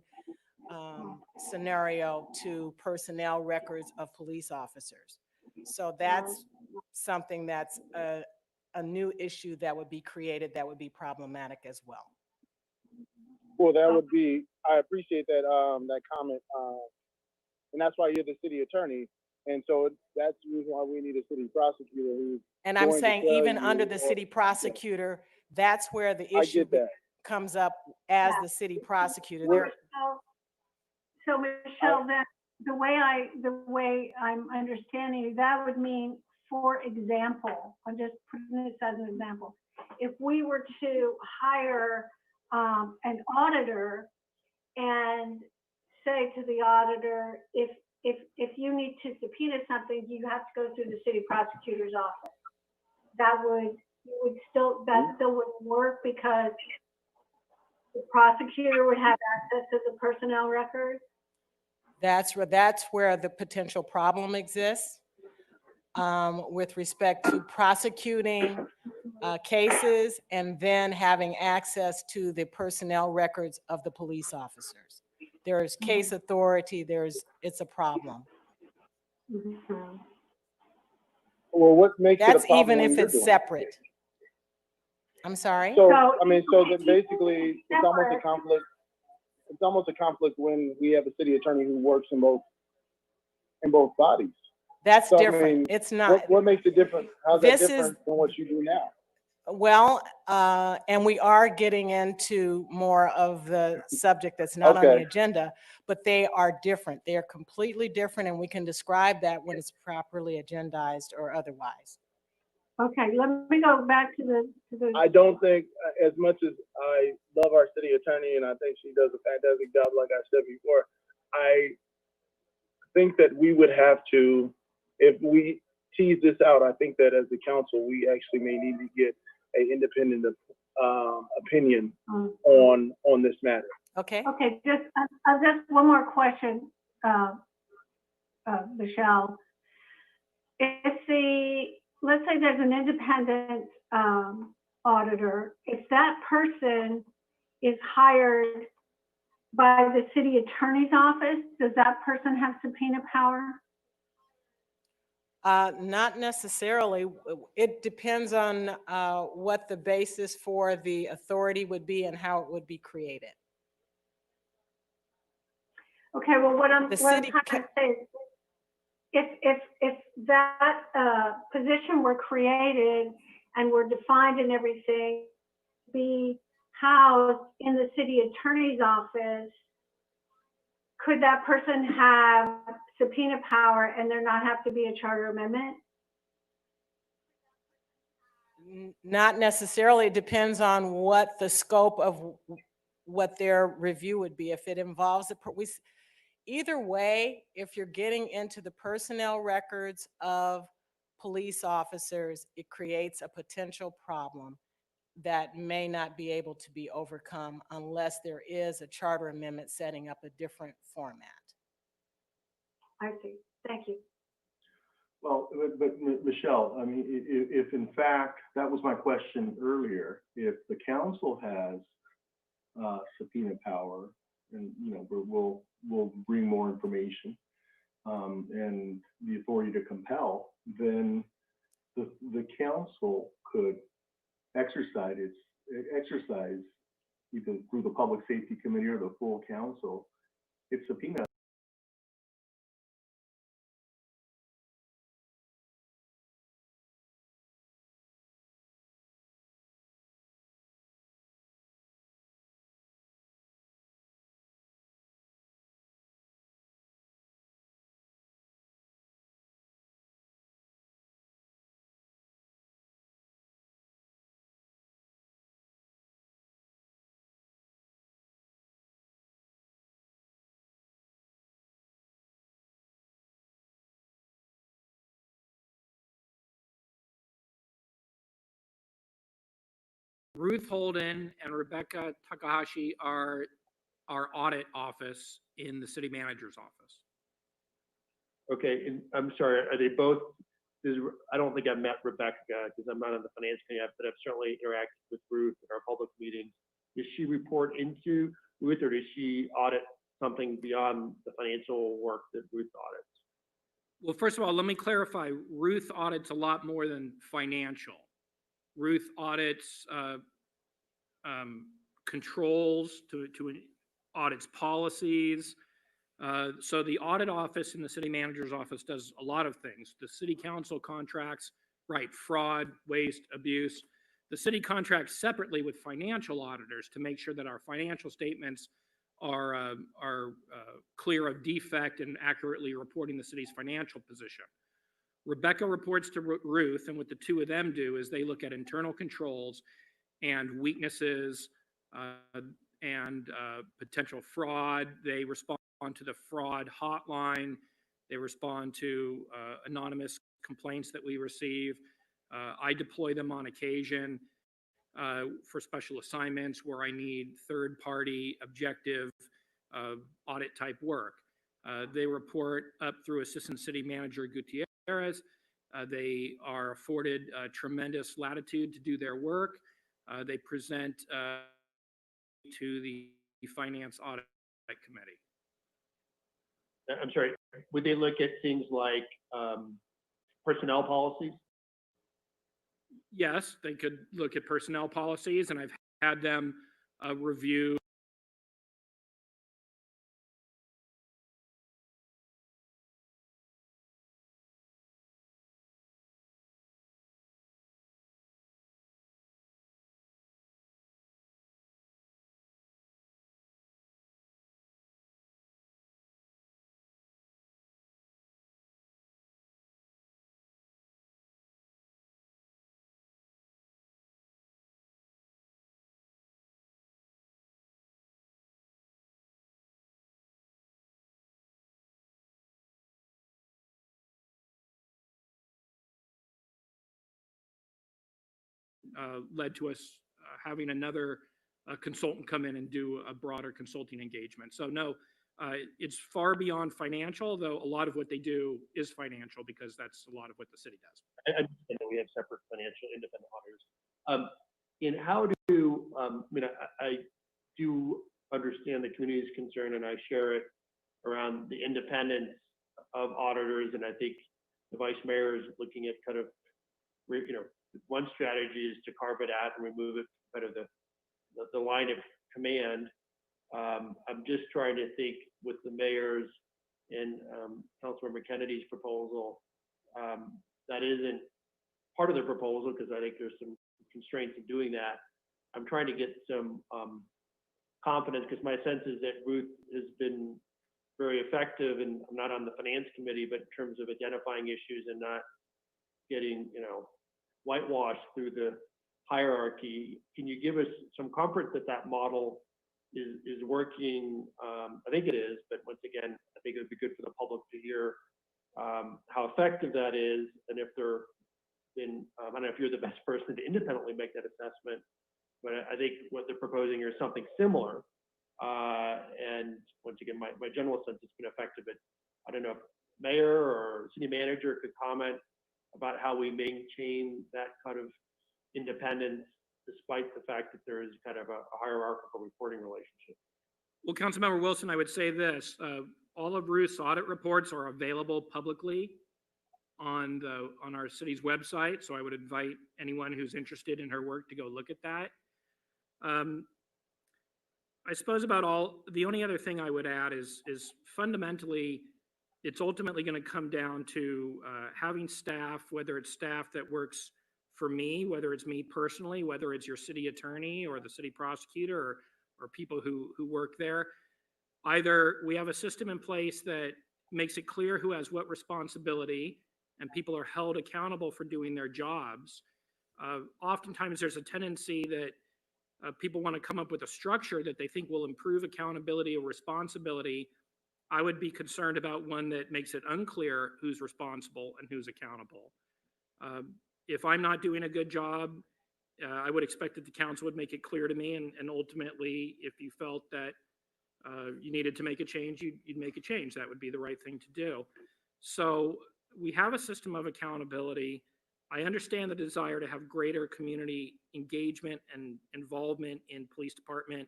scenario to personnel records of police officers. So that's something that's a new issue that would be created that would be problematic as well. Well, that would be, I appreciate that, that comment, and that's why you're the city attorney. And so that's the reason why we need a city prosecutor who's And I'm going to saying tell even you, under the or- city prosecutor, that's where the I issue get that. comes up as Yeah. the city prosecutor. Well, There, so Michelle, that the way I'm understanding it, that would mean, for example, I'm just putting this as an example. If we were to hire an auditor and say to the auditor, if you need to subpoena something, you have to go through the city prosecutor's office. That still wouldn't work because the prosecutor would have access to the personnel records. that's where the potential problem exists with respect to prosecuting cases and then having access to the personnel records of the police officers. There's case authority, it's a problem. Well, what makes it a That's problem even when if you're it's doing it? separate. I'm sorry? So, I mean, so then basically, it's almost a conflict. It's almost a conflict when we have a city attorney who works in both bodies. That's So, I different. mean, It's not. What makes it different? How's that This is- different than what you do now? Well, and we are getting into more of the subject that's not on the Okay. agenda, but they are different. They are completely different, and we can describe that when it's properly agendized or otherwise. Okay, let me go back to the. I don't think, as much as I love our city attorney and I think she does a fantastic job, like I said before, I think that we would have to, if we tease this out, I think that as the council, we actually may need to get an independent opinion on this matter. Okay. Okay, just one more question, Michelle. Let's say there's an independent auditor, if that person is hired by the city attorney's office, does that person have subpoena power? Not necessarily. It depends on what the basis for the authority would be and how it would be created. Okay, well, what I'm The trying city to say is, if that position were created and were defined and everything, be housed in the city attorney's office, could that person have subpoena power and there not have to be a charter amendment? Not necessarily. It depends on what the scope of what their review would be. If it involves either way, if you're getting into the personnel records of police officers, it creates a potential problem that may not be able to be overcome unless there is a charter amendment setting up a different format. I see. Thank you. Well, but Michelle, I mean, if in fact, that was my question earlier, if the council has subpoena power, and we'll bring more information and the authority to compel, then the council could exercise either through the public safety committee or the full council its subpoena. Ruth Holden and Rebecca Takahashi are our audit office in the city manager's office. Okay, and I'm sorry, are they both, I don't think I've met Rebecca because I'm not on the finance committee, but I've certainly interacted with Ruth in our public meetings. Does she report into Ruth, or does she audit something beyond the financial work that Ruth audits? Well, first of all, let me clarify. Ruth audits a lot more than financial. Ruth audits controls, audits policies. So the audit office in the city manager's office does a lot of things. The city council contracts, right, fraud, waste, abuse. The city contracts separately with financial auditors to make sure that our financial statements are clear of defect and accurately reporting the city's financial position. Rebecca reports to Ruth, and what the two of them do is they look at internal controls and weaknesses and potential fraud. They respond to the fraud hotline. They respond to anonymous complaints that we receive. I deploy them on occasion for special assignments where I need third-party objective audit type work. They report up through Assistant City Manager Gutierrez. They are afforded tremendous latitude to do their work. They present to the Finance Audit Committee. I'm sorry, would they look at things like personnel policies? Yes, they could look at personnel policies, and I've had them review led to us having another consultant come in and do a broader consulting engagement. So no, it's far beyond financial, though a lot of what they do is financial because that's a lot of what the city does. I understand that we have separate financial independent auditors. And how do, I do understand the community's concern and I share it around the independence of auditors. And I think the vice mayor is looking at kind of, one strategy is to carve it out and remove it kind of the line of command. I'm just trying to think with the mayor's and Councilmember Kennedy's proposal, that isn't part of the proposal because I think there's some constraints in doing that. I'm trying to get some confidence because my sense is that Ruth has been very effective, and I'm not on the finance committee, but in terms of identifying issues and not getting, whitewashed through the hierarchy. Can you give us some comfort that that model is working? I think it is, but once again, I think it would be good for the public to hear how effective that is, and if they're in, I don't know if you're the best person to independently make that assessment, but I think what they're proposing here is something similar. And once again, my general sense it's been effective, but I don't know if mayor or city manager could comment about how we maintain that kind of independence despite the fact that there is kind of a hierarchical reporting relationship. Well, Councilmember Wilson, I would say this, all of Ruth's audit reports are available publicly on our city's website. So I would invite anyone who's interested in her work to go look at that. I suppose the only other thing I would add is fundamentally, it's ultimately going to come down to having staff, whether it's staff that works for me, whether it's me personally, whether it's your city attorney or the city prosecutor or people who work there. Either we have a system in place that makes it clear who has what responsibility and people are held accountable for doing their jobs. Oftentimes there's a tendency that people want to come up with a structure that they think will improve accountability or responsibility. I would be concerned about one that makes it unclear who's responsible and who's accountable. If I'm not doing a good job, I would expect that the council would make it clear to me, and ultimately, if you felt that you needed to make a change, you'd make a change. That would be the right thing to do. So we have a system of accountability. I understand the desire to have greater community engagement and involvement in police department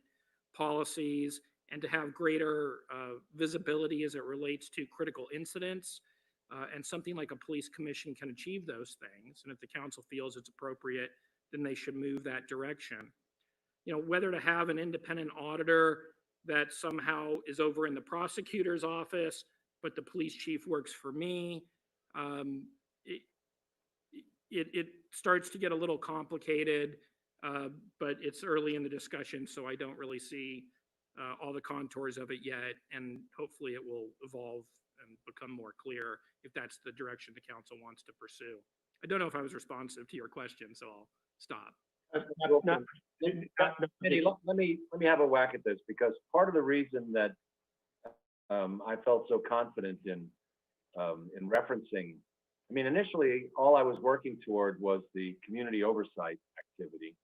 policies and to have greater visibility as it relates to critical incidents. And something like a police commission can achieve those things. And if the council feels it's appropriate, then they should move that direction. You know, whether to have an independent auditor that somehow is over in the prosecutor's office, but the police chief works for me, it starts to get a little complicated, but it's early in the discussion, so I don't really see all the contours of it yet, and hopefully it will evolve and become more clear if that's the direction the council wants to pursue. I don't know if I was responsive to your question, so I'll stop. Eddie, let me have a whack at this, because part of the reason that I felt so confident in referencing, I mean, initially, all I was working toward was the community oversight activity.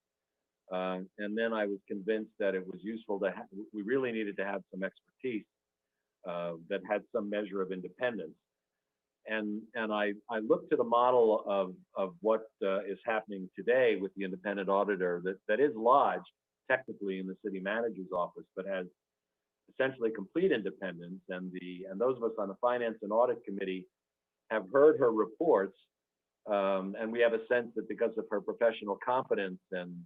And then I was convinced that it was useful to we really needed to have some expertise that had some measure of independence. And I looked to the model of what is happening today with the independent auditor that is lodged technically in the city manager's office, but has essentially complete independence. And those of us on the Finance and Audit Committee have heard her reports, and we have a sense that because of her professional competence and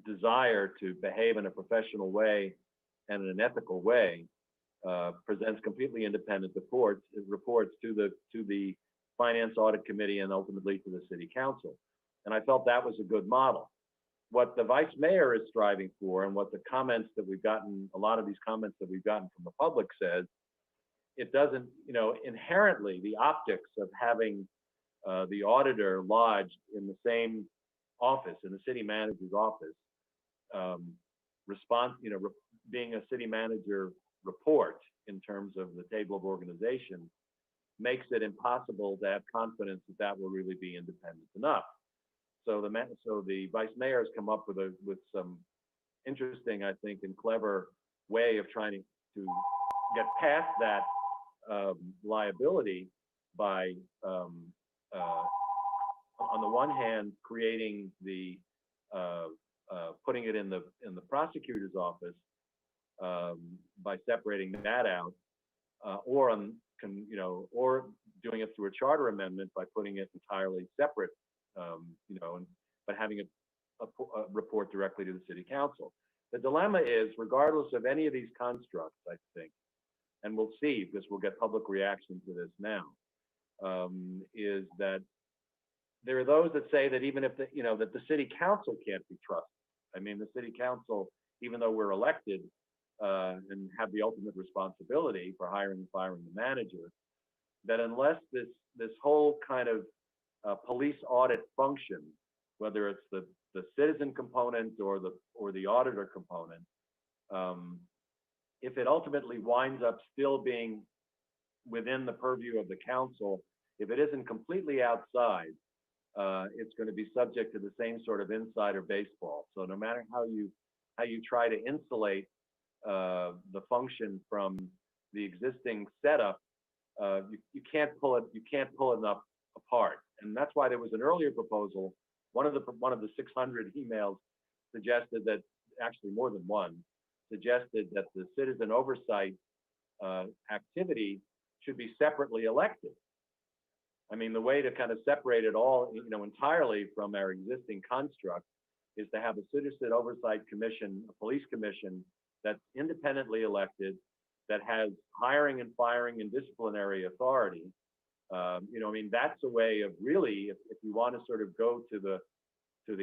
desire to behave in a professional way and in an ethical way, presents completely independent reports to the Finance Audit Committee and ultimately to the City Council. And I felt that was a good model. What the Vice Mayor is striving for, and what the comments that we've gotten, a lot of these comments that we've gotten from the public says, it doesn't, you know, inherently the optics of having the auditor lodged in the same office, in the city manager's office, being a city manager report in terms of the table of organization, makes it impossible to have confidence that that will really be independent enough. So the Vice Mayor has come up with some interesting, I think, and clever way of trying to get past that liability by, on the one hand, creating the putting it in the prosecutor's office by separating that out, or doing it through a charter amendment by putting it entirely separate, but having a report directly to the City Council. The dilemma is, regardless of any of these constructs, I think, and we'll see because we'll get public reaction to this now, is that there are those that say that even if that the City Council can't be trusted. I mean, the City Council, even though we're elected and have the ultimate responsibility for hiring and firing the manager, that unless this whole kind of police audit function, whether it's the citizen component or the auditor component, if it ultimately winds up still being within the purview of the council, if it isn't completely outside, it's going to be subject to the same sort of insider baseball. So no matter how you try to insulate the function from the existing setup, you can't pull it enough apart. And that's why there was an earlier proposal. One of the 600 emails suggested that, actually more than one, suggested that the citizen oversight activity should be separately elected. I mean, the way to kind of separate it all, entirely from our existing construct is to have a citizen oversight commission, a police commission that's independently elected, that has hiring and firing and disciplinary authority. That's a way of really, if you want to sort of go to